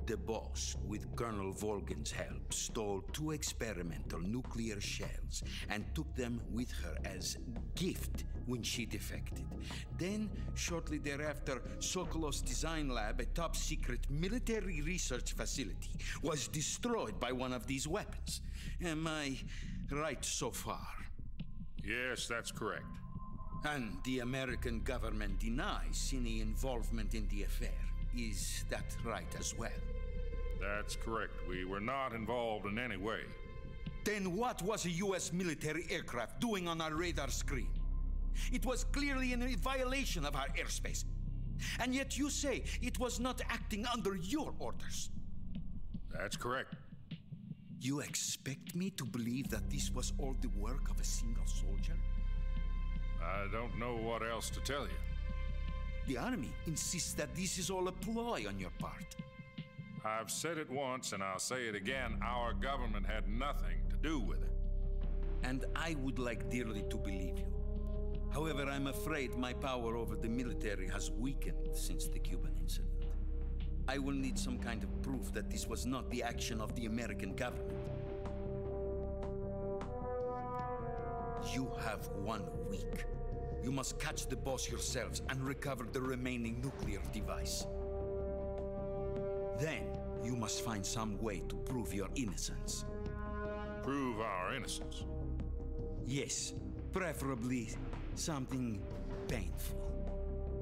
the boss, with Colonel Volgin's help, stole 2 experimental nuclear shells and took them with her as gift when she defected. Then, shortly thereafter, Sokolov's design lab, a top-secret military research facility, was destroyed by one of these weapons. Am I right so far? Yes, that's correct. And the American government denies any involvement in the affair. Is that right as well? That's correct. We were not involved in any way. Then what was a U.S. military aircraft doing on our radar screen? It was clearly in violation of our airspace. And yet you say it was not acting under your orders. That's correct. You expect me to believe that this was all the work of a single soldier? I don't know what else to tell you. The Army insists that this is all a ploy on your part. I've said it once and I'll say it again. Our government had nothing to do with it. And I would like dearly to believe you. However, I'm afraid my power over the military has weakened since the Cuban incident. I will need some kind of proof that this was not the action of the American government. You have 1 week. You must catch the boss yourselves and recover the remaining nuclear device. Then, you must find some way to prove your innocence. Prove our innocence? Yes, preferably something painful.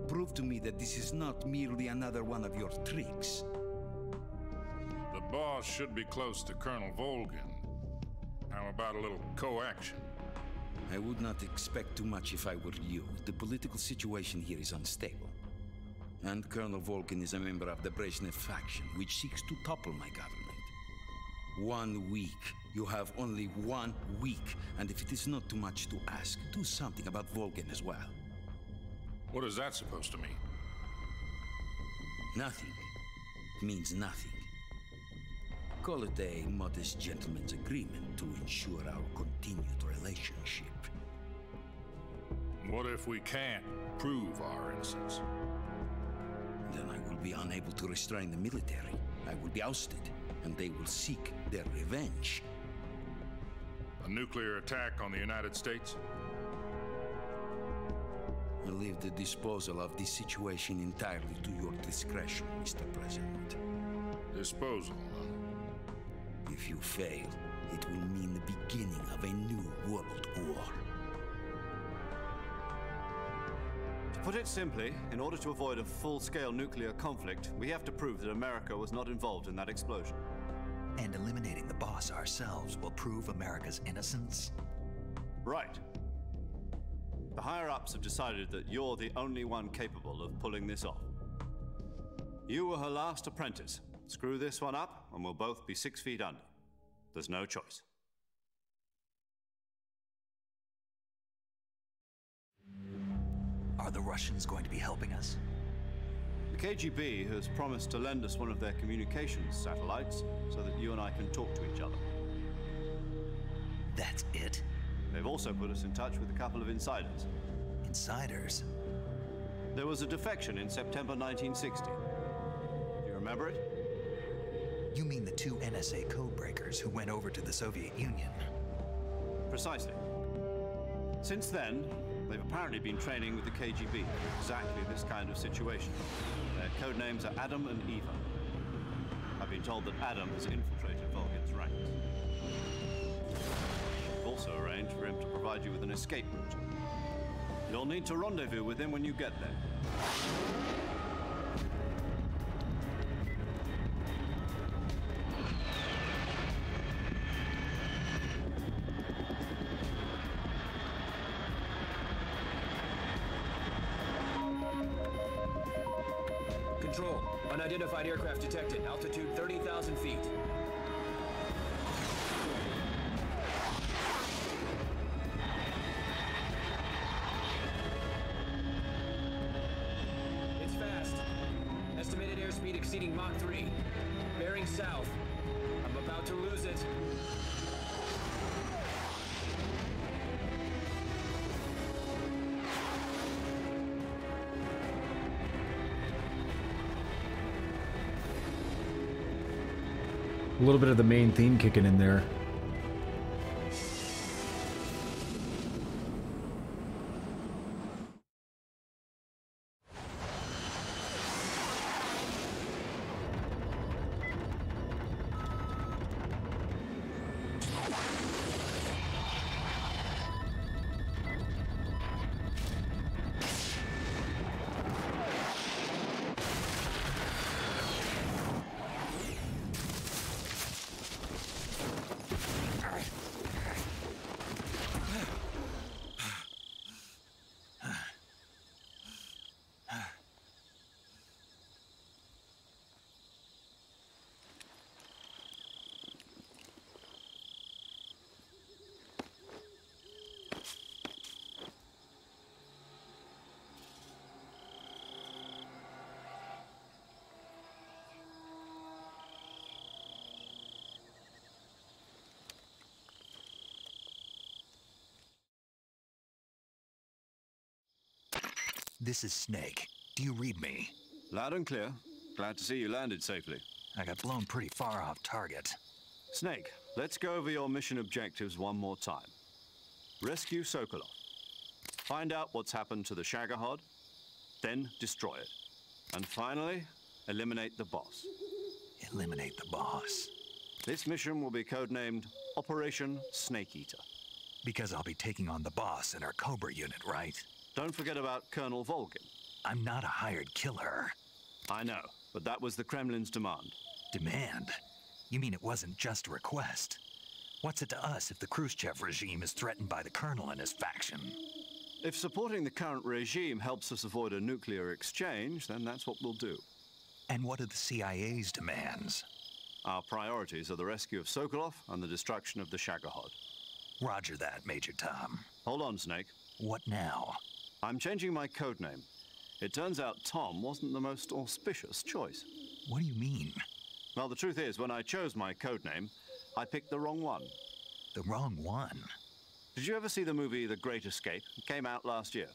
Prove to me that this is not merely another one of your tricks. The boss should be close to Colonel Volgin. How about a little co-action? I would not expect too much if I were you. The political situation here is unstable. And Colonel Volgin is a member of the Brezhnev faction, which seeks to topple my government. 1 week. You have only 1 week. And if it is not too much to ask, do something about Volgin as well. What is that supposed to mean? Nothing. It means nothing. Call it a modest gentleman's agreement to ensure our continued relationship. What if we can't prove our innocence? Then I will be unable to restrain the military. I will be ousted, and they will seek their revenge. A nuclear attack on the United States? I leave the disposal of this situation entirely to your discretion, Mr. President. Disposal, huh? If you fail, it will mean the beginning of a new world war. To put it simply, in order to avoid a full-scale nuclear conflict, we have to prove that America was not involved in that explosion. And eliminating the boss ourselves will prove America's innocence? Right. The higher-ups have decided that you're the only one capable of pulling this off. You were her last apprentice. Screw this one up, and we'll both be 6 feet under. There's no choice. Are the Russians going to be helping us? The KGB has promised to lend us one of their communications satellites so that you and I can talk to each other. That's it? They've also put us in touch with a couple of insiders. Insiders? There was a defection in September 1960. Do you remember it? You mean the 2 NSA codebreakers who went over to the Soviet Union? Precisely. Since then, they've apparently been training with the KGB for exactly this kind of situation. Their code names are Adam and Eva. I've been told that Adam has infiltrated Volgin's ranks. We've also arranged for him to provide you with an escape route. You'll need to rendezvous with him when you get there. Control. Unidentified aircraft detected. Altitude 30,000 feet. speed exceeding Mach 3. Bearing south. I'm about to lose it. A little bit of the main theme kicking in there. This is Snake. Do you read me? Loud and clear. Glad to see you landed safely. I got blown pretty far off target. Snake, let's go over your mission objectives one more time. Rescue Sokolov. Find out what's happened to the Shagohod, then destroy it. And finally, eliminate the boss. Eliminate the boss. This mission will be codenamed Operation Snake Eater. Because I'll be taking on the boss in our Cobra unit, right? Don't forget about Colonel Volgin. I'm not a hired killer. I know, but that was the Kremlin's demand. Demand? You mean it wasn't just a request? What's it to us if the Khrushchev regime is threatened by the Colonel and his faction? If supporting the current regime helps us avoid a nuclear exchange, then that's what we'll do. And what are the CIA's demands? Our priorities are the rescue of Sokolov and the destruction of the Shagohod. Roger that, Major Tom. Hold on, Snake. What now? I'm changing my codename. It turns out Tom wasn't the most auspicious choice. What do you mean? Well, the truth is, when I chose my codename, I picked the wrong one. The wrong one? Did you ever see the movie The Great Escape? It came out last year.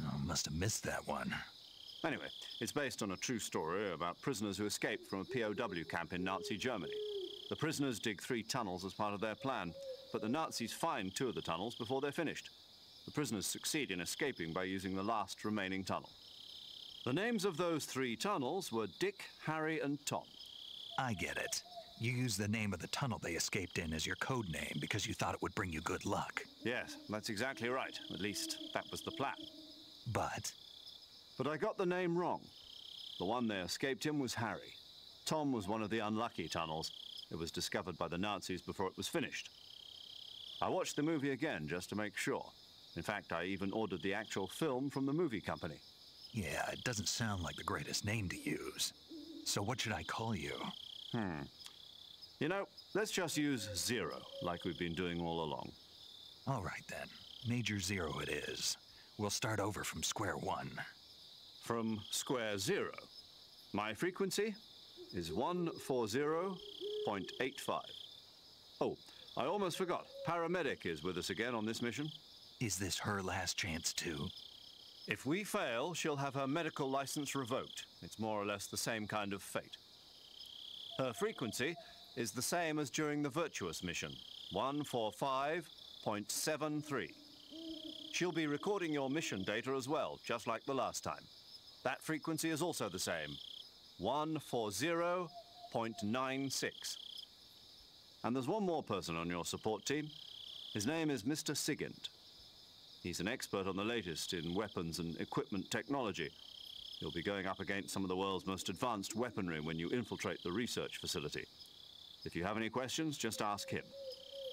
Oh, must have missed that one. Anyway, it's based on a true story about prisoners who escaped from a POW camp in Nazi Germany. The prisoners dig 3 tunnels as part of their plan, but the Nazis find 2 of the tunnels before they're finished. The prisoners succeed in escaping by using the last remaining tunnel. The names of those 3 tunnels were Dick, Harry, and Tom. I get it. You used the name of the tunnel they escaped in as your code name because you thought it would bring you good luck. Yes, that's exactly right. At least, that was the plan. But I got the name wrong. The one they escaped in was Harry. Tom was one of the unlucky tunnels. It was discovered by the Nazis before it was finished. I watched the movie again just to make sure. In fact, I even ordered the actual film from the movie company. Yeah, it doesn't sound like the greatest name to use. So what should I call you? You know, let's just use Zero, like we've been doing all along. All right, then. Major Zero it is. We'll start over from square one. From square 0. My frequency is 140.85. Oh, I almost forgot. Paramedic is with us again on this mission. Is this her last chance, too? If we fail, she'll have her medical license revoked. It's more or less the same kind of fate. Her frequency is the same as during the Virtuous mission, 145.73. She'll be recording your mission data as well, just like the last time. That frequency is also the same, 140.96. And there's one more person on your support team. His name is Mr. Sigint. He's an expert on the latest in weapons and equipment technology. You'll be going up against some of the world's most advanced weaponry when you infiltrate the research facility. If you have any questions, just ask him.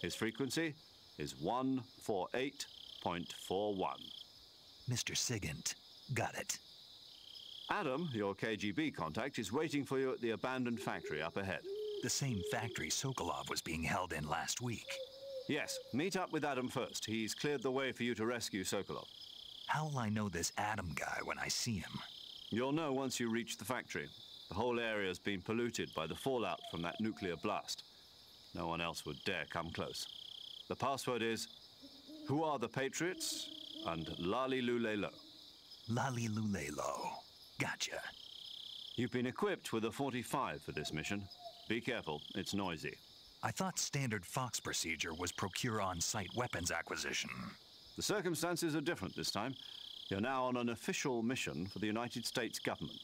His frequency is 148.41. Mr. Sigint. Got it. Adam, your KGB contact, is waiting for you at the abandoned factory up ahead. The same factory Sokolov was being held in last week. Yes, meet up with Adam first. He's cleared the way for you to rescue Sokolov. How will I know this Adam guy when I see him? You'll know once you reach the factory. The whole area's been polluted by the fallout from that nuclear blast. No one else would dare come close. The password is, "Who are the Patriots?" and Lali Lulelo. Lali Lulelo. Gotcha. You've been equipped with a 45 for this mission. Be careful, it's noisy. I thought standard Fox procedure was procure on-site weapons acquisition. The circumstances are different this time. You're now on an official mission for the United States government.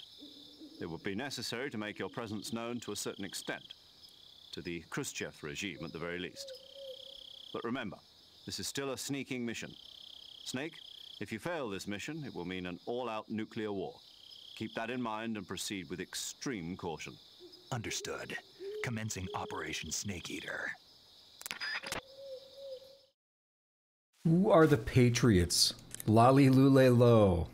It would be necessary to make your presence known to a certain extent, to the Khrushchev regime at the very least. But remember, this is still a sneaking mission. Snake, if you fail this mission, it will mean an all-out nuclear war. Keep that in mind and proceed with extreme caution. Understood. Commencing Operation Snake Eater. Who are the Patriots? Lali Lule Lo.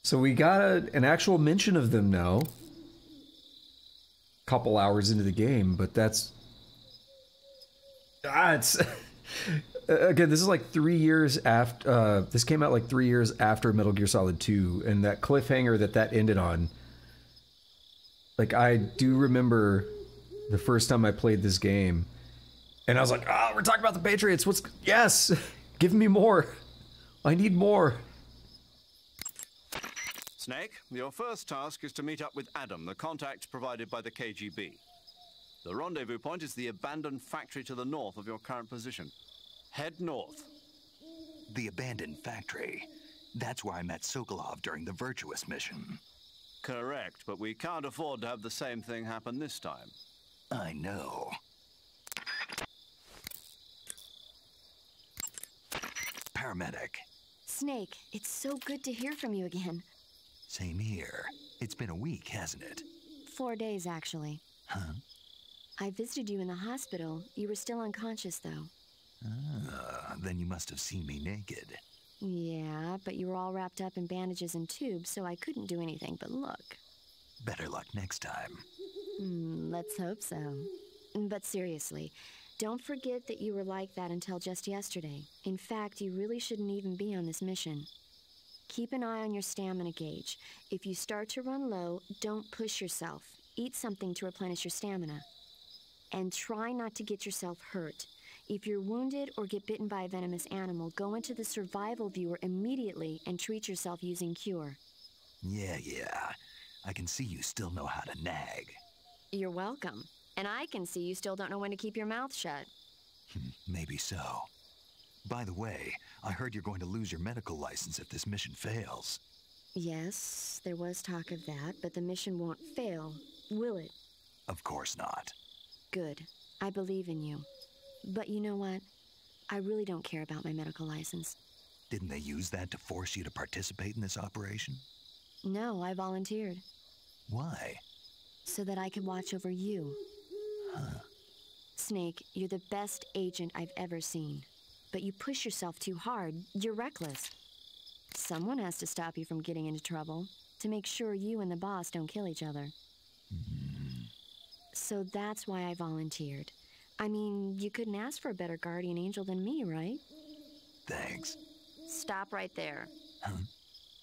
So we got an actual mention of them now. Couple hours into the game, but that's... it's... Again, this is like 3 years after... this came out like 3 years after Metal Gear Solid 2, and that cliffhanger that ended on... Like, I do remember the first time I played this game, and I was like, oh, we're talking about the Patriots. Yes! Give me more. I need more. Snake, your first task is to meet up with Adam, the contact provided by the KGB. The rendezvous point is the abandoned factory to the north of your current position. Head north. The abandoned factory. That's where I met Sokolov during the Virtuous mission. Correct, but we can't afford to have the same thing happen this time. I know. Paramedic. Snake, it's so good to hear from you again. Same here. It's been a week, hasn't it? 4 days, actually. Huh? I visited you in the hospital. You were still unconscious, though. Then you must have seen me naked. Yeah, but you were all wrapped up in bandages and tubes, so I couldn't do anything but look. Better luck next time. Let's hope so. But seriously, don't forget that you were like that until just yesterday. In fact, you really shouldn't even be on this mission. Keep an eye on your stamina gauge. If you start to run low, don't push yourself. Eat something to replenish your stamina. And try not to get yourself hurt. If you're wounded or get bitten by a venomous animal, go into the survival viewer immediately and treat yourself using Cure. Yeah. I can see you still know how to nag. You're welcome. And I can see you still don't know when to keep your mouth shut. Maybe so. By the way, I heard you're going to lose your medical license if this mission fails. Yes, there was talk of that, but the mission won't fail, will it? Of course not. Good. I believe in you. But you know what? I really don't care about my medical license. Didn't they use that to force you to participate in this operation? No, I volunteered. Why? So that I could watch over you. Huh. Snake, you're the best agent I've ever seen. But you push yourself too hard. You're reckless. Someone has to stop you from getting into trouble, to make sure you and the boss don't kill each other. So that's why I volunteered. I mean, you couldn't ask for a better guardian angel than me, right? Thanks. Stop right there. Huh?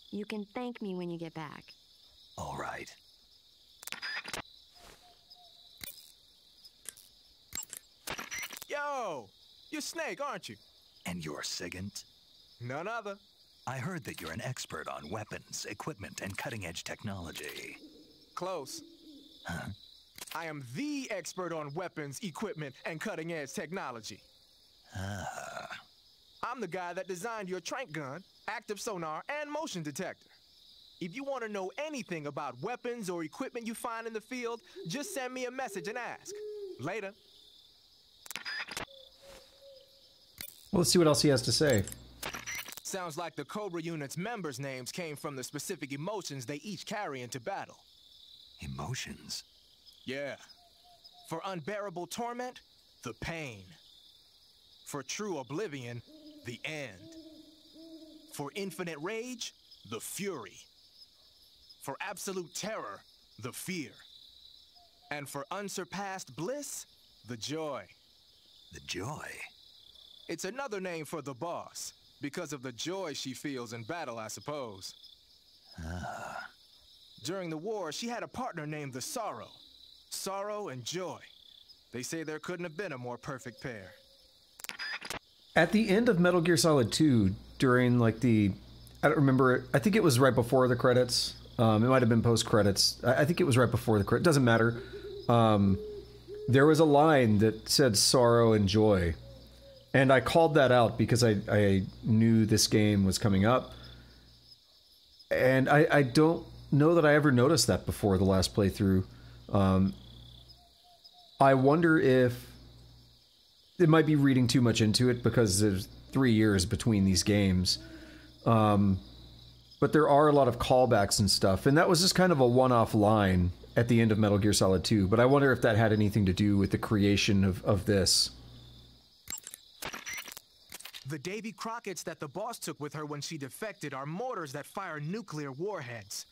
You can thank me when you get back. All right. Yo! You're Snake, aren't you? And you're Sigint? None other. I heard that you're an expert on weapons, equipment, and cutting-edge technology. Close. Huh? I am the expert on weapons, equipment, and cutting-edge technology. I'm the guy that designed your trank gun, active sonar, and motion detector. If you want to know anything about weapons or equipment you find in the field, just send me a message and ask. Later. Well, let's see what else he has to say. Sounds like the Cobra unit's members' names came from the specific emotions they each carry into battle. Emotions? Yeah. For unbearable torment, the pain. For true oblivion, the end. For infinite rage, the fury. For absolute terror, the fear. And for unsurpassed bliss, the joy. The joy? It's another name for the boss, because of the joy she feels in battle, I suppose. During the war, she had a partner named the Sorrow. Sorrow and joy. They say there couldn't have been a more perfect pair. At the end of Metal Gear Solid 2, during like the, I don't remember, I think it was right before the credits. It might have been post credits. I think it was right before the credits. Doesn't matter. There was a line that said sorrow and joy. And I called that out because I knew this game was coming up. And I don't know that I ever noticed that before the last playthrough. I wonder if it might be reading too much into it because there's 3 years between these games. But there are a lot of callbacks and stuff, and that was just kind of a one-off line at the end of Metal Gear Solid 2, but I wonder if that had anything to do with the creation of this. The Davy Crockett's that the boss took with her when she defected are mortars that fire nuclear warheads.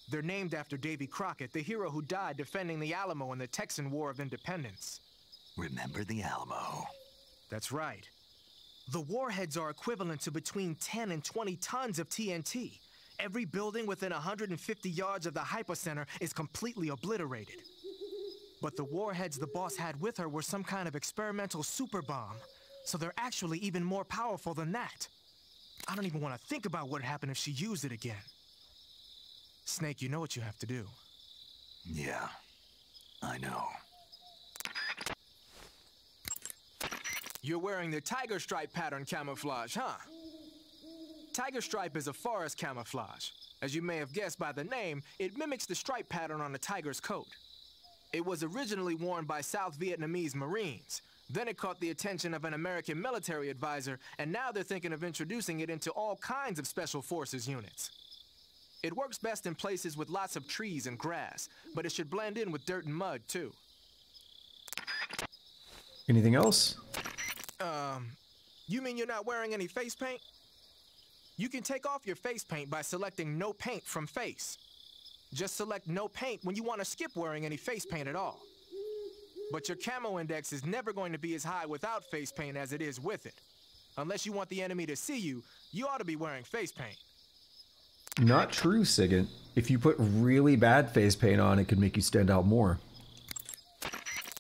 They're named after Davy Crockett, the hero who died defending the Alamo in the Texan War of Independence. Remember the Alamo? That's right. The warheads are equivalent to between 10 and 20 tons of TNT. Every building within 150 yards of the hypocenter is completely obliterated. But the warheads the boss had with her were some kind of experimental super bomb, so they're actually even more powerful than that. I don't even want to think about what happened if she used it again. Snake, you know what you have to do. Yeah, I know. You're wearing the tiger stripe pattern camouflage, huh? Tiger stripe is a forest camouflage. As you may have guessed by the name, it mimics the stripe pattern on a tiger's coat. It was originally worn by South Vietnamese Marines. Then it caught the attention of an American military advisor, and now they're thinking of introducing it into all kinds of special forces units. It works best in places with lots of trees and grass, but it should blend in with dirt and mud, too. Anything else? You mean you're not wearing any face paint? You can take off your face paint by selecting no paint from face. Just select no paint when you want to skip wearing any face paint at all. But your camo index is never going to be as high without face paint as it is with it. Unless you want the enemy to see you, you ought to be wearing face paint. Not true, Sigint. If you put really bad face paint on, it could make you stand out more.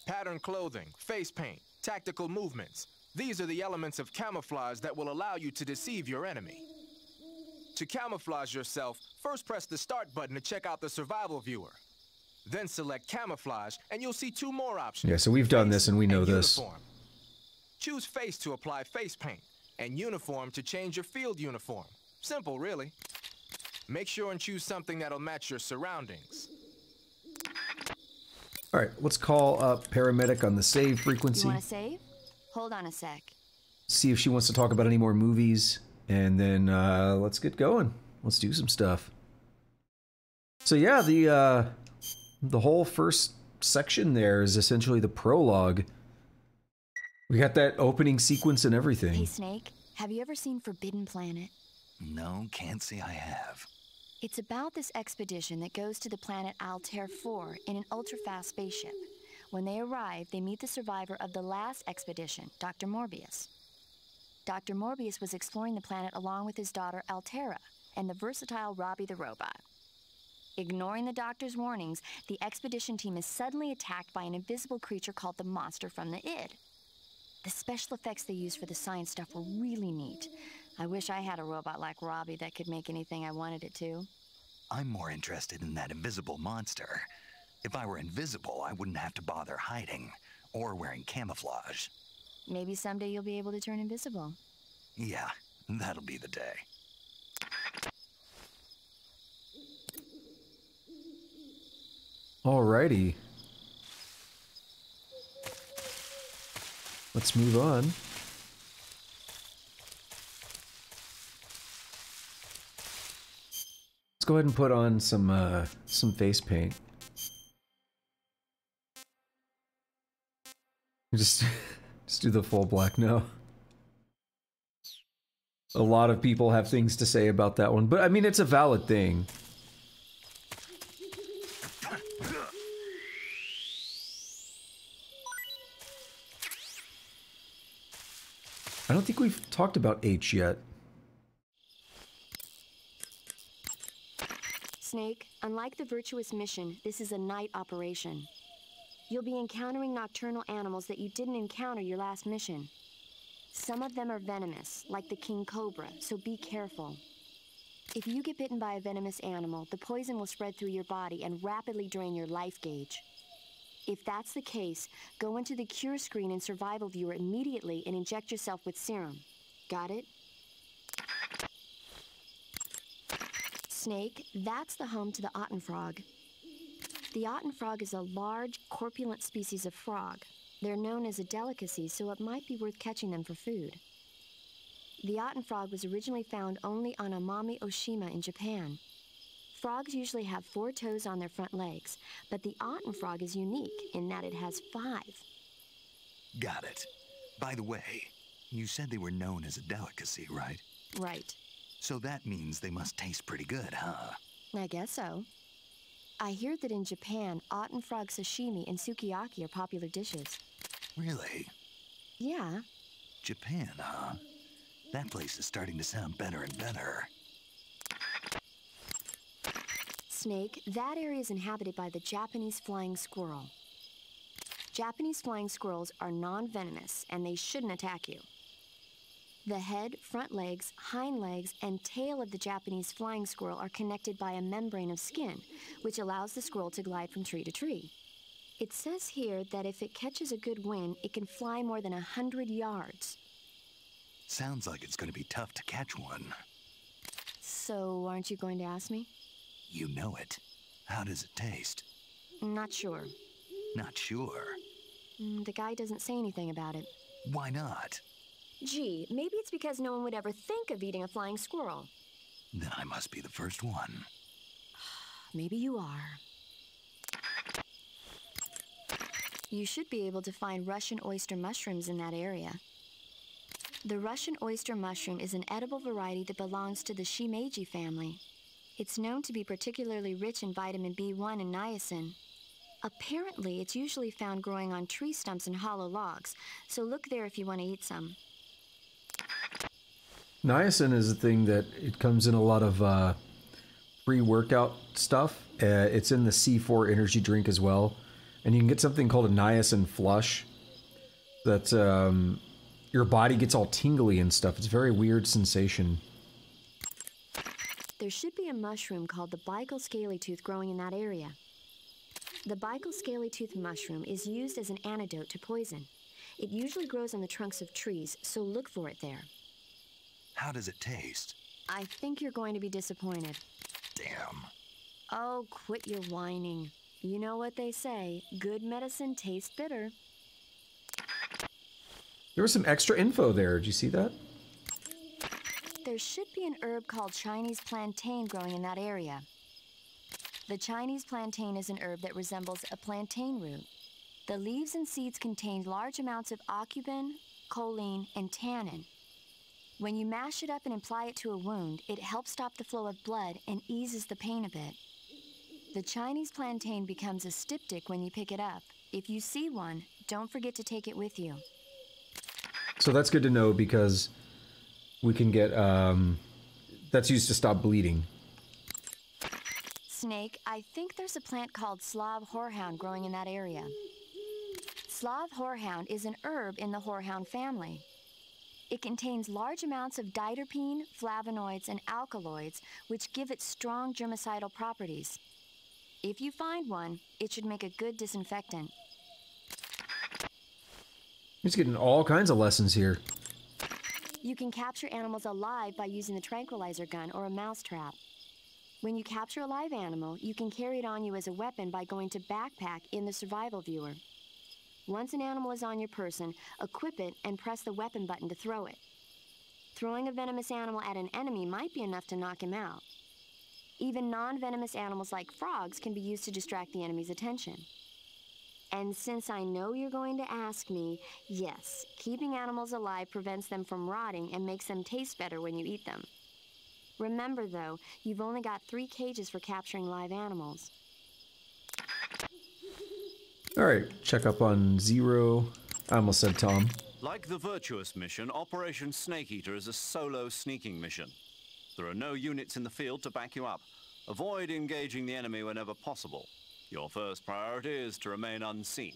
Pattern clothing, face paint, tactical movements. These are the elements of camouflage that will allow you to deceive your enemy. To camouflage yourself, first press the start button to check out the survival viewer. Then select camouflage, and you'll see 2 more options. Yeah, so we've done this and we know this. Uniform. Choose face to apply face paint, and uniform to change your field uniform. Simple, really. Make sure and choose something that'll match your surroundings. All right, let's call up Paramedic on the save frequency. You want to save? Hold on a sec. See if she wants to talk about any more movies, and then let's get going. Let's do some stuff. So yeah, the whole first section there is essentially the prologue. We got that opening sequence and everything. Hey Snake, have you ever seen Forbidden Planet? No, can't say I have. It's about this expedition that goes to the planet Altair 4 in an ultra-fast spaceship. When they arrive, they meet the survivor of the last expedition, Dr. Morbius. Dr. Morbius was exploring the planet along with his daughter Altera and the versatile Robbie the robot. Ignoring the doctor's warnings, the expedition team is suddenly attacked by an invisible creature called the Monster from the Id. The special effects they used for the science stuff were really neat. I wish I had a robot like Robbie that could make anything I wanted it to. I'm more interested in that invisible monster. If I were invisible, I wouldn't have to bother hiding or wearing camouflage. Maybe someday you'll be able to turn invisible. Yeah, that'll be the day. Alrighty. Let's move on. Let's go ahead and put on some face paint. Just do the full black now. A lot of people have things to say about that one, but I mean, it's a valid thing. I don't think we've talked about H yet. Snake, unlike the Virtuous mission, this is a night operation. You'll be encountering nocturnal animals that you didn't encounter your last mission. Some of them are venomous, like the king cobra, so be careful. If you get bitten by a venomous animal, the poison will spread through your body and rapidly drain your life gauge. If that's the case, go into the cure screen and survival viewer immediately and inject yourself with serum. Got it? Snake, that's the home to the Otten frog. The Otten frog is a large, corpulent species of frog. They're known as a delicacy, so it might be worth catching them for food. The Otten frog was originally found only on Amami Oshima in Japan. Frogs usually have 4 toes on their front legs, but the Otten frog is unique in that it has 5. Got it. By the way, you said they were known as a delicacy, right? Right. So that means they must taste pretty good, huh? I guess so. I hear that in Japan, Otten frog sashimi and sukiyaki are popular dishes. Really? Yeah. Japan, huh? That place is starting to sound better and better. Snake, that area is inhabited by the Japanese flying squirrel. Japanese flying squirrels are non-venomous, and they shouldn't attack you. The head, front legs, hind legs, and tail of the Japanese flying squirrel are connected by a membrane of skin, which allows the squirrel to glide from tree to tree. It says here that if it catches a good wind, it can fly more than 100 yards. Sounds like it's going to be tough to catch one. So, aren't you going to ask me? You know it. How does it taste? Not sure. Not sure? The guy doesn't say anything about it. Why not? Gee, maybe it's because no one would ever think of eating a flying squirrel. Then I must be the first one. Maybe you are. You should be able to find Russian oyster mushrooms in that area. The Russian oyster mushroom is an edible variety that belongs to the shimeji family. It's known to be particularly rich in vitamin B1 and niacin. Apparently, it's usually found growing on tree stumps and hollow logs, so look there if you want to eat some. Niacin is a thing that it comes in a lot of pre-workout stuff. It's in the C4 energy drink as well. And you can get something called a niacin flush that your body gets all tingly and stuff. It's a very weird sensation. There should be a mushroom called the Baikal scaly-tooth growing in that area. The Baikal scaly-tooth mushroom is used as an antidote to poison. It usually grows on the trunks of trees, so look for it there. How does it taste? I think you're going to be disappointed. Damn. Oh, quit your whining. You know what they say, good medicine tastes bitter. There was some extra info there. Did you see that? There should be an herb called Chinese plantain growing in that area. The Chinese plantain is an herb that resembles a plantain root. The leaves and seeds contain large amounts of aucubin, choline, and tannin. When you mash it up and apply it to a wound, it helps stop the flow of blood and eases the pain a bit. The Chinese plantain becomes a styptic when you pick it up. If you see one, don't forget to take it with you. So that's good to know because we can get, that's used to stop bleeding. Snake, I think there's a plant called Slav horehound growing in that area. Slav horehound is an herb in the horehound family. It contains large amounts of diterpene, flavonoids, and alkaloids, which give it strong germicidal properties. If you find one, it should make a good disinfectant. He's getting all kinds of lessons here. You can capture animals alive by using the tranquilizer gun or a mousetrap. When you capture a live animal, you can carry it on you as a weapon by going to backpack in the survival viewer. Once an animal is on your person, equip it and press the weapon button to throw it. Throwing a venomous animal at an enemy might be enough to knock him out. Even non-venomous animals like frogs can be used to distract the enemy's attention. And since I know you're going to ask me, yes, keeping animals alive prevents them from rotting and makes them taste better when you eat them. Remember, though, you've only got 3 cages for capturing live animals. All right, check up on Zero. I almost said Tom. Like the Virtuous mission, Operation Snake Eater is a solo sneaking mission. There are no units in the field to back you up. Avoid engaging the enemy whenever possible. Your first priority is to remain unseen.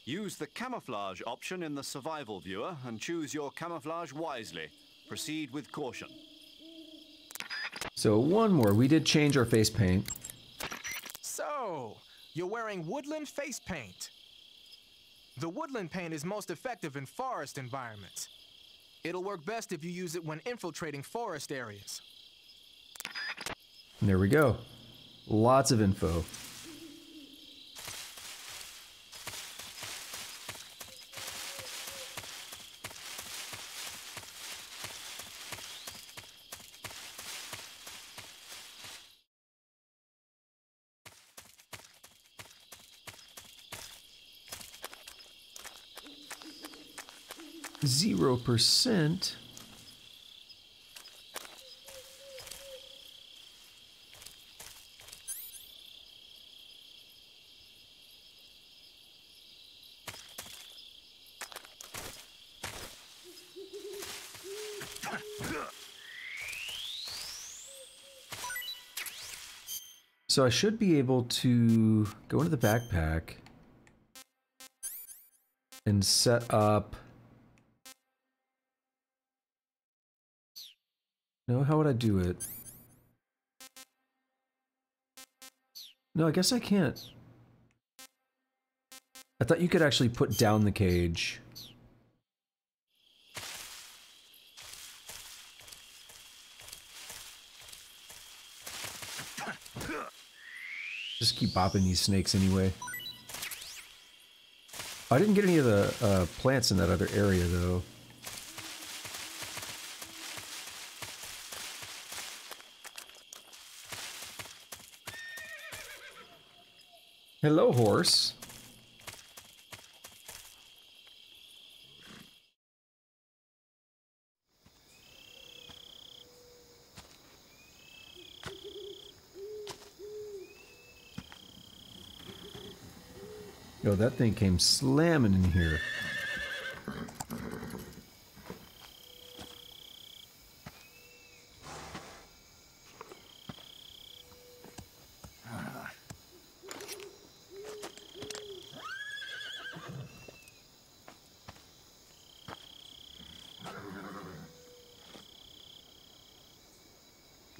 Use the camouflage option in the survival viewer and choose your camouflage wisely. Proceed with caution. So one more. We did change our face paint. So, you're wearing woodland face paint. The woodland paint is most effective in forest environments. It'll work best if you use it when infiltrating forest areas. And there we go. Lots of info. %. So I should be able to go into the backpack and set up. No, how would I do it? No, I guess I can't. I thought you could actually put down the cage. Just keep bopping these snakes anyway. I didn't get any of the plants in that other area though. Hello, horse. Yo, that thing came slamming in here.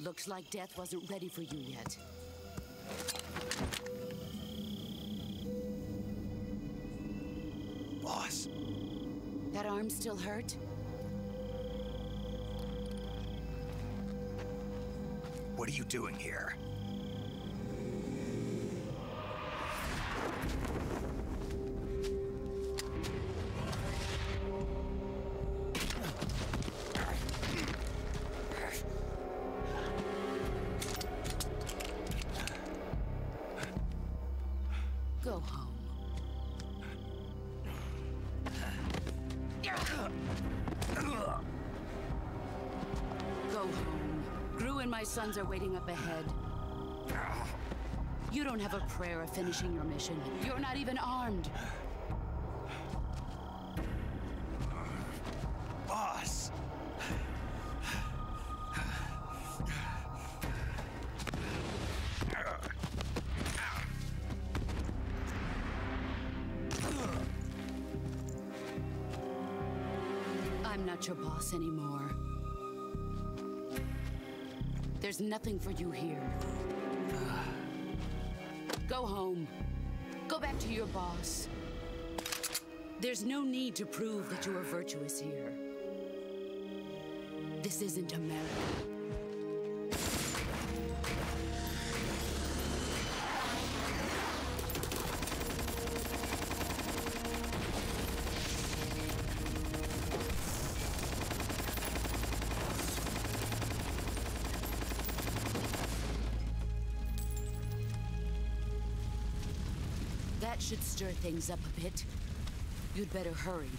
Looks like death wasn't ready for you yet. Boss. That arm still hurt? What are you doing here? Go home. Go home. Gru and my sons are waiting up ahead. You don't have a prayer of finishing your mission. You're not even armed. Boss. I'm not your boss anymore. There's nothing for you here. Go home. Go back to your boss. There's no need to prove that you are virtuous here. This isn't America. That should stir things up a bit. You'd better hurry.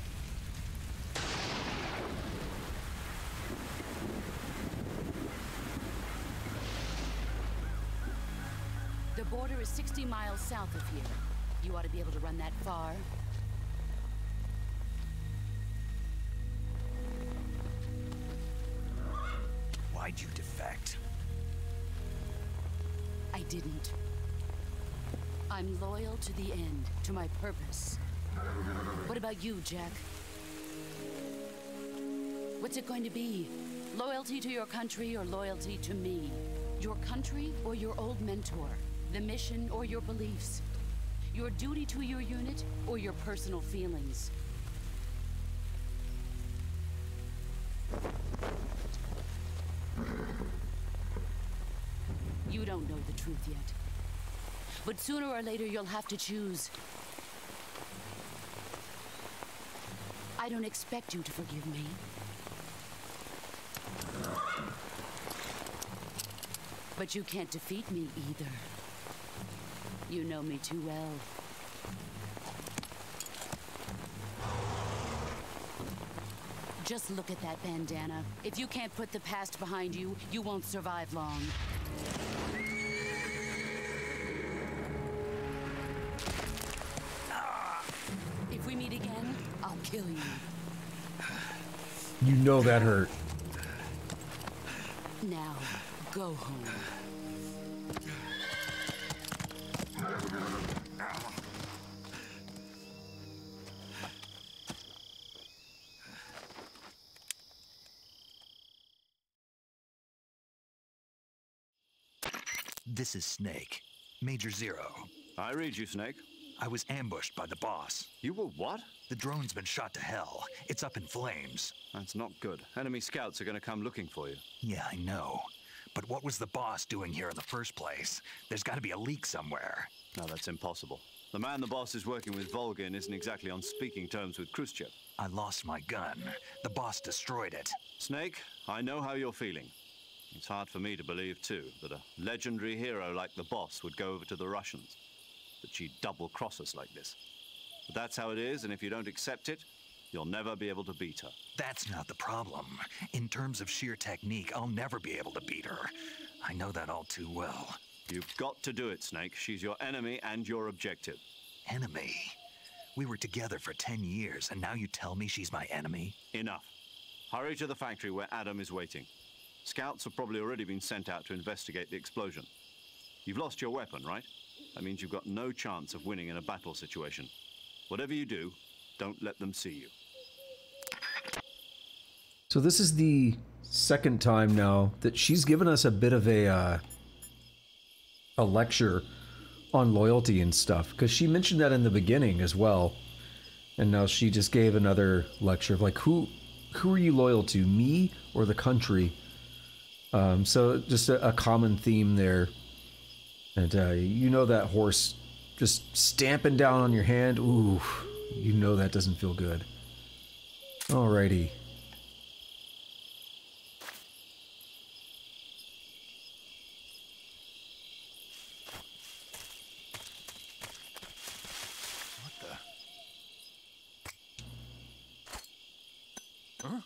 The border is 60 miles south of here. You ought to be able to run that far. Why'd you defect? I didn't. I'm loyal to the end, to my purpose. What about you, Jack? What's it going to be? Loyalty to your country or loyalty to me? Your country or your old mentor? The mission or your beliefs? Your duty to your unit or your personal feelings? You don't know the truth yet. But sooner or later you'll have to choose. I don't expect you to forgive me. But you can't defeat me either. You know me too well. Just look at that bandana. If you can't put the past behind you, you won't survive long. If we meet again, I'll kill you. You know that hurt. Now, go home. This is Snake. Major Zero. I read you, Snake. I was ambushed by the boss. You were what? The drone's been shot to hell. It's up in flames. That's not good. Enemy scouts are going to come looking for you. Yeah, I know. But what was the boss doing here in the first place? There's got to be a leak somewhere. No, that's impossible. The man the boss is working with, Volgin, isn't exactly on speaking terms with Khrushchev. I lost my gun. The boss destroyed it. Snake, I know how you're feeling. It's hard for me to believe, too, that a legendary hero like the boss would go over to the Russians. That she'd double-cross us like this. But that's how it is, and if you don't accept it, you'll never be able to beat her. That's not the problem. In terms of sheer technique, I'll never be able to beat her. I know that all too well. You've got to do it, Snake. She's your enemy and your objective. Enemy? We were together for 10 years, and now you tell me she's my enemy? Enough. Hurry to the factory where Adam is waiting. Scouts have probably already been sent out to investigate the explosion. You've lost your weapon, right? That means you've got no chance of winning in a battle situation. Whatever you do, don't let them see you. So this is the second time now that she's given us a bit of a lecture on loyalty and stuff, because she mentioned that in the beginning as well, and now she just gave another lecture of like, who are you loyal to, me or the country? So just a common theme there. And you know that horse just stamping down on your hand. Ooh, you know that doesn't feel good. Alrighty. Huh?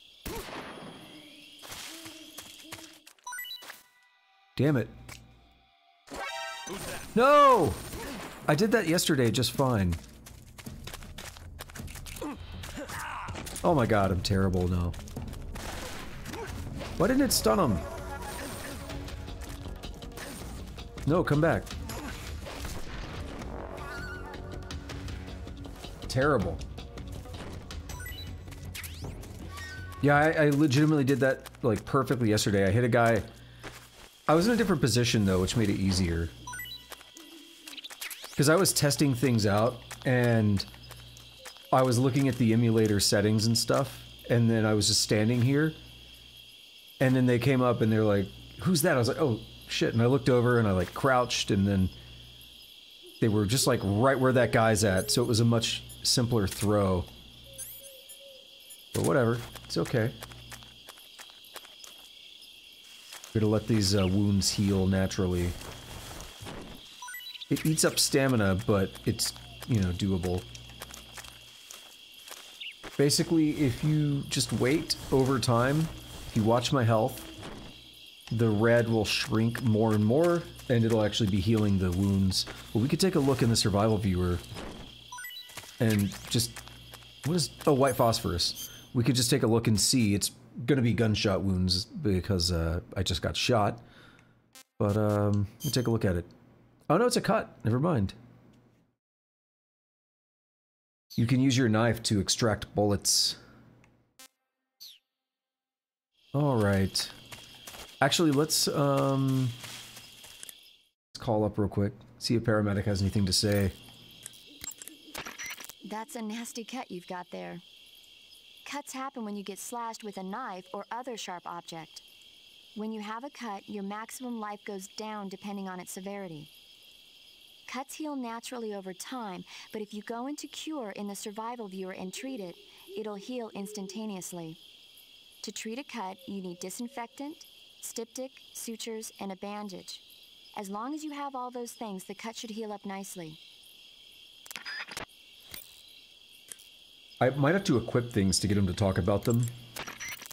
Damn it. No! I did that yesterday just fine. Oh my god, I'm terrible now. Why didn't it stun him? No, come back. Terrible. Yeah, I legitimately did that like perfectly yesterday. I hit a guy. I was in a different position though, which made it easier. Because I was testing things out, and I was looking at the emulator settings and stuff, and then I was just standing here, and then they came up and they're like, who's that? I was like, oh shit, and I looked over and I like crouched, and then they were just like right where that guy's at, so it was a much simpler throw. But whatever, it's okay. We're gonna let these wounds heal naturally. It eats up stamina, but it's, you know, doable. Basically, if you just wait over time, if you watch my health, the red will shrink more and more, and it'll actually be healing the wounds. But we could take a look in the survival viewer, and just... what is... oh, white phosphorus. We could just take a look and see. It's gonna be gunshot wounds, because I just got shot. But, we'll take a look at it. Oh no, it's a cut. Never mind. You can use your knife to extract bullets. All right. Actually, let's call up real quick. See if paramedic has anything to say. That's a nasty cut you've got there. Cuts happen when you get slashed with a knife or other sharp object. When you have a cut, your maximum life goes down depending on its severity. Cuts heal naturally over time, but if you go into cure in the survival viewer and treat it, it'll heal instantaneously. To treat a cut, you need disinfectant, styptic, sutures, and a bandage. As long as you have all those things, the cut should heal up nicely. I might have to equip things to get him to talk about them.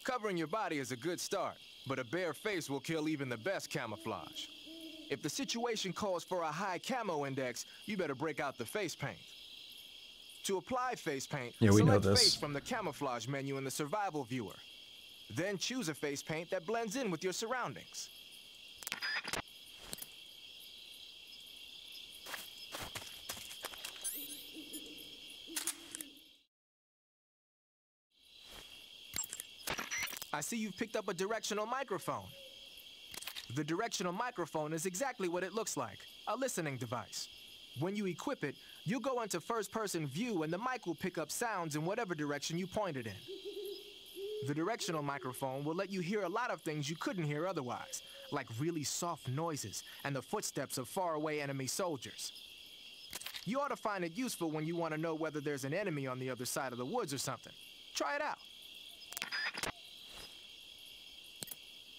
Covering your body is a good start, but a bare face will kill even the best camouflage. If the situation calls for a high camo index, you better break out the face paint. To apply face paint, select face from the camouflage menu in the survival viewer. Then choose a face paint that blends in with your surroundings. I see you've picked up a directional microphone. The directional microphone is exactly what it looks like, a listening device. When you equip it, you'll go into first-person view and the mic will pick up sounds in whatever direction you point it in. The directional microphone will let you hear a lot of things you couldn't hear otherwise, like really soft noises and the footsteps of faraway enemy soldiers. You ought to find it useful when you want to know whether there's an enemy on the other side of the woods or something. Try it out.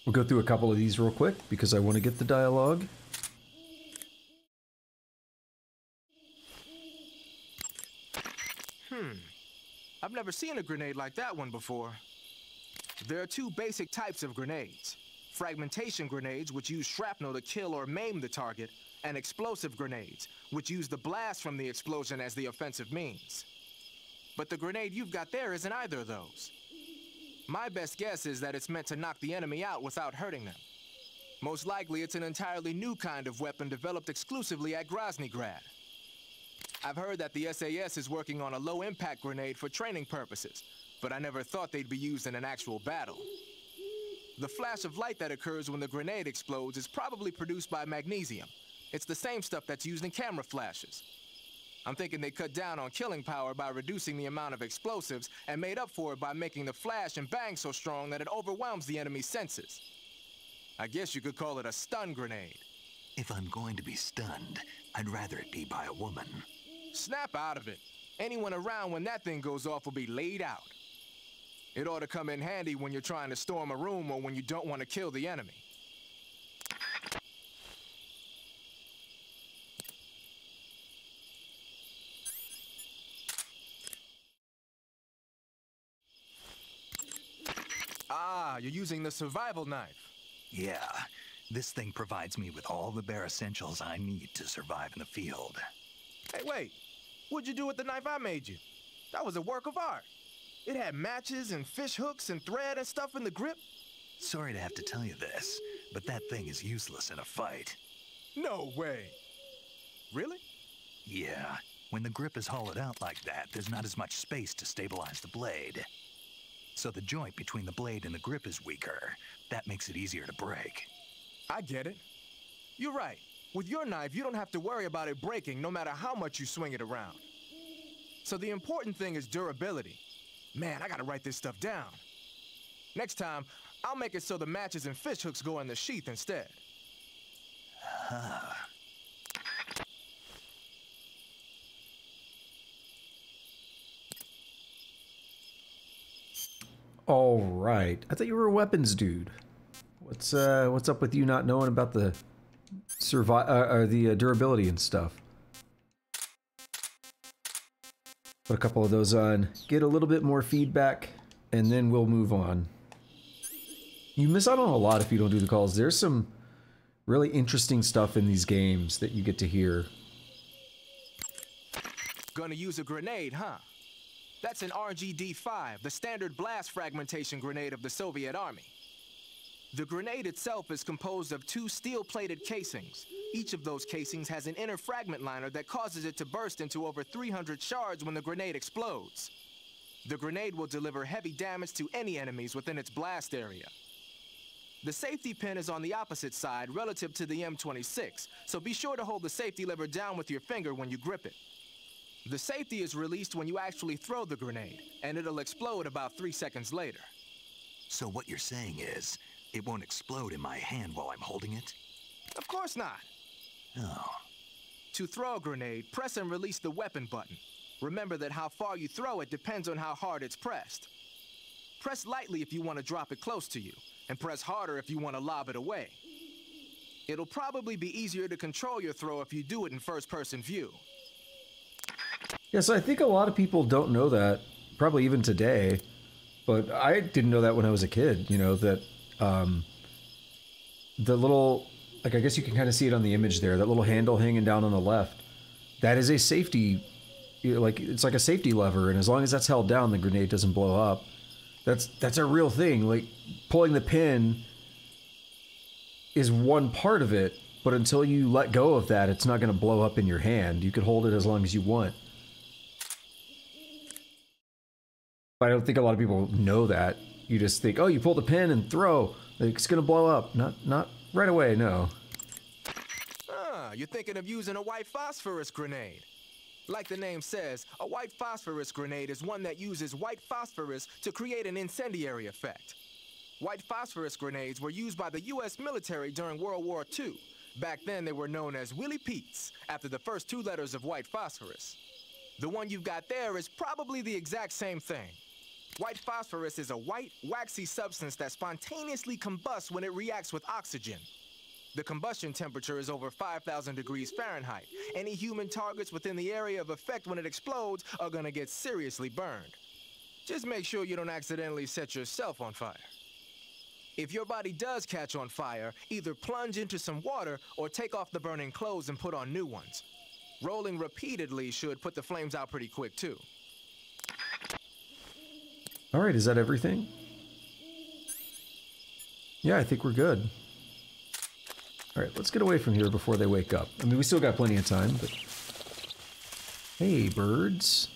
We'll go through a couple of these real quick because I want to get the dialogue. I've never seen a grenade like that one before. There are two basic types of grenades. Fragmentation grenades, which use shrapnel to kill or maim the target, and explosive grenades, which use the blast from the explosion as the offensive means. But the grenade you've got there isn't either of those. My best guess is that it's meant to knock the enemy out without hurting them. Most likely it's an entirely new kind of weapon developed exclusively at Groznygrad. I've heard that the SAS is working on a low-impact grenade for training purposes, but I never thought they'd be used in an actual battle. The flash of light that occurs when the grenade explodes is probably produced by magnesium. It's the same stuff that's used in camera flashes. I'm thinking they cut down on killing power by reducing the amount of explosives and made up for it by making the flash and bang so strong that it overwhelms the enemy's senses. I guess you could call it a stun grenade. If I'm going to be stunned, I'd rather it be by a woman. Snap out of it. Anyone around when that thing goes off will be laid out. It ought to come in handy when you're trying to storm a room or when you don't want to kill the enemy. Ah, you're using the survival knife. Yeah, this thing provides me with all the bare essentials I need to survive in the field. Hey, wait. What'd you do with the knife I made you? That was a work of art. It had matches and fish hooks and thread and stuff in the grip. Sorry to have to tell you this, but that thing is useless in a fight. No way. Really? Yeah. When the grip is hollowed out like that, there's not as much space to stabilize the blade. So the joint between the blade and the grip is weaker. That makes it easier to break. I get it. You're right. With your knife, you don't have to worry about it breaking no matter how much you swing it around. So the important thing is durability. Man, I gotta write this stuff down. Next time, I'll make it so the matches and fish hooks go in the sheath instead. All right. I thought you were a weapons dude. What's up with you not knowing about the durability and stuff? Put a couple of those on, get a little bit more feedback, and then we'll move on. You miss out on a lot if you don't do the calls. There's some really interesting stuff in these games that you get to hear. Gonna use a grenade, huh? That's an RGD-5, the standard blast fragmentation grenade of the Soviet Army. The grenade itself is composed of two steel-plated casings, Each of those casings has an inner fragment liner that causes it to burst into over 300 shards when the grenade explodes. The grenade will deliver heavy damage to any enemies within its blast area. The safety pin is on the opposite side relative to the M26, so be sure to hold the safety lever down with your finger when you grip it. The safety is released when you actually throw the grenade, and it'll explode about 3 seconds later. So what you're saying is, it won't explode in my hand while I'm holding it? Of course not. Oh. To throw a grenade, press and release the weapon button. Remember that how far you throw it depends on how hard it's pressed. Press lightly if you want to drop it close to you, and press harder if you want to lob it away. It'll probably be easier to control your throw if you do it in first-person view. Yeah, so I think a lot of people don't know that, probably even today, but I didn't know that when I was a kid, you know, that the little, like I guess you can kind of see it on the image there, that little handle hanging down on the left, that is a safety, like it's like a safety lever, and as long as that's held down, the grenade doesn't blow up. That's a real thing. Like, pulling the pin is one part of it, but until you let go of that, it's not going to blow up in your hand. You can hold it as long as you want. But I don't think a lot of people know that. You just think, oh, you pull the pin and throw. Like, it's going to blow up. Not right away, no. Ah, you're thinking of using a white phosphorus grenade. Like the name says, a white phosphorus grenade is one that uses white phosphorus to create an incendiary effect. White phosphorus grenades were used by the U.S. military during World War II. Back then, they were known as Willie Pete's, after the first 2 letters of white phosphorus. The one you've got there is probably the exact same thing. White phosphorus is a white, waxy substance that spontaneously combusts when it reacts with oxygen. The combustion temperature is over 5,000 degrees Fahrenheit. Any human targets within the area of effect when it explodes are gonna get seriously burned. Just make sure you don't accidentally set yourself on fire. If your body does catch on fire, either plunge into some water or take off the burning clothes and put on new ones. Rolling repeatedly should put the flames out pretty quick too. All right, is that everything? Yeah, I think we're good. All right, let's get away from here before they wake up. I mean, we still got plenty of time, but... Hey, birds.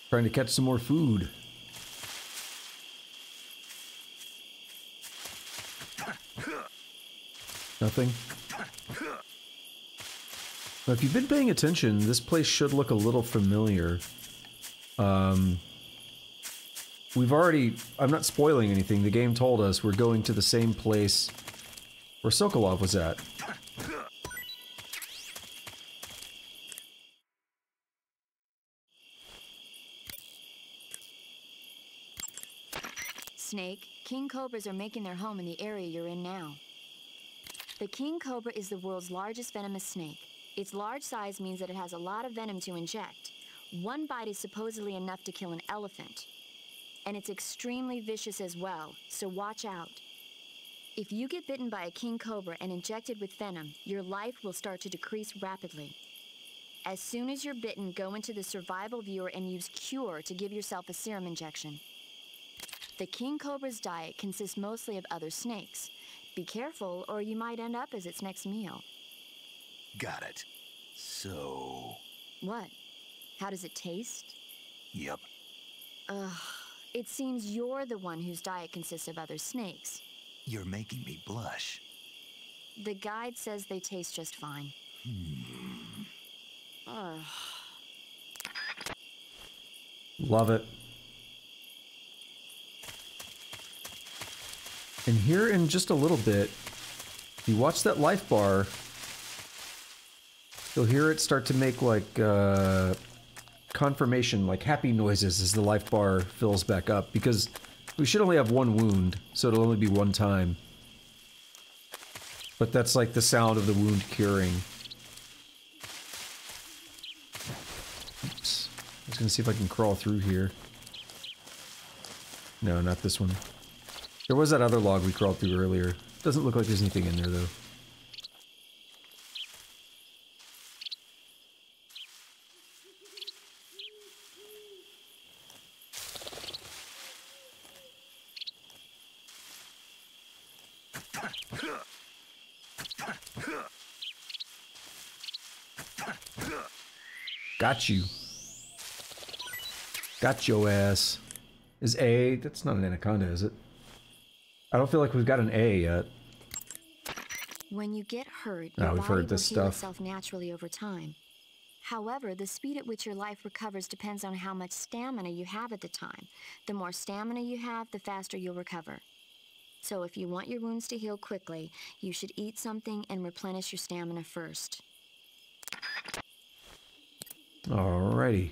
Trying to catch some more food. Nothing? Now, if you've been paying attention, this place should look a little familiar. We've already... I'm not spoiling anything. The game told us we're going to the same place where Sokolov was at. Snake, king cobras are making their home in the area you're in now. The king cobra is the world's largest venomous snake. Its large size means that it has a lot of venom to inject. One bite is supposedly enough to kill an elephant. And it's extremely vicious as well, so watch out. If you get bitten by a king cobra and injected with venom, your life will start to decrease rapidly. As soon as you're bitten, go into the survival viewer and use Cure to give yourself a serum injection. The king cobra's diet consists mostly of other snakes. Be careful, or you might end up as its next meal. Got it. So... What? How does it taste? Yep. Ugh. It seems you're the one whose diet consists of other snakes. You're making me blush. The guide says they taste just fine. Ugh. Love it. And here in just a little bit, if you watch that life bar, you'll hear it start to make like confirmation, like happy noises as the life bar fills back up, because we should only have one wound, so it'll only be one time. But that's like the sound of the wound curing. Oops. I was gonna see if I can crawl through here. No, not this one. There was that other log we crawled through earlier. Doesn't look like there's anything in there, though. Got you. Got your ass. Is A? That's not an anaconda, is it? I don't feel like we've got an A yet. When you get hurt, No, your we've body heard will this heal stuff. itself naturally over time. However, the speed at which your life recovers depends on how much stamina you have at the time. The more stamina you have, the faster you'll recover. So if you want your wounds to heal quickly, you should eat something and replenish your stamina first. Alrighty.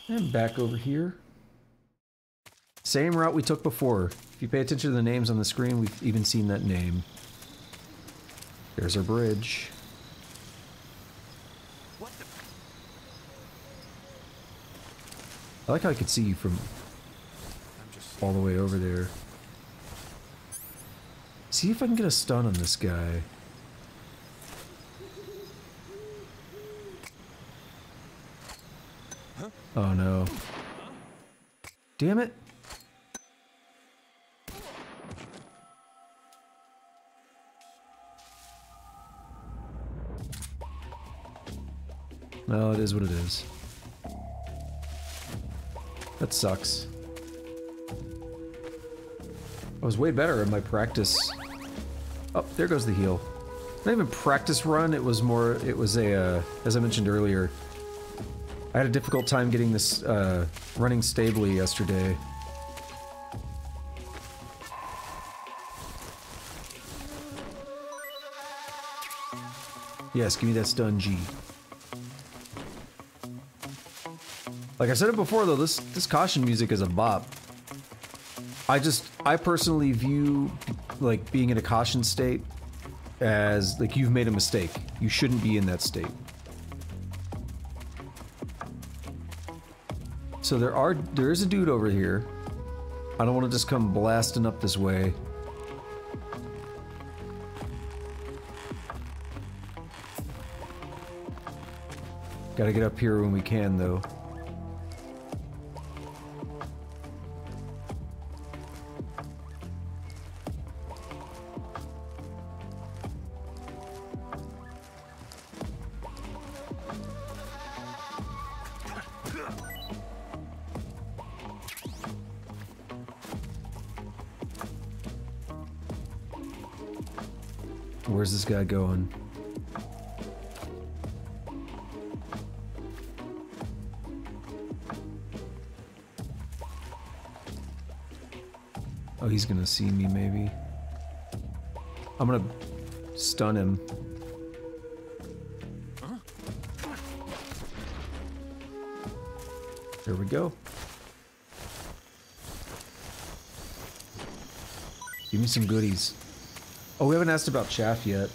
And back over here. Same route we took before. If you pay attention to the names on the screen, we've even seen that name. There's our bridge. I like how I could see you from all the way over there. See if I can get a stun on this guy. Oh no. Damn it. No, it is what it is. That sucks. I was way better in my practice. Oh, there goes the heal. Not even practice run, it was more, it was a, as I mentioned earlier, I had a difficult time getting this, running stably yesterday. Yes, give me that stun, G. Like I said it before though, this caution music is a bop. I personally view, like, being in a caution state as, like, you've made a mistake. You shouldn't be in that state. So there is a dude over here. I don't want to just come blasting up this way. Gotta get up here when we can, though. Where's this guy going? Oh, he's gonna see me, maybe. I'm gonna stun him. There we go. Give me some goodies. Oh, we haven't asked about chaff yet.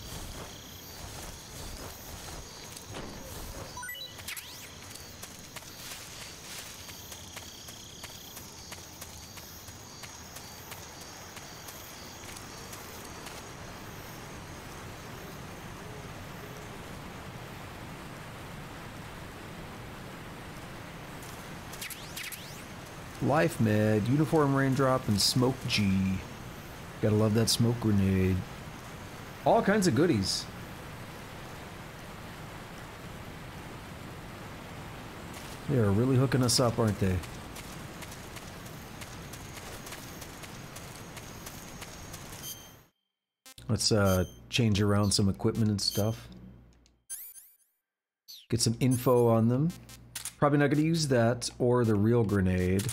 Life med, uniform raindrop, and smoke G. Gotta love that smoke grenade. All kinds of goodies. They are really hooking us up, aren't they? Let's change around some equipment and stuff. Get some info on them. Probably not gonna use that or the real grenade.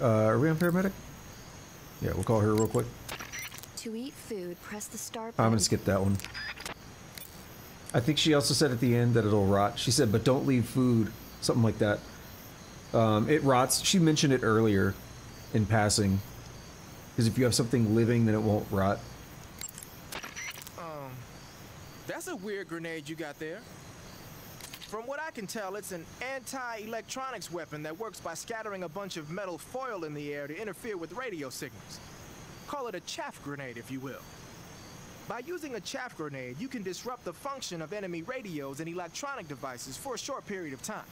Are we on paramedic? Yeah, we'll call her real quick. To eat food, press the start I'm button. gonna skip that one. I think she also said at the end that it'll rot. She said, but don't leave food. Something like that. It rots. She mentioned it earlier in passing. Because if you have something living, then it won't rot. That's a weird grenade you got there. From what I can tell, it's an anti-electronics weapon that works by scattering a bunch of metal foil in the air to interfere with radio signals. Call it a chaff grenade, if you will. By using a chaff grenade, you can disrupt the function of enemy radios and electronic devices for a short period of time.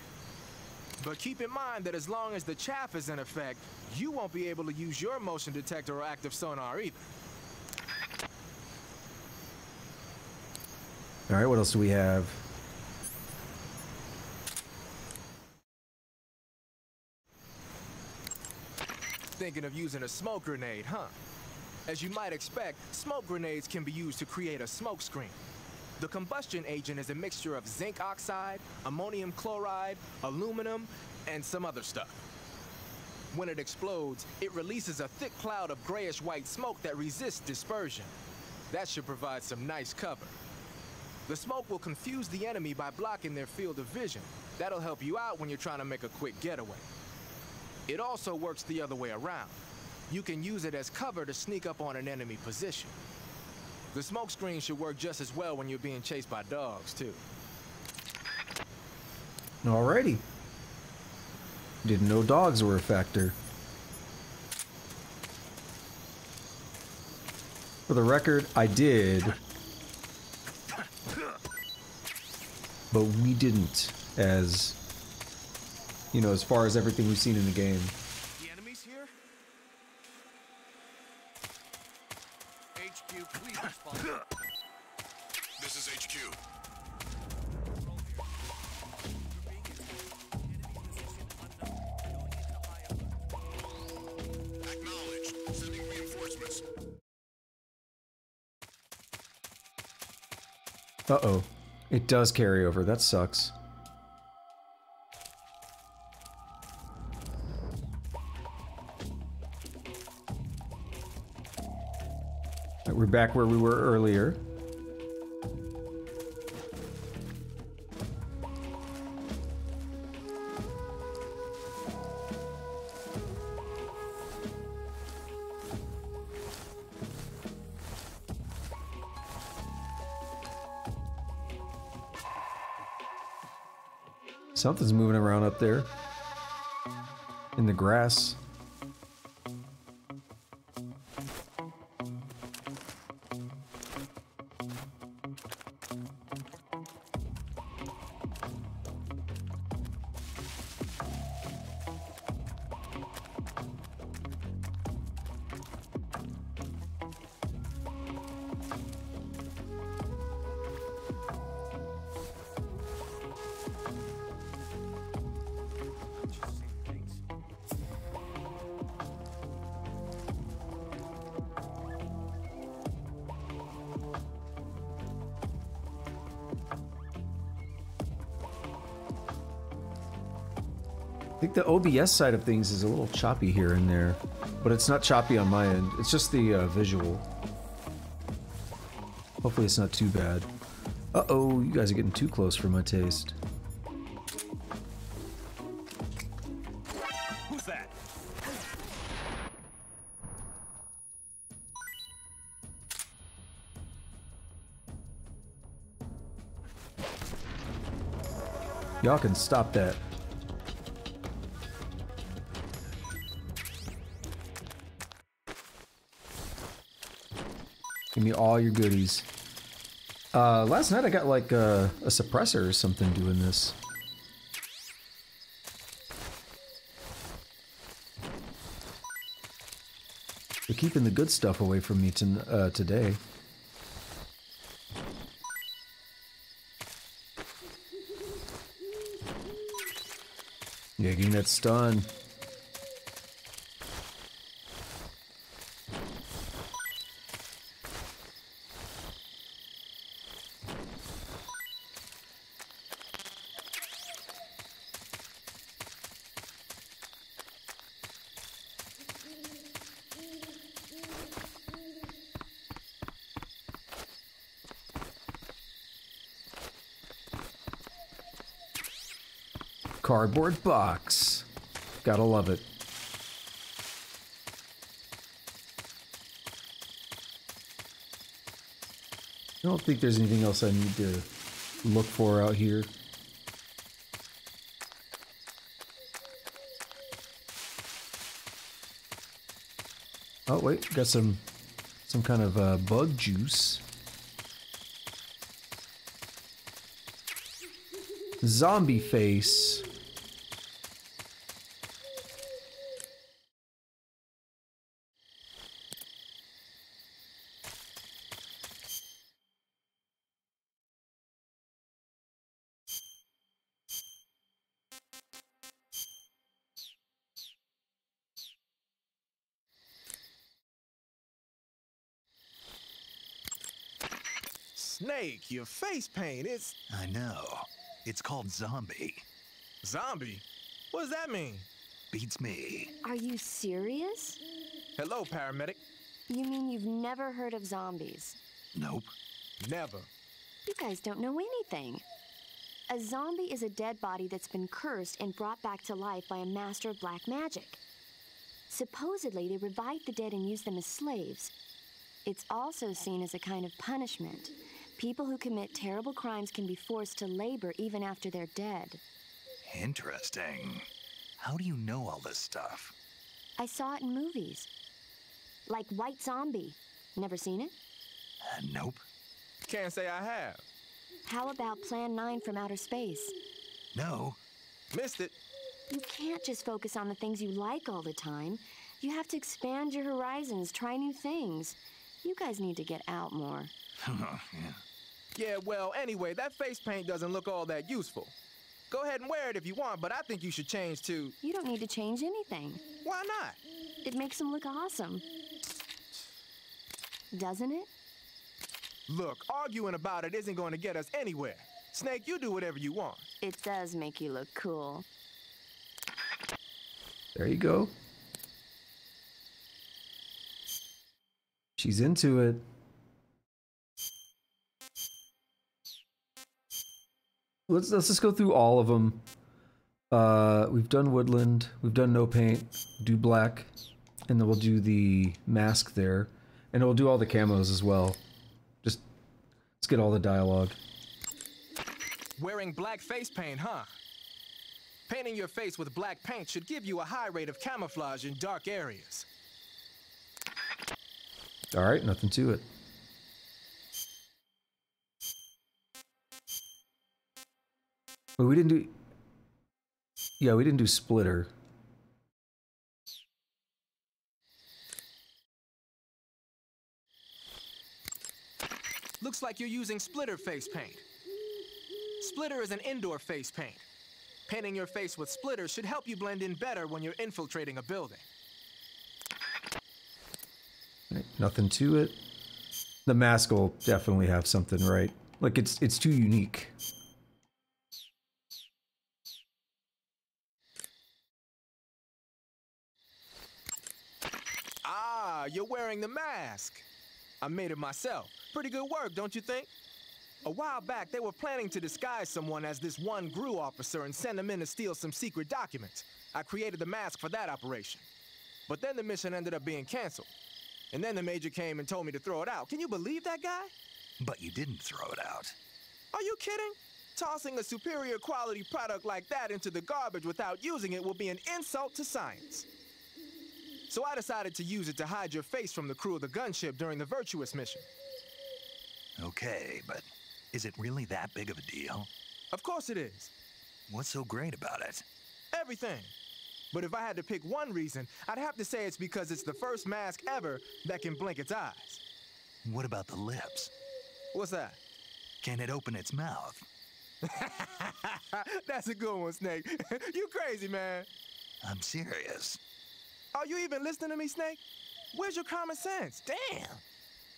But keep in mind that as long as the chaff is in effect, you won't be able to use your motion detector or active sonar either. All right, what else do we have? Thinking of using a smoke grenade, huh? As you might expect, smoke grenades can be used to create a smoke screen. The combustion agent is a mixture of zinc oxide, ammonium chloride, aluminum, and some other stuff. When it explodes, it releases a thick cloud of grayish-white smoke that resists dispersion. That should provide some nice cover. The smoke will confuse the enemy by blocking their field of vision. That'll help you out when you're trying to make a quick getaway. It also works the other way around. You can use it as cover to sneak up on an enemy position. The smoke screen should work just as well when you're being chased by dogs, too. Alrighty. Didn't know dogs were a factor. For the record, I did. But we didn't, as, you know, as far as everything we've seen in the game. The enemy's here? HQ, please respond. This is HQ. Acknowledged. Sending reinforcements. Uh-oh. It does carry over. That sucks. Right, we're back where we were earlier. Something's moving around up there in the grass. I think the OBS side of things is a little choppy here and there, but it's not choppy on my end. It's just the visual. Hopefully it's not too bad. Uh-oh, you guys are getting too close for my taste. Who's that? Y'all can stop that. Give me all your goodies. Last night I got like a suppressor or something doing this. They're keeping the good stuff away from me today. Yeah, getting that stun. Cardboard box. Gotta love it. I don't think there's anything else I need to look for out here. Oh wait, got some kind of bug juice. Zombie face. Snake, your face paint, it's... I know. It's called zombie. Zombie? What does that mean? Beats me. Are you serious? Hello, paramedic. You mean you've never heard of zombies? Nope. Never. You guys don't know anything. A zombie is a dead body that's been cursed and brought back to life by a master of black magic. Supposedly, they revive the dead and use them as slaves. It's also seen as a kind of punishment. People who commit terrible crimes can be forced to labor even after they're dead. Interesting. How do you know all this stuff? I saw it in movies. Like White Zombie. Never seen it? Nope. Can't say I have. How about Plan 9 from Outer Space? No. Missed it. You can't just focus on the things you like all the time. You have to expand your horizons, try new things. You guys need to get out more. Yeah, well, anyway, that face paint doesn't look all that useful. Go ahead and wear it if you want, but I think you should change to... You don't need to change anything. Why not? It makes them look awesome. Doesn't it? Look, arguing about it isn't going to get us anywhere. Snake, you do whatever you want. It does make you look cool. There you go. She's into it. Let's just go through all of them. We've done woodland, we've done no paint, do black, and then we'll do the mask there, and we'll do all the camos as well. Just let's get all the dialogue. Wearing black face paint, huh? Painting your face with black paint should give you a high rate of camouflage in dark areas. All right, nothing to it. But we didn't do... Yeah, we didn't do splitter. Looks like you're using splitter face paint. Splitter is an indoor face paint. Painting your face with splitter should help you blend in better when you're infiltrating a building. Right, nothing to it. The mask will definitely have something right. Like it's too unique. Ah, you're wearing the mask. I made it myself. Pretty good work, don't you think? A while back, they were planning to disguise someone as this one GRU officer and send them in to steal some secret documents. I created the mask for that operation. But then the mission ended up being canceled. And then the major came and told me to throw it out. Can you believe that guy? But you didn't throw it out. Are you kidding? Tossing a superior quality product like that into the garbage without using it will be an insult to science. So I decided to use it to hide your face from the crew of the gunship during the Virtuous mission. Okay, but is it really that big of a deal? Of course it is. What's so great about it? Everything. But if I had to pick one reason, I'd have to say it's because it's the first mask ever that can blink its eyes. What about the lips? What's that? Can it open its mouth? That's a good one, Snake. You crazy, man. I'm serious. Are you even listening to me, Snake? Where's your common sense? Damn.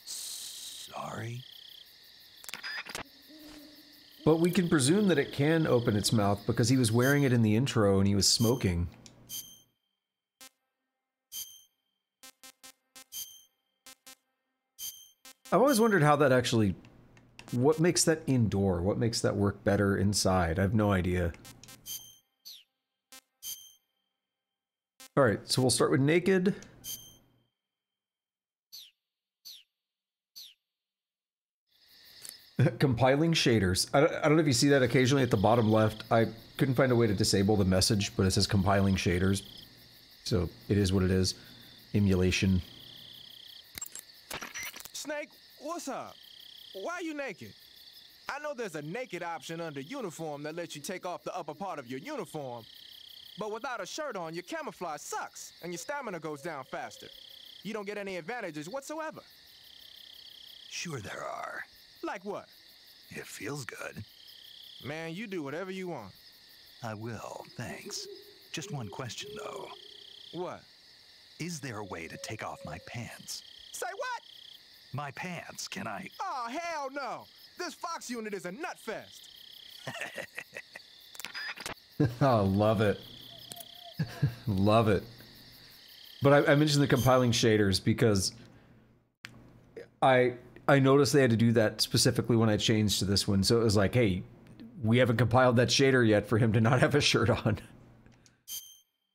Sorry. But we can presume that it can open its mouth because he was wearing it in the intro and he was smoking. I've always wondered how that actually... What makes that indoor? What makes that work better inside? I have no idea. Alright, so we'll start with naked. Compiling shaders. I don't know if you see that occasionally at the bottom left. I couldn't find a way to disable the message, but it says compiling shaders. So it is what it is. Emulation. Snake, what's up? Why are you naked? I know there's a naked option under uniform that lets you take off the upper part of your uniform, but without a shirt on, your camouflage sucks, and your stamina goes down faster. You don't get any advantages whatsoever. Sure there are. Like what? It feels good. Man, you do whatever you want. I will, thanks. Just one question, though. What? Is there a way to take off my pants? Say what? My pants, can I? Oh, hell no! This Fox unit is a nut fest! Oh, love it. Love it. But I mentioned the compiling shaders because I noticed they had to do that specifically when I changed to this one. So it was like, hey, we haven't compiled that shader yet for him to not have a shirt on.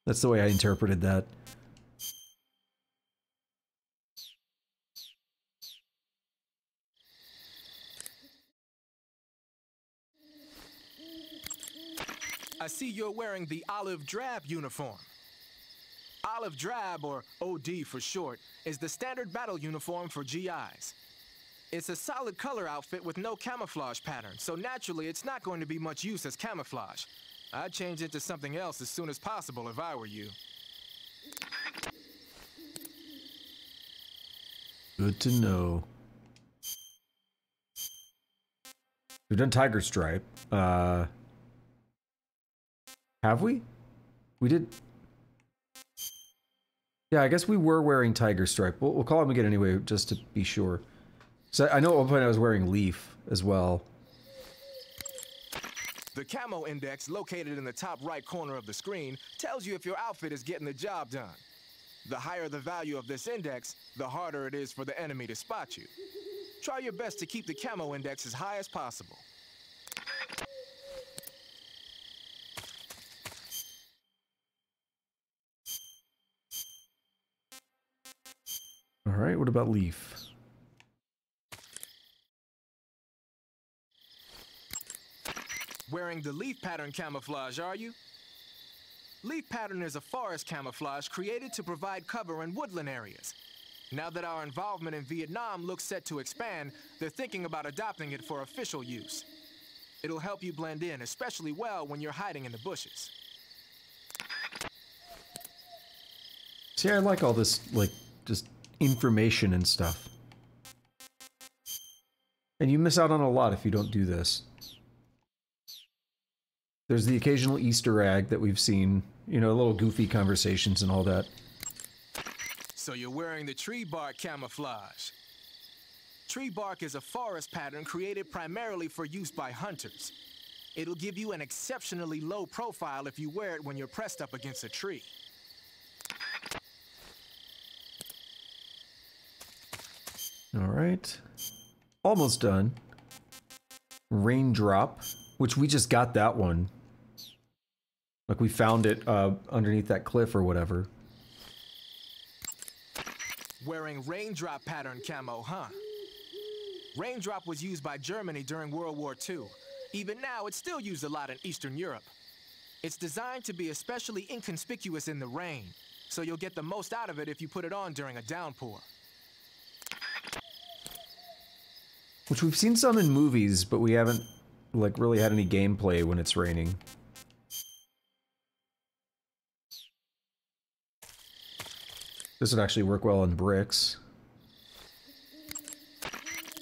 That's the way I interpreted that. I see you're wearing the olive drab uniform. Olive drab, or OD for short, is the standard battle uniform for GIs. It's a solid color outfit with no camouflage pattern, so naturally it's not going to be much use as camouflage. I'd change it to something else as soon as possible if I were you. Good to know. We've done Tiger Stripe. Have we? We did. Yeah, I guess we were wearing Tiger Stripe. We'll call him again anyway, just to be sure. So I know at one point I was wearing Leaf as well. The camo index, located in the top right corner of the screen, tells you if your outfit is getting the job done. The higher the value of this index, the harder it is for the enemy to spot you. Try your best to keep the camo index as high as possible. All right, what about Leaf? Wearing the leaf pattern camouflage, are you? Leaf pattern is a forest camouflage created to provide cover in woodland areas. Now that our involvement in Vietnam looks set to expand, they're thinking about adopting it for official use. It'll help you blend in, especially well when you're hiding in the bushes. See, I like all this, like, just information and stuff. And you miss out on a lot if you don't do this. There's the occasional Easter egg that we've seen, you know, little goofy conversations and all that. So you're wearing the tree bark camouflage. Tree bark is a forest pattern created primarily for use by hunters. It'll give you an exceptionally low profile if you wear it when you're pressed up against a tree. All right. Almost done. Raindrop, which we just got that one. Like we found it underneath that cliff or whatever. Wearing raindrop pattern camo, huh? Raindrop was used by Germany during World War II. Even now, it's still used a lot in Eastern Europe. It's designed to be especially inconspicuous in the rain, so you'll get the most out of it if you put it on during a downpour. Which we've seen some in movies, but we haven't, like, really had any gameplay when it's raining. This would actually work well on bricks.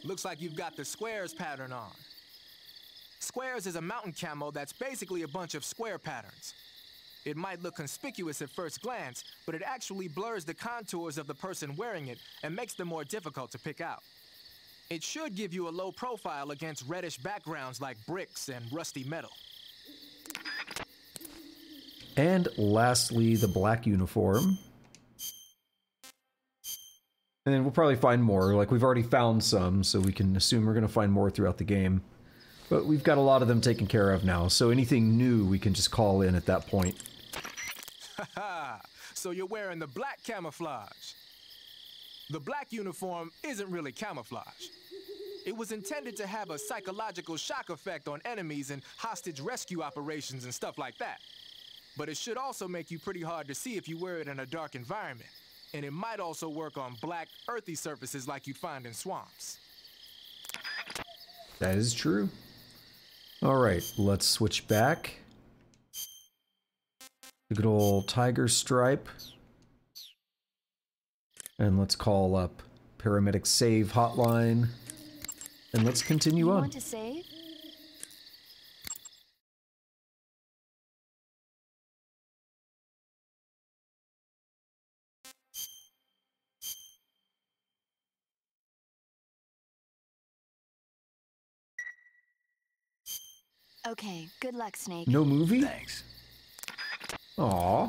Looks like you've got the squares pattern on. Squares is a mountain camo that's basically a bunch of square patterns. It might look conspicuous at first glance, but it actually blurs the contours of the person wearing it and makes them more difficult to pick out. It should give you a low profile against reddish backgrounds like bricks and rusty metal. And lastly, the black uniform. And then we'll probably find more. Like, we've already found some, so we can assume we're going to find more throughout the game. But we've got a lot of them taken care of now, so anything new we can just call in at that point. Haha! So you're wearing the black camouflage. The black uniform isn't really camouflage. It was intended to have a psychological shock effect on enemies in hostage rescue operations and stuff like that. But it should also make you pretty hard to see if you wear it in a dark environment. And it might also work on black, earthy surfaces like you'd find in swamps. That is true. All right, let's switch back. The good old tiger stripe. And let's call up paramedic save hotline. And let's continue you on. Want to save? Okay, good luck, Snake. No movie? Thanks. Aw.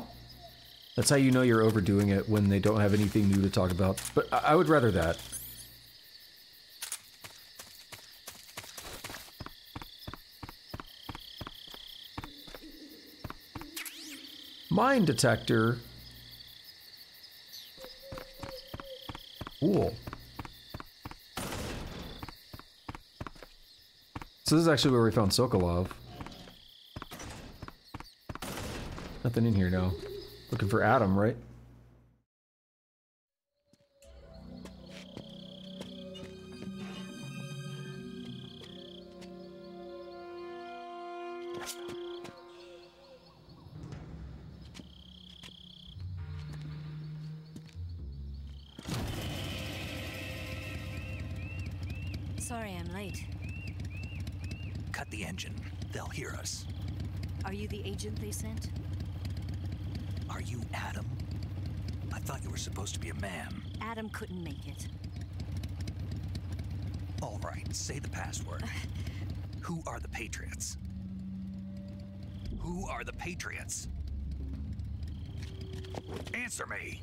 That's how you know you're overdoing it, when they don't have anything new to talk about. But I would rather that. Mine detector. Cool. So this is actually where we found Sokolov. Nothing in here now. Looking for Adam, right? Sorry I'm late. Cut the engine. They'll hear us. Are you the agent they sent? Are you Adam? I thought you were supposed to be a man. Adam couldn't make it. All right, say the password. Who are the Patriots? Who are the Patriots? Answer me!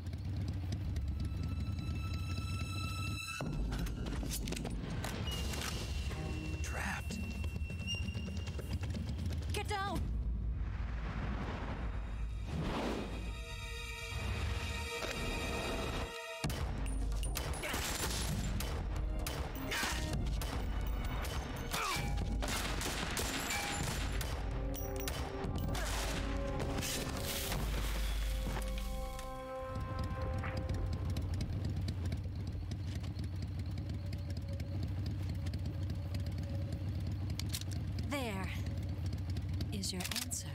Trapped. Get down! There is your answer.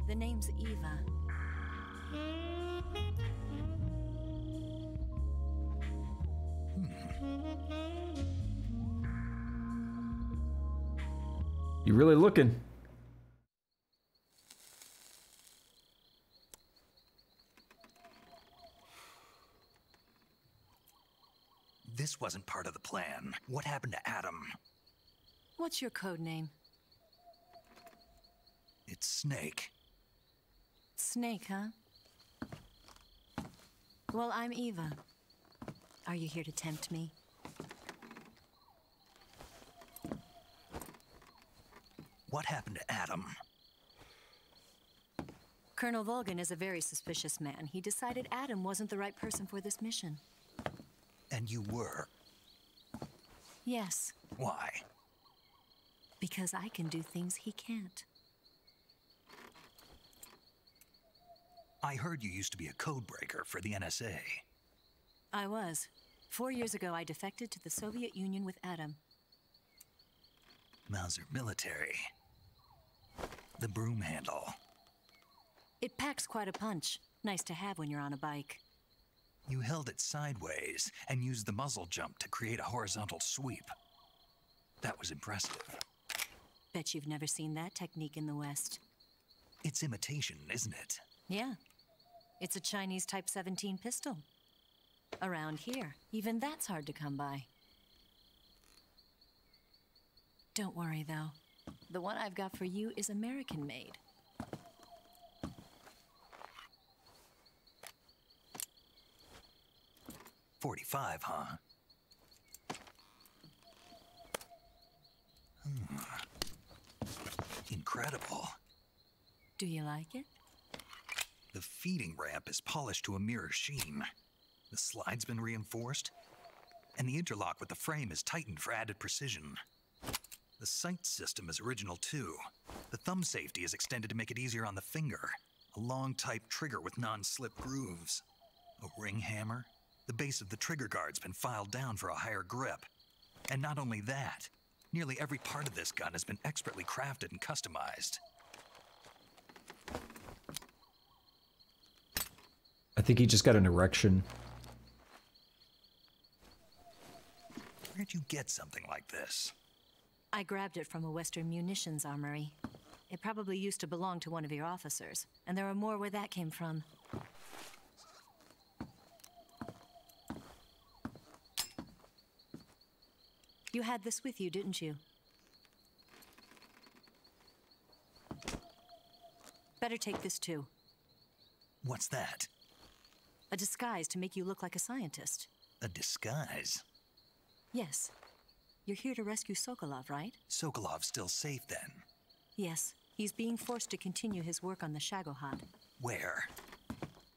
The name's Eva. You really looking? This wasn't part of the plan. What happened to Adam? What's your code name? It's Snake. Snake, huh? Well, I'm Eva. Are you here to tempt me? What happened to Adam? Colonel Volgan is a very suspicious man. He decided Adam wasn't the right person for this mission. And you were? Yes, Why? because I can do things he can't. I heard you used to be a codebreaker for the NSA. I was. 4 years ago, I defected to the Soviet Union with Adam. Mauser military. The broom handle. It packs quite a punch. Nice to have when you're on a bike. You held it sideways and used the muzzle jump to create a horizontal sweep. That was impressive. Bet you've never seen that technique in the West. It's imitation, isn't it? Yeah. It's a Chinese Type 17 pistol. Around here, even that's hard to come by. Don't worry, though. The one I've got for you is American-made. 45, huh? Incredible. Do you like it? The feeding ramp is polished to a mirror sheen. The slide's been reinforced, and the interlock with the frame is tightened for added precision. The sight system is original too. The thumb safety is extended to make it easier on the finger. A long type trigger with non-slip grooves. A ring hammer. The base of the trigger guard's been filed down for a higher grip. And not only that, nearly every part of this gun has been expertly crafted and customized. I think he just got an erection. Where'd you get something like this? I grabbed it from a Western munitions armory. It probably used to belong to one of your officers, and there are more where that came from. You had this with you, didn't you? Better take this too. What's that? A disguise to make you look like a scientist. A disguise? Yes. You're here to rescue Sokolov, right? Sokolov's still safe then? Yes. He's being forced to continue his work on the Shagohod. Where?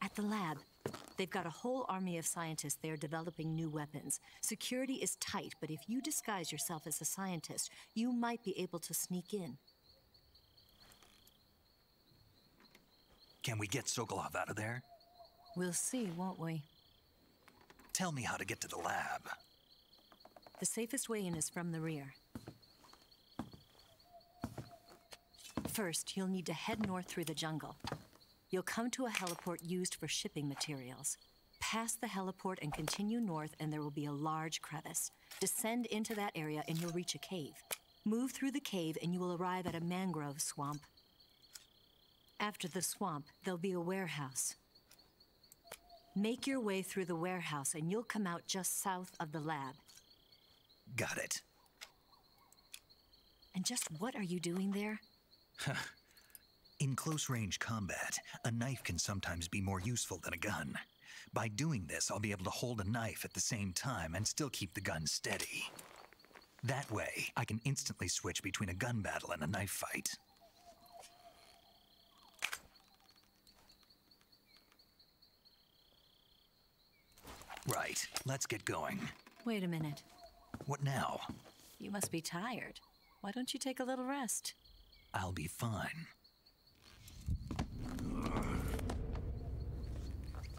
At the lab. They've got a whole army of scientists there developing new weapons. Security is tight, but if you disguise yourself as a scientist, you might be able to sneak in. Can we get Sokolov out of there? We'll see, won't we? Tell me how to get to the lab. The safest way in is from the rear. First, you'll need to head north through the jungle. You'll come to a heliport used for shipping materials. Pass the heliport and continue north, and there will be a large crevice. Descend into that area and you'll reach a cave. Move through the cave and you will arrive at a mangrove swamp. After the swamp, there'll be a warehouse. Make your way through the warehouse and you'll come out just south of the lab. Got it. And just what are you doing there? In close-range combat, a knife can sometimes be more useful than a gun. By doing this, I'll be able to hold a knife at the same time and still keep the gun steady. That way, I can instantly switch between a gun battle and a knife fight. Right, let's get going. Wait a minute. What now? You must be tired. Why don't you take a little rest? I'll be fine.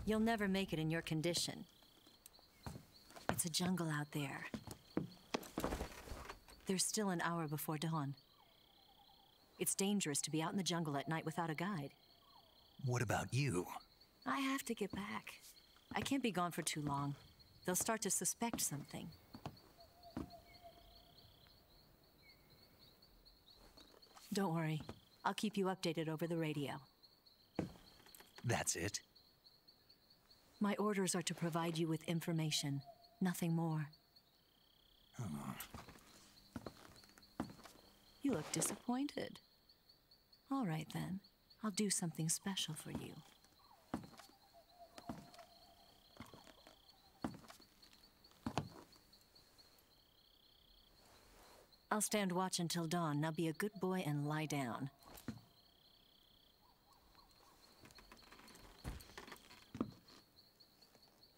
You'll never make it in your condition. It's a jungle out there. There's still an hour before dawn. It's dangerous to be out in the jungle at night without a guide. What about you? I have to get back. I can't be gone for too long. They'll start to suspect something. Don't worry. I'll keep you updated over the radio. That's it? My orders are to provide you with information, nothing more. You look disappointed. All right then. I'll do something special for you. I'll stand watch until dawn. Now be a good boy and lie down.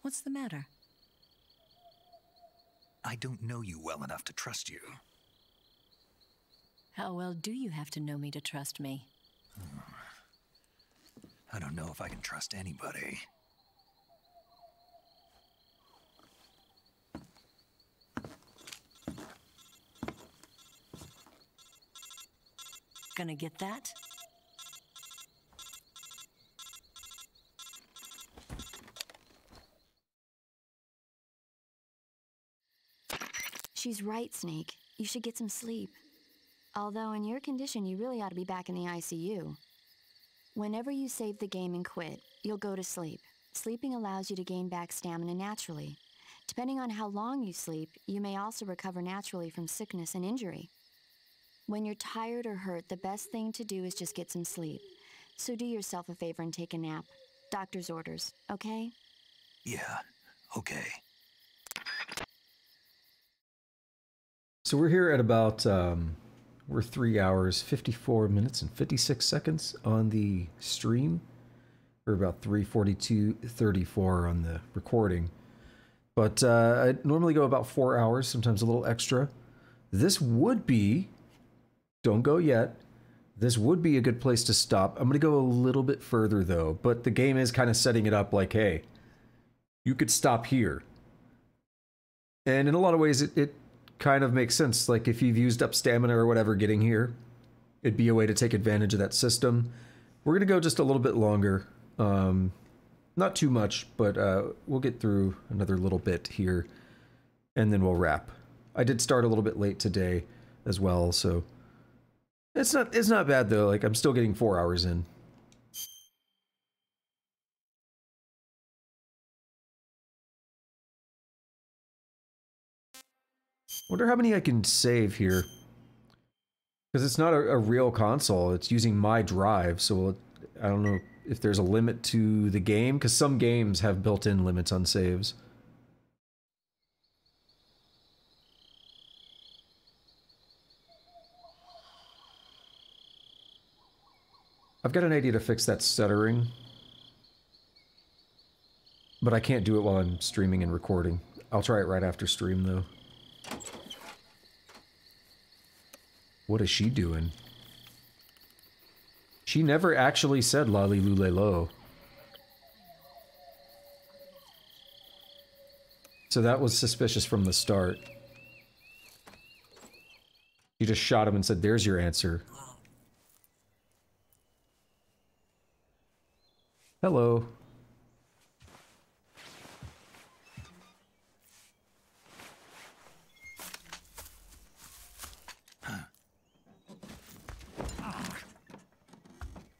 What's the matter? I don't know you well enough to trust you. How well do you have to know me to trust me? I don't know if I can trust anybody. Gonna get that? She's right, Snake. You should get some sleep. Although in your condition, you really ought to be back in the ICU. Whenever you save the game and quit, you'll go to sleep. Sleeping allows you to gain back stamina naturally. Depending on how long you sleep, you may also recover naturally from sickness and injury. When you're tired or hurt, the best thing to do is just get some sleep. So do yourself a favor and take a nap. Doctor's orders, okay? Yeah, okay. So we're here at about, we're 3 hours, 54 minutes and 56 seconds on the stream. We're about 3:42:34 on the recording. But I normally go about 4 hours, sometimes a little extra. This would be, don't go yet, this would be a good place to stop. I'm going to go a little bit further though, but the game is kind of setting it up like, hey, you could stop here. And in a lot of ways, it kind of makes sense. Like if you've used up stamina or whatever getting here, it'd be a way to take advantage of that system. We're going to go just a little bit longer. Not too much, but we'll get through another little bit here, and then we'll wrap. I did start a little bit late today as well, so it's not bad though. Like I'm still getting 4 hours in. Wonder how many I can save here, because it's not a real console. It's using my drive, so I don't know if there's a limit to the game, because some games have built-in limits on saves. I've got an idea to fix that stuttering, but I can't do it while I'm streaming and recording. I'll try it right after stream, though. What is she doing? She never actually said Lolly Lule Lo. So that was suspicious from the start. She just shot him and said, "There's your answer." Hello.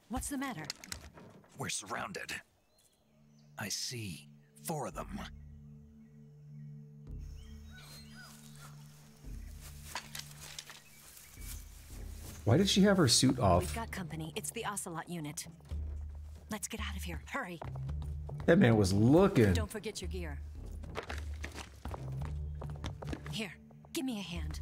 What's the matter? We're surrounded. I see 4 of them. Why did she have her suit off? We've got company. It's the Ocelot unit. Let's get out of here. Hurry. That man was looking. Don't forget your gear. Here, give me a hand.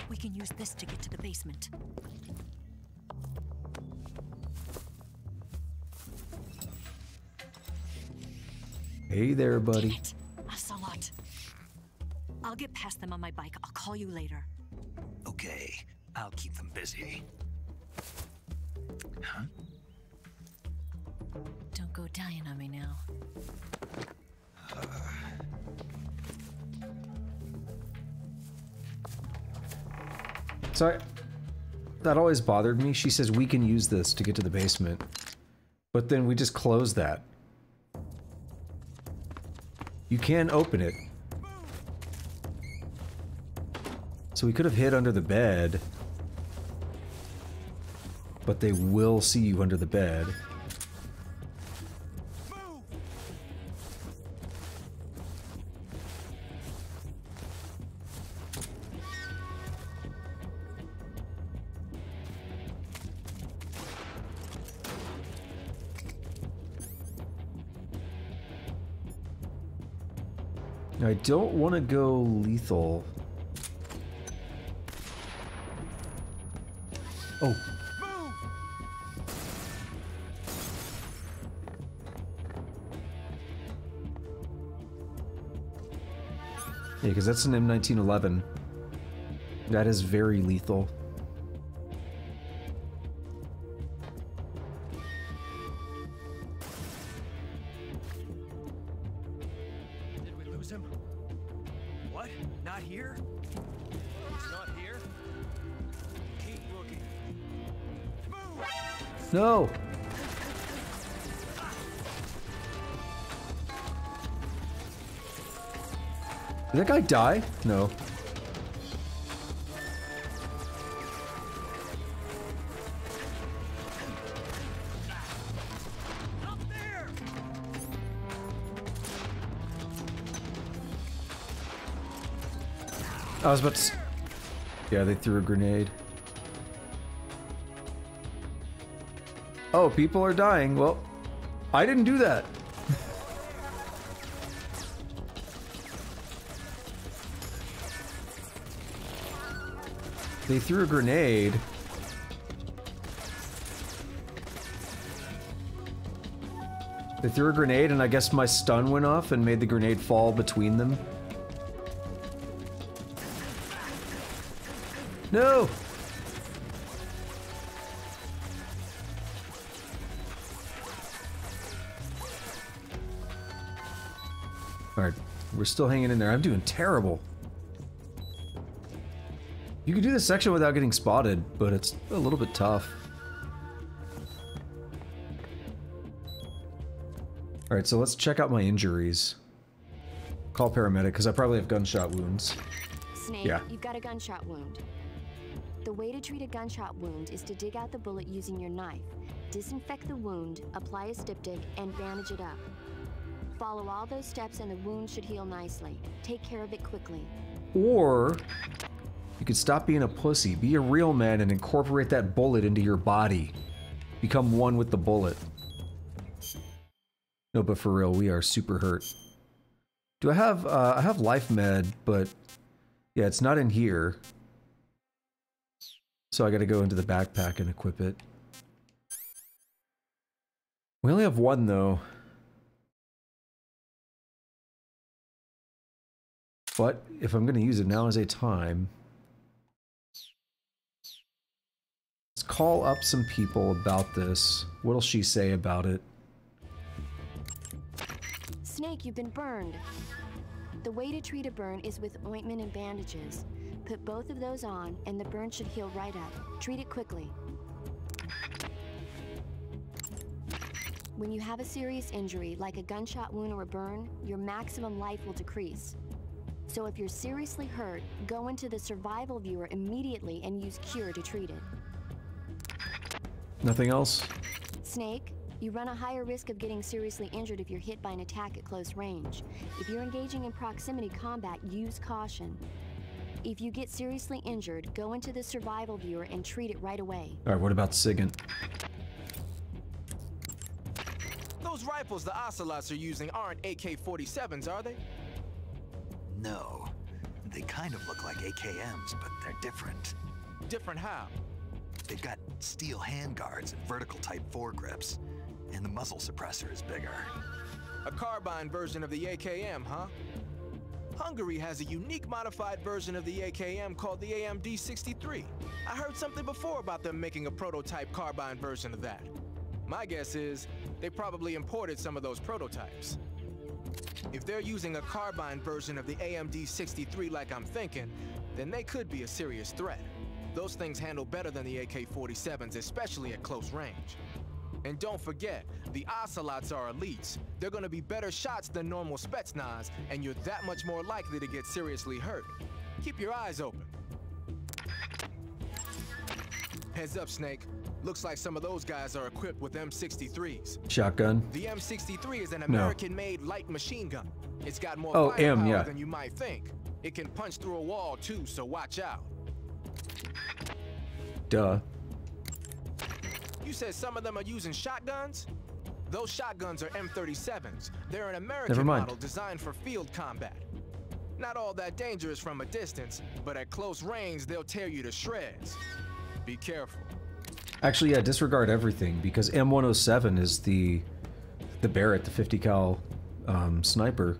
We can use this to get to the basement. Hey there, buddy. Damn it. Ocelot. I'll get past them on my bike. I'll call you later. Okay, I'll keep them busy. Huh? Don't go dying on me now. So that always bothered me. She says we can use this to get to the basement, but then we just close that. You can open it. So we could have hid under the bed, but they will see you under the bed. I don't want to go lethal. Oh. Yeah, because that's an M1911. That is very lethal. What? Not here? He's not here? Keep looking. No! Did that guy die? No. I was about to... Yeah, they threw a grenade. Oh, people are dying. Well, I didn't do that. They threw a grenade. They threw a grenade and I guess my stun went off and made the grenade fall between them. No! Alright, we're still hanging in there. I'm doing terrible. You can do this section without getting spotted, but it's a little bit tough. Alright, so let's check out my injuries. Call paramedic, because I probably have gunshot wounds. Snake, Yeah. you've got a gunshot wound. The way to treat a gunshot wound is to dig out the bullet using your knife, disinfect the wound, apply a styptic, and bandage it up. Follow all those steps and the wound should heal nicely. Take care of it quickly. Or you could stop being a pussy, be a real man, and incorporate that bullet into your body. Become one with the bullet. No, but for real, we are super hurt. Do I have life med, but yeah, it's not in here. So I gotta go into the backpack and equip it. We only have one though. But if I'm gonna use it, now is a time. Let's call up some people about this. What'll she say about it? Snake, you've been burned. The way to treat a burn is with ointment and bandages. Put both of those on, and the burn should heal right up. Treat it quickly. When you have a serious injury, like a gunshot wound or a burn, your maximum life will decrease. So if you're seriously hurt, go into the survival viewer immediately and use cure to treat it. Nothing else? Snake, you run a higher risk of getting seriously injured if you're hit by an attack at close range. If you're engaging in proximity combat, use caution. If you get seriously injured, go into the survival viewer and treat it right away. Alright, what about Sigint? Those rifles the Ocelots are using aren't AK-47s, are they? No. They kind of look like AKMs, but they're different. Different how? They've got steel handguards and vertical type foregrips, and the muzzle suppressor is bigger. A carbine version of the AKM, huh? Hungary has a unique modified version of the AKM called the AMD-63. I heard something before about them making a prototype carbine version of that. My guess is they probably imported some of those prototypes. If they're using a carbine version of the AMD-63 like I'm thinking, then they could be a serious threat. Those things handle better than the AK-47s, especially at close range. And don't forget, the Ocelots are elites. They're gonna be better shots than normal Spetsnaz, and you're that much more likely to get seriously hurt. Keep your eyes open. Heads up, Snake. Looks like some of those guys are equipped with M63s. Shotgun? The M63 is an American-made light machine gun. It's got more M, yeah. firepower than you might think. It can punch through a wall too, so watch out. Duh. You said some of them are using shotguns? Those shotguns are M37s. They're an American model designed for field combat. Not all that dangerous from a distance, but at close range, they'll tear you to shreds. Be careful. Actually, yeah, disregard everything, because M107 is the Barrett, the 50 cal sniper.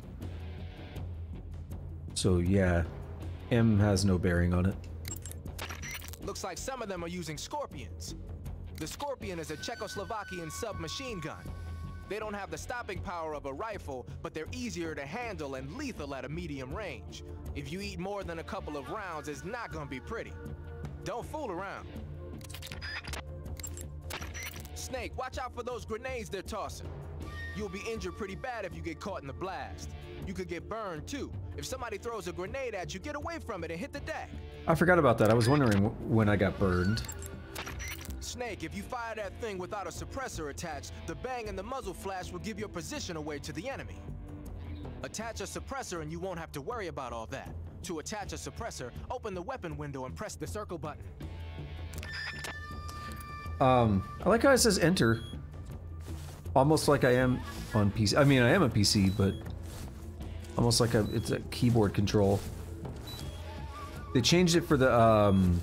So yeah, M has no bearing on it. Looks like some of them are using Scorpions. The Scorpion is a Czechoslovakian submachine gun. They don't have the stopping power of a rifle, but they're easier to handle and lethal at a medium range. If you eat more than a couple of rounds, it's not gonna be pretty. Don't fool around. Snake, watch out for those grenades they're tossing. You'll be injured pretty bad if you get caught in the blast. You could get burned too. If somebody throws a grenade at you, get away from it and hit the deck. I forgot about that. I was wondering when I got burned. Snake, if you fire that thing without a suppressor attached, the bang and the muzzle flash will give your position away to the enemy. Attach a suppressor and you won't have to worry about all that. To attach a suppressor, open the weapon window and press the circle button. I like how it says enter. Almost like I am on PC. I mean, I am a PC, but almost like it's a keyboard control. They changed it for the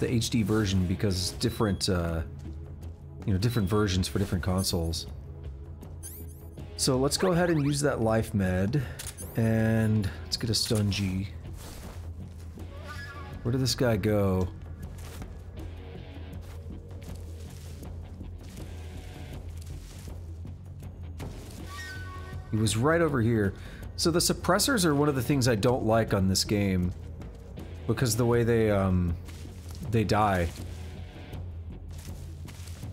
HD version because different, you know, different versions for different consoles. So let's go ahead and use that life med, and let's get a stungy. Where did this guy go? He was right over here. So the suppressors are one of the things I don't like on this game, because the way they die.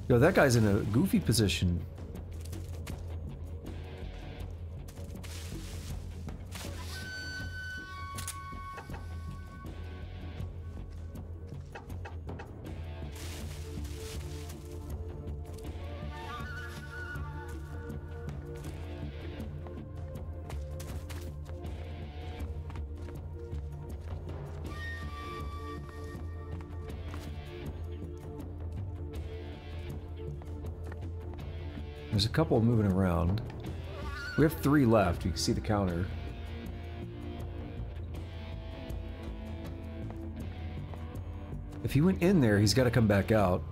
Yo, that guy's in a goofy position. There's a couple moving around. We have 3 left. You can see the counter. If he went in there, he's got to come back out.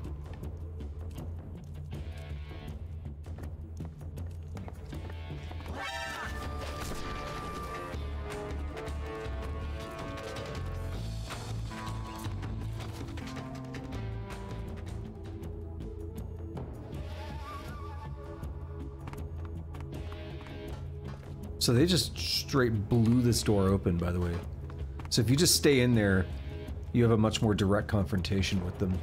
So they just straight blew this door open, by the way. So if you just stay in there, you have a much more direct confrontation with them.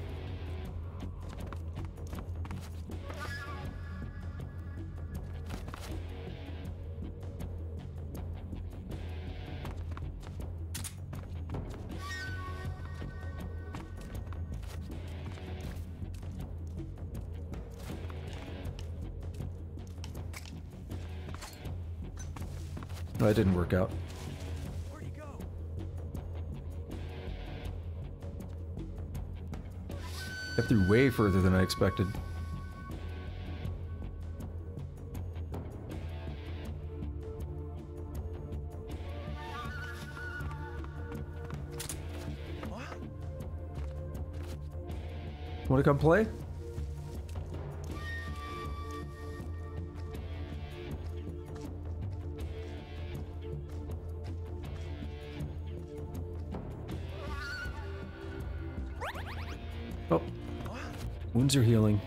No, that didn't work out. Where'd he go? Got through way further than I expected. Want to come play? Oh. Wounds are healing.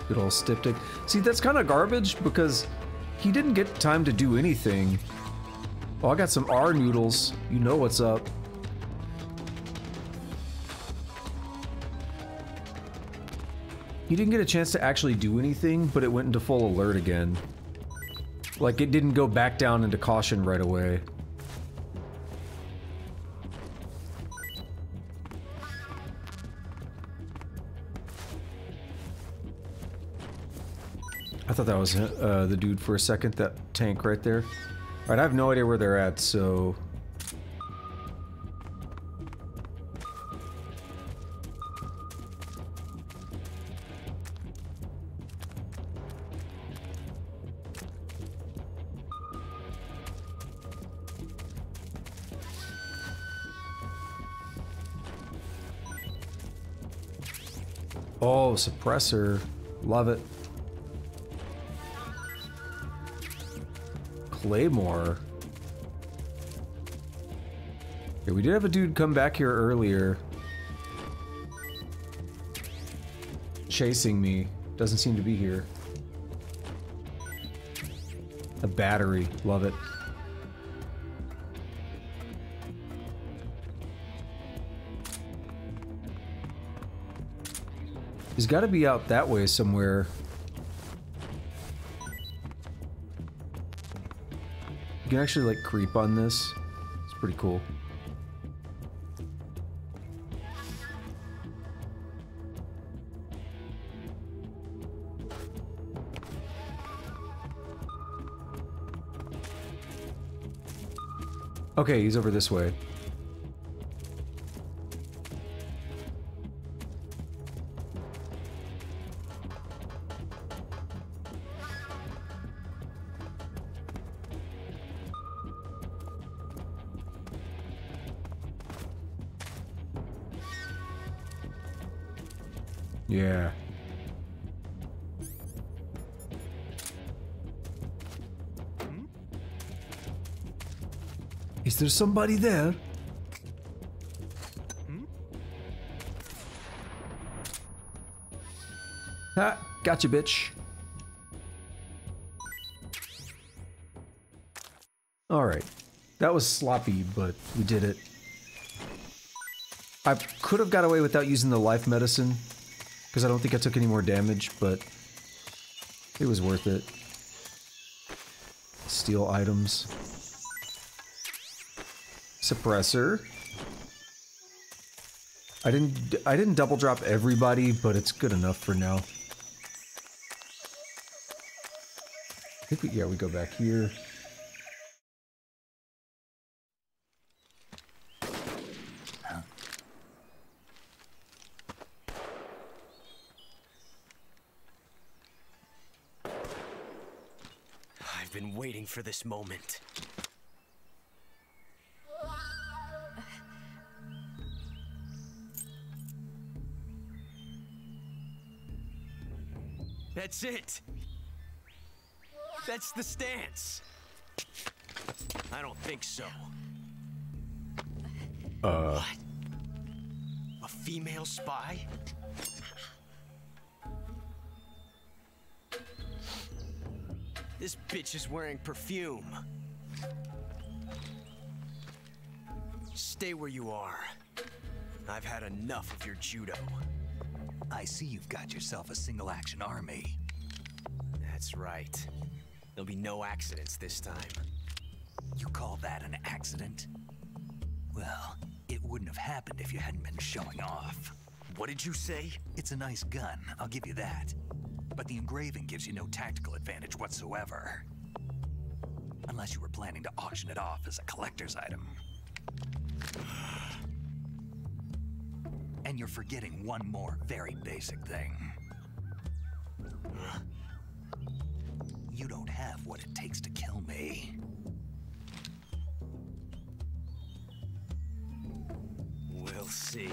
Good old Styptic. See, that's kind of garbage because he didn't get time to do anything. Oh, I got some R noodles. You know what's up. He didn't get a chance to actually do anything, but it went into full alert again. Like, it didn't go back down into caution right away. I thought that was the dude for a second, that tank right there. Alright, I have no idea where they're at, so... Oh, suppressor. Love it. Claymore. Okay, we did have a dude come back here earlier. Chasing me. Doesn't seem to be here. A battery. Love it. He's got to be out that way somewhere. You can actually, like, creep on this. It's pretty cool. Okay, he's over this way. Yeah. Is there somebody there? Ha! Gotcha, bitch. Alright. That was sloppy, but we did it. I could have got away without using the life medicine, because I don't think I took any more damage, but it was worth it. Steal items. Suppressor. I didn't double drop everybody, but it's good enough for now. I think we go back here. I've been waiting for this moment. That's it. That's the stance. I don't think so. What? A female spy? This bitch is wearing perfume. Stay where you are. I've had enough of your judo. I see you've got yourself a single-action army. That's right. There'll be no accidents this time. You call that an accident? Well, it wouldn't have happened if you hadn't been showing off. What did you say? It's a nice gun, I'll give you that. But the engraving gives you no tactical advantage whatsoever. Unless you were planning to auction it off as a collector's item. And you're forgetting one more very basic thing. You don't have what it takes to kill me. We'll see.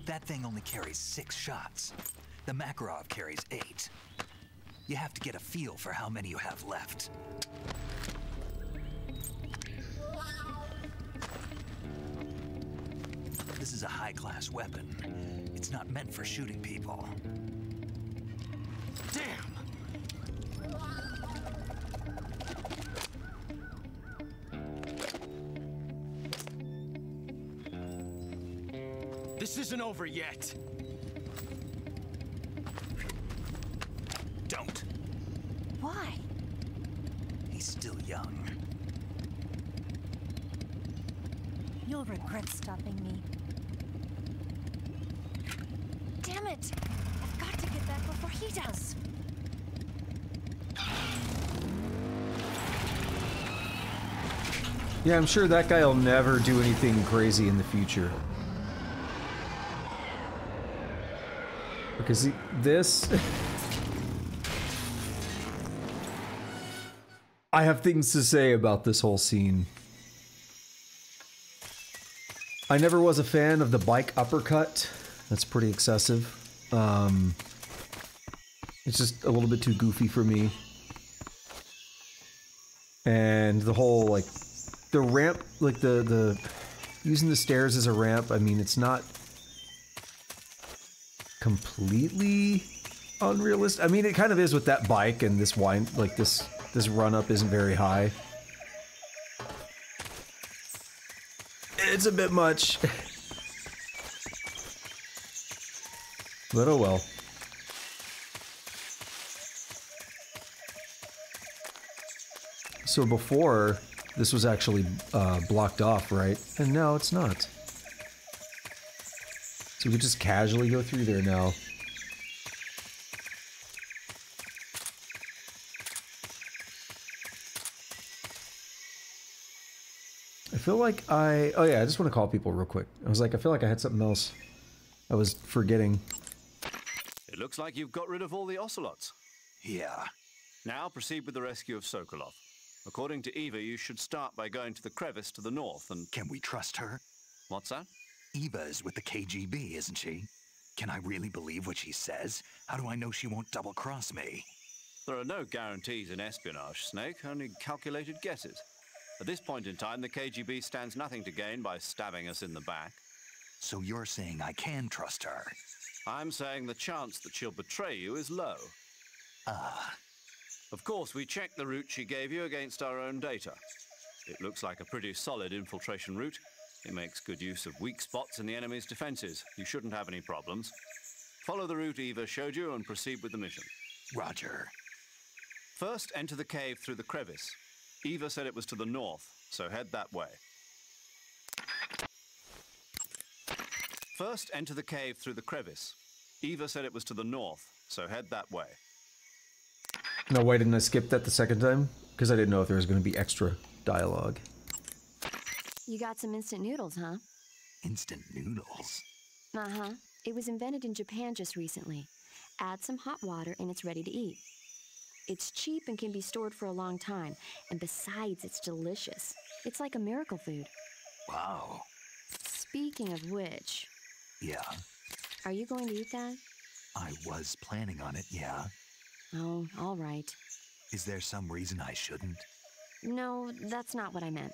That thing only carries 6 shots. The Makarov carries 8. You have to get a feel for how many you have left. This is a high-class weapon. It's not meant for shooting people. Damn! This isn't over yet. Don't. Why? He's still young. You'll regret stopping me. Damn it! I've got to get back before he does. Yeah, I'm sure that guy will never do anything crazy in the future. Because this... I have things to say about this whole scene. I never was a fan of the bike uppercut. That's pretty excessive. It's just a little bit too goofy for me. And the whole, like, the ramp, like the using the stairs as a ramp, I mean, it's not... completely unrealistic. I mean, it kind of is with that bike and this wind, like this run up isn't very high. It's a bit much. But oh well. So before, this was actually blocked off, right? And now it's not. So we can just casually go through there now. I feel like oh yeah, I just want to call people real quick. I was like, I feel like I had something else I was forgetting. It looks like you've got rid of all the ocelots. Yeah. Now proceed with the rescue of Sokolov. According to Eva, you should start by going to the crevice to the north and... Can we trust her? What's that? Eva is with the KGB, isn't she? Can I really believe what she says? How do I know she won't double-cross me? There are no guarantees in espionage, Snake, only calculated guesses. At this point in time, the KGB stands nothing to gain by stabbing us in the back. So you're saying I can trust her? I'm saying the chance that she'll betray you is low. Ah. Of course, we checked the route she gave you against our own data. It looks like a pretty solid infiltration route. It makes good use of weak spots in the enemy's defenses. You shouldn't have any problems. Follow the route Eva showed you and proceed with the mission. Roger. First, enter the cave through the crevice. Eva said it was to the north, so head that way. First, enter the cave through the crevice. Eva said it was to the north, so head that way. No, why didn't I skip that the second time? Because I didn't know if there was going to be extra dialogue. You got some instant noodles, huh? Instant noodles? Uh-huh. It was invented in Japan just recently. Add some hot water and it's ready to eat. It's cheap and can be stored for a long time. And besides, it's delicious. It's like a miracle food. Wow. Speaking of which... Yeah? Are you going to eat that? I was planning on it, yeah. Oh, all right. Is there some reason I shouldn't? No, that's not what I meant.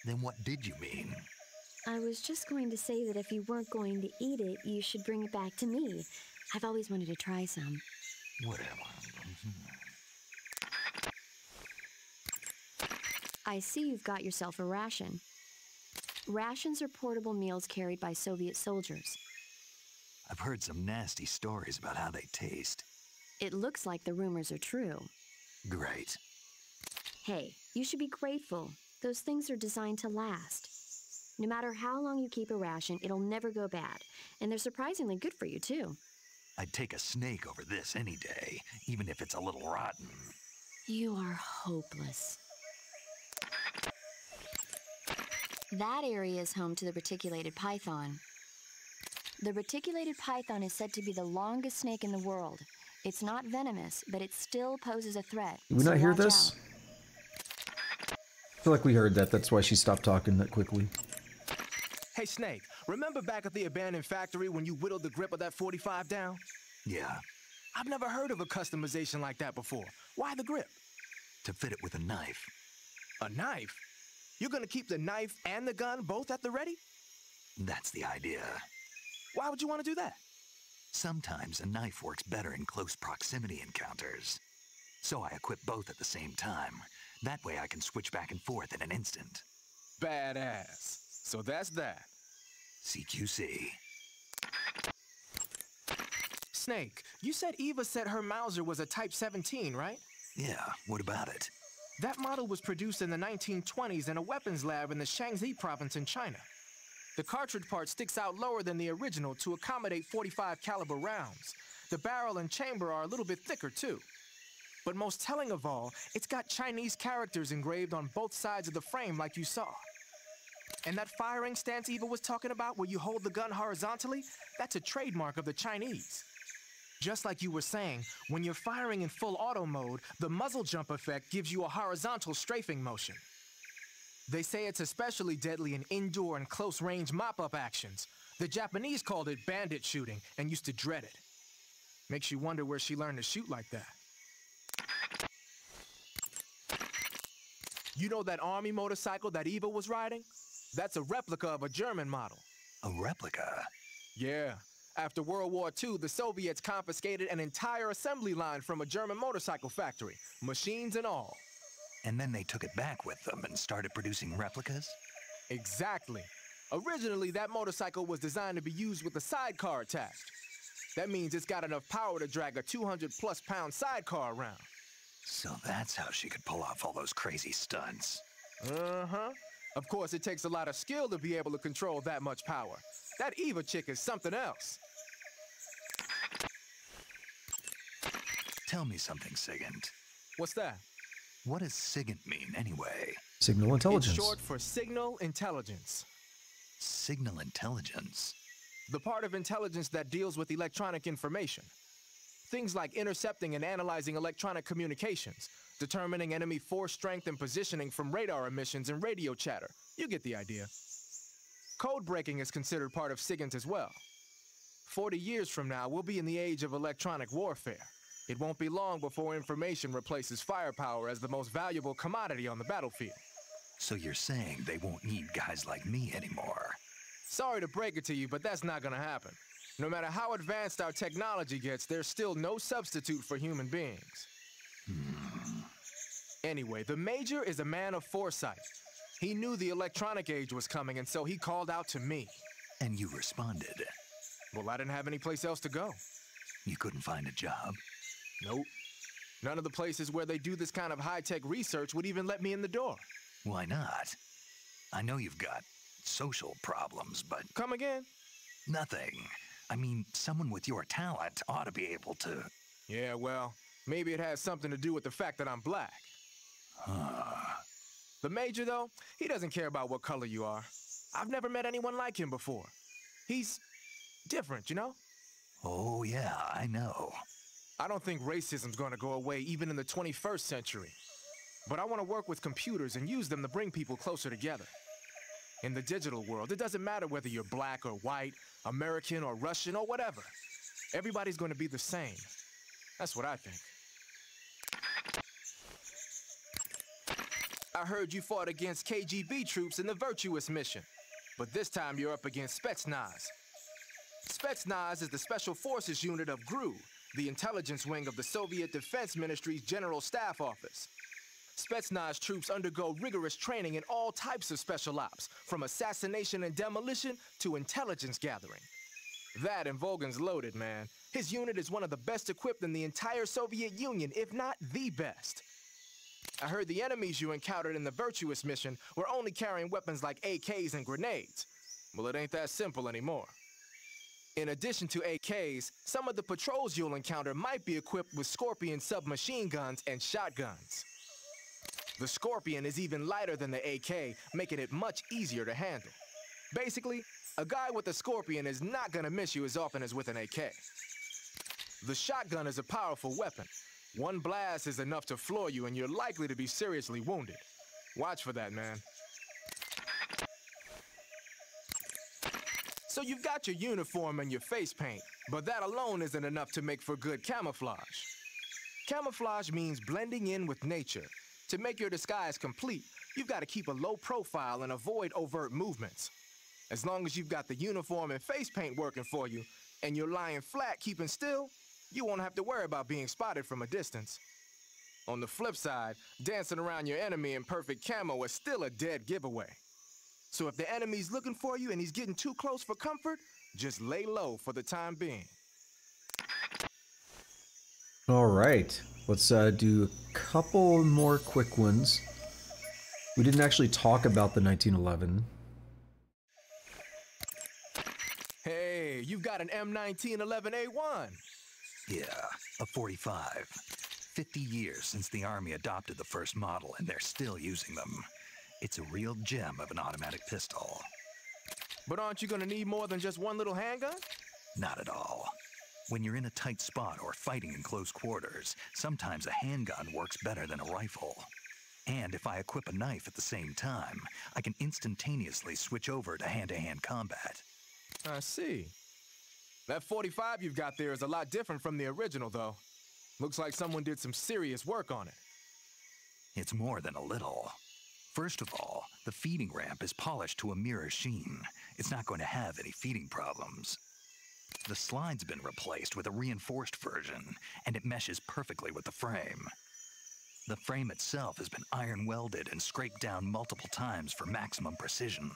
Then what did you mean? I was just going to say that if you weren't going to eat it, you should bring it back to me. I've always wanted to try some. Whatever. I see you've got yourself a ration. Rations are portable meals carried by Soviet soldiers. I've heard some nasty stories about how they taste. It looks like the rumors are true. Great. Hey, you should be grateful. Those things are designed to last. No matter how long you keep a ration, it'll never go bad. And they're surprisingly good for you, too. I'd take a snake over this any day, even if it's a little rotten. You are hopeless. That area is home to the reticulated python. The reticulated python is said to be the longest snake in the world. It's not venomous, but it still poses a threat. Did we not hear this? I feel like we heard that. That's why she stopped talking that quickly. Hey, Snake, remember back at the abandoned factory when you whittled the grip of that 45 down? Yeah. I've never heard of a customization like that before. Why the grip? To fit it with a knife. A knife? You're gonna keep the knife and the gun both at the ready? That's the idea. Why would you want to do that? Sometimes a knife works better in close proximity encounters. So I equip both at the same time. That way I can switch back and forth in an instant. Badass. So that's that. CQC. Snake, you said Eva said her Mauser was a Type 17, right? Yeah, what about it? That model was produced in the 1920s in a weapons lab in the Shaanxi province in China. The cartridge part sticks out lower than the original to accommodate 45 caliber rounds. The barrel and chamber are a little bit thicker too. But most telling of all, it's got Chinese characters engraved on both sides of the frame like you saw. And that firing stance Eva was talking about where you hold the gun horizontally, that's a trademark of the Chinese. Just like you were saying, when you're firing in full auto mode, the muzzle jump effect gives you a horizontal strafing motion. They say it's especially deadly in indoor and close-range mop-up actions. The Japanese called it bandit shooting and used to dread it. Makes you wonder where she learned to shoot like that. You know that army motorcycle that Eva was riding? That's a replica of a German model. A replica? Yeah. After World War II, the Soviets confiscated an entire assembly line from a German motorcycle factory, machines and all. And then they took it back with them and started producing replicas? Exactly. Originally, that motorcycle was designed to be used with a sidecar attached. That means it's got enough power to drag a 200-plus pound sidecar around. So that's how she could pull off all those crazy stunts. Uh-huh. Of course, it takes a lot of skill to be able to control that much power. That Eva chick is something else. Tell me something, Sigint. What's that? What does Sigint mean, anyway? Signal intelligence. It's short for signal intelligence. Signal intelligence? The part of intelligence that deals with electronic information. Things like intercepting and analyzing electronic communications, determining enemy force strength and positioning from radar emissions and radio chatter. You get the idea. Code breaking is considered part of SIGINT as well. 40 years from now, we'll be in the age of electronic warfare. It won't be long before information replaces firepower as the most valuable commodity on the battlefield. So you're saying they won't need guys like me anymore? Sorry to break it to you, but that's not gonna happen. No matter how advanced our technology gets, there's still no substitute for human beings. Anyway, the Major is a man of foresight. He knew the electronic age was coming, and so he called out to me. And you responded? Well, I didn't have any place else to go. You couldn't find a job? Nope. None of the places where they do this kind of high-tech research would even let me in the door. Why not? I know you've got social problems, but... Come again? Nothing. I mean, someone with your talent ought to be able to... Yeah, well, maybe it has something to do with the fact that I'm black. The Major, though, he doesn't care about what color you are. I've never met anyone like him before. He's different, you know? Oh, yeah, I know. I don't think racism's gonna go away even in the 21st century. But I want to work with computers and use them to bring people closer together. In the digital world, it doesn't matter whether you're black or white, American or Russian or whatever. Everybody's gonna be the same. That's what I think. I heard you fought against KGB troops in the Virtuous mission. But this time you're up against Spetsnaz. Spetsnaz is the Special Forces unit of GRU, the intelligence wing of the Soviet Defense Ministry's General Staff Office. Spetsnaz troops undergo rigorous training in all types of special ops, from assassination and demolition to intelligence gathering. That and Volgan's loaded, man. His unit is one of the best equipped in the entire Soviet Union, if not the best. I heard the enemies you encountered in the Virtuous mission were only carrying weapons like AKs and grenades. Well, it ain't that simple anymore. In addition to AKs, some of the patrols you'll encounter might be equipped with Scorpion submachine guns and shotguns. The Scorpion is even lighter than the AK, making it much easier to handle. Basically, a guy with a Scorpion is not gonna miss you as often as with an AK. The shotgun is a powerful weapon. One blast is enough to floor you, and you're likely to be seriously wounded. Watch for that, man. So you've got your uniform and your face paint, but that alone isn't enough to make for good camouflage. Camouflage means blending in with nature. To make your disguise complete, you've got to keep a low profile and avoid overt movements. As long as you've got the uniform and face paint working for you, and you're lying flat keeping still, you won't have to worry about being spotted from a distance. On the flip side, dancing around your enemy in perfect camo is still a dead giveaway. So if the enemy's looking for you and he's getting too close for comfort, just lay low for the time being. All right, let's do a couple more quick ones. We didn't actually talk about the 1911. Hey, you've got an M1911A1. Yeah, a 45. 50 years since the Army adopted the first model, and they're still using them. It's a real gem of an automatic pistol. But aren't you gonna need more than just one little handgun? Not at all. When you're in a tight spot or fighting in close quarters, sometimes a handgun works better than a rifle. And if I equip a knife at the same time, I can instantaneously switch over to hand-to-hand combat. I see. That 45 you've got there is a lot different from the original, though. Looks like someone did some serious work on it. It's more than a little. First of all, the feeding ramp is polished to a mirror sheen. It's not going to have any feeding problems. The slide's been replaced with a reinforced version, and it meshes perfectly with the frame. The frame itself has been iron welded and scraped down multiple times for maximum precision.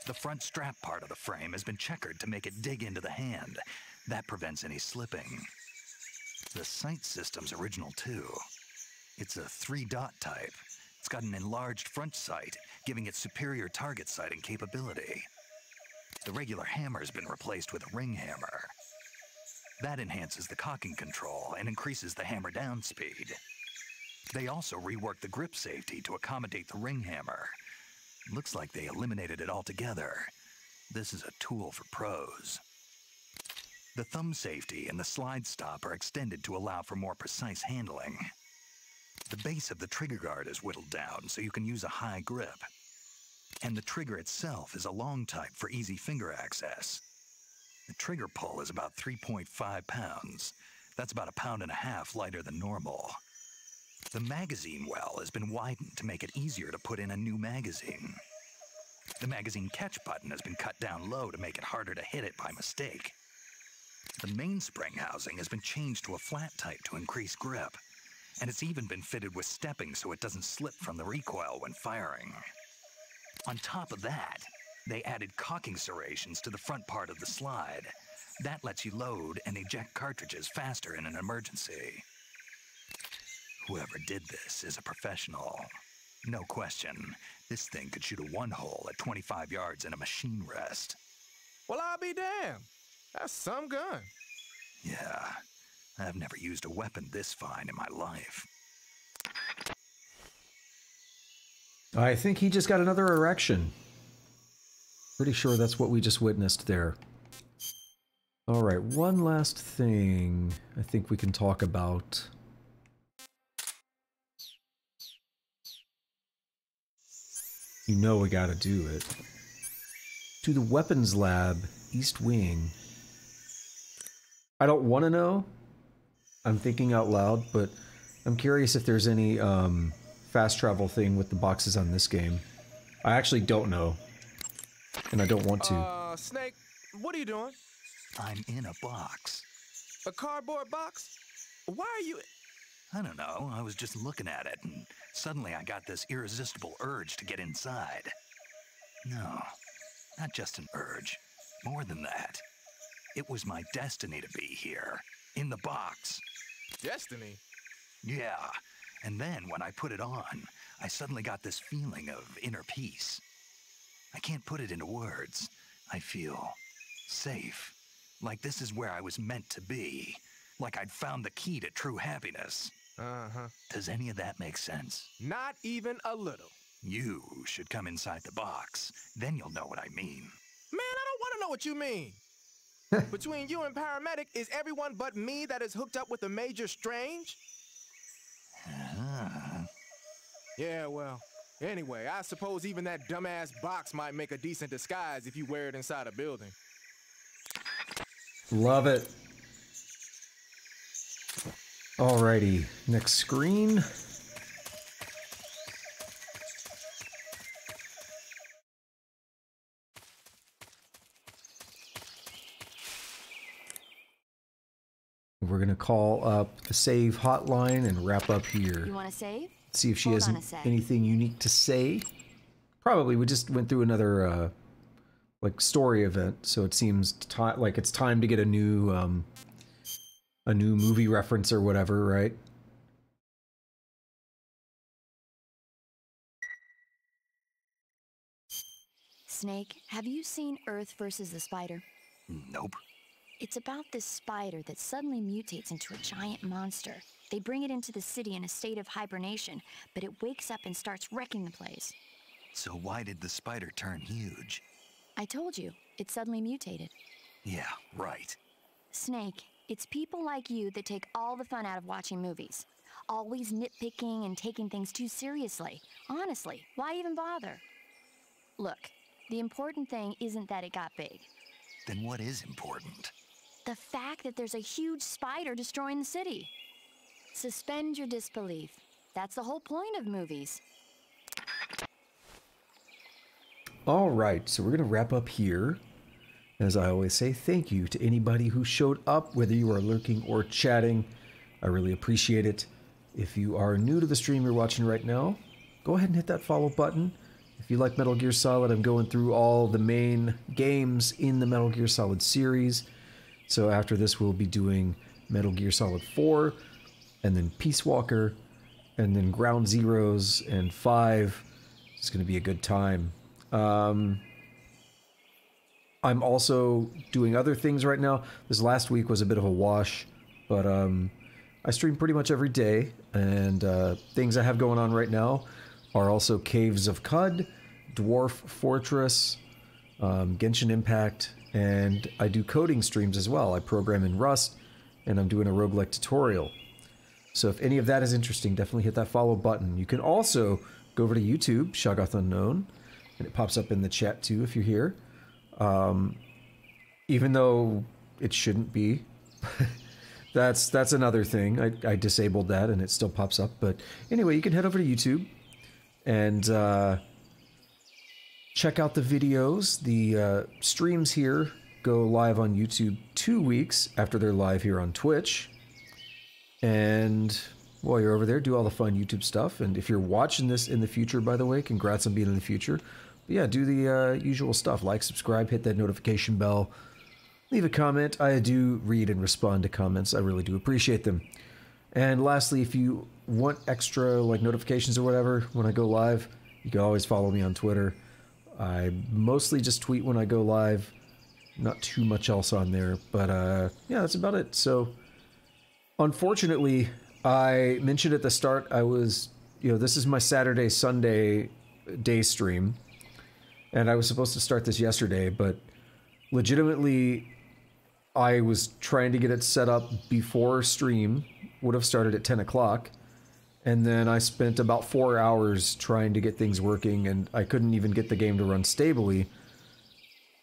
The front strap part of the frame has been checkered to make it dig into the hand. That prevents any slipping. The sight system's original too. It's a 3-dot type. It's got an enlarged front sight, giving it superior target sighting capability. The regular hammer's been replaced with a ring hammer. That enhances the cocking control and increases the hammer down speed. They also reworked the grip safety to accommodate the ring hammer. Looks like they eliminated it altogether. This is a tool for pros. The thumb safety and the slide stop are extended to allow for more precise handling. The base of the trigger guard is whittled down so you can use a high grip. And the trigger itself is a long type for easy finger access. The trigger pull is about 3.5 pounds. That's about 1.5 pounds lighter than normal. The magazine well has been widened to make it easier to put in a new magazine. The magazine catch button has been cut down low to make it harder to hit it by mistake. The mainspring housing has been changed to a flat type to increase grip, and it's even been fitted with stepping so it doesn't slip from the recoil when firing. On top of that, they added cocking serrations to the front part of the slide. That lets you load and eject cartridges faster in an emergency. Whoever did this is a professional. No question, this thing could shoot a one-hole at 25 yards in a machine rest. Well, I'll be damned. That's some gun. Yeah, I've never used a weapon this fine in my life. I think he just got another erection. Pretty sure that's what we just witnessed there. Alright, one last thing I think we can talk about. You know we gotta do it. To the weapons lab, East Wing. I don't want to know. I'm thinking out loud, but I'm curious if there's any fast travel thing with the boxes on this game. I actually don't know. And I don't want to. Snake, what are you doing? I'm in a box. A cardboard box? Why are you... I don't know, I was just looking at it, and suddenly I got this irresistible urge to get inside. No, not just an urge. More than that. It was my destiny to be here, in the box. Destiny? Yeah, and then when I put it on, I suddenly got this feeling of inner peace. I can't put it into words. I feel safe. Like this is where I was meant to be. Like I'd found the key to true happiness. Uh-huh. Does any of that make sense? Not even a little. You should come inside the box. Then you'll know what I mean. Man, I don't want to know what you mean. Between you and Paramedic, is everyone but me that is hooked up with a Major Strange? Yeah, well, anyway, I suppose even that dumbass box might make a decent disguise if you wear it inside a building. Love it. Alrighty, next screen. We're gonna call up the save hotline and wrap up here. You want to save? See if she Hold has on a sec. anything unique to say. Probably. We just went through another like story event, so it seems like it's time to get a new movie reference or whatever, right? Snake, have you seen Earth versus the Spider? Nope. It's about this spider that suddenly mutates into a giant monster. They bring it into the city in a state of hibernation, but it wakes up and starts wrecking the place. So why did the spider turn huge? I told you, it suddenly mutated. Yeah, right. Snake, it's people like you that take all the fun out of watching movies. Always nitpicking and taking things too seriously. Honestly, why even bother? Look, the important thing isn't that it got big. Then what is important? The fact that there's a huge spider destroying the city. Suspend your disbelief. That's the whole point of movies. All right, so we're gonna wrap up here. As I always say, thank you to anybody who showed up, whether you are lurking or chatting. I really appreciate it. If you are new to the stream you're watching right now, go ahead and hit that follow button. If you like Metal Gear Solid, I'm going through all the main games in the Metal Gear Solid series. So after this, we'll be doing Metal Gear Solid 4, and then Peace Walker, and then Ground Zeroes, and 5. It's going to be a good time. I'm also doing other things right now. This last week was a bit of a wash, but I stream pretty much every day, and things I have going on right now are also Caves of Cud, Dwarf Fortress, Genshin Impact, and I do coding streams as well. I program in Rust, and I'm doing a roguelike tutorial. So if any of that is interesting, definitely hit that follow button. You can also go over to YouTube, Shoggoth Unknown, and it pops up in the chat too if you're here. Even though it shouldn't be. that's another thing. I disabled that and it still pops up. But anyway, you can head over to YouTube and check out the videos. The streams here go live on YouTube 2 weeks after they're live here on Twitch. And while you're over there, do all the fun YouTube stuff. And if you're watching this in the future, by the way, congrats on being in the future. But yeah, do the usual stuff. Like, subscribe, hit that notification bell. Leave a comment. I do read and respond to comments. I really do appreciate them. And lastly, if you want extra like notifications or whatever when I go live, you can always follow me on Twitter. I mostly just tweet when I go live. Not too much else on there. But yeah, that's about it. So unfortunately, I mentioned at the start I was, this is my Saturday, Sunday day stream. And I was supposed to start this yesterday, but legitimately, I was trying to get it set up before stream would have started at 10 o'clock. And then I spent about 4 hours trying to get things working, and I couldn't even get the game to run stably,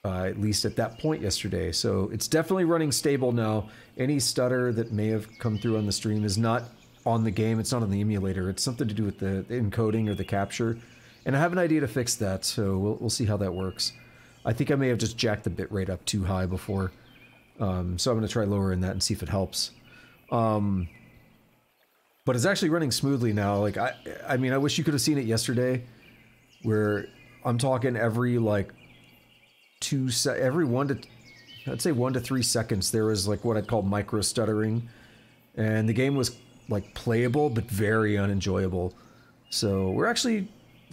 at least at that point yesterday. So it's definitely running stable now. Any stutter that may have come through on the stream is not on the game. It's not on the emulator. It's something to do with the encoding or the capture. And I have an idea to fix that, so we'll see how that works. I think I may have just jacked the bitrate up too high before, so I'm going to try lowering that and see if it helps. But it's actually running smoothly now. Like I mean, I wish you could have seen it yesterday, where I'm talking every like every 1 to 3 seconds there was like what I'd call micro stuttering, and the game was like playable but very unenjoyable. So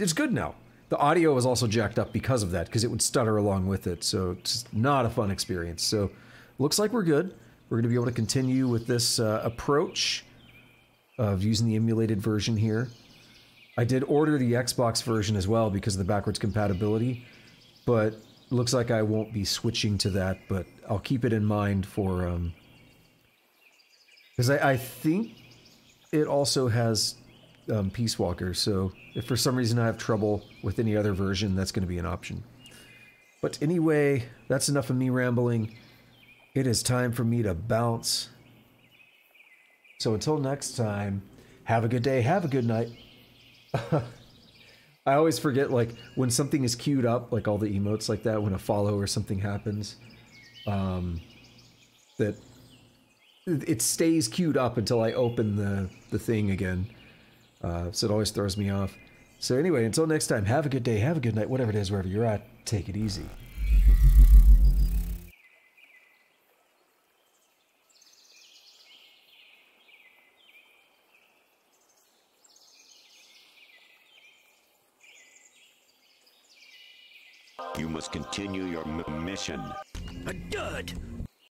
it's good now. The audio was also jacked up because of that, because it would stutter along with it, so it's not a fun experience. So looks like we're good. We're going to be able to continue with this approach of using the emulated version here. I did order the Xbox version as well because of the backwards compatibility, but looks like I won't be switching to that, but I'll keep it in mind for... because I think it also has Peace Walker, so if for some reason I have trouble with any other version, that's going to be an option. But anyway, that's enough of me rambling. It is time for me to bounce. So until next time, have a good day, have a good night. I always forget, like, when something is queued up, like all the emotes like that, when a follow or something happens, that it stays queued up until I open the thing again. So it always throws me off. So anyway, until next time, have a good day, have a good night, whatever it is, wherever you're at, take it easy. You must continue your mission. A dud!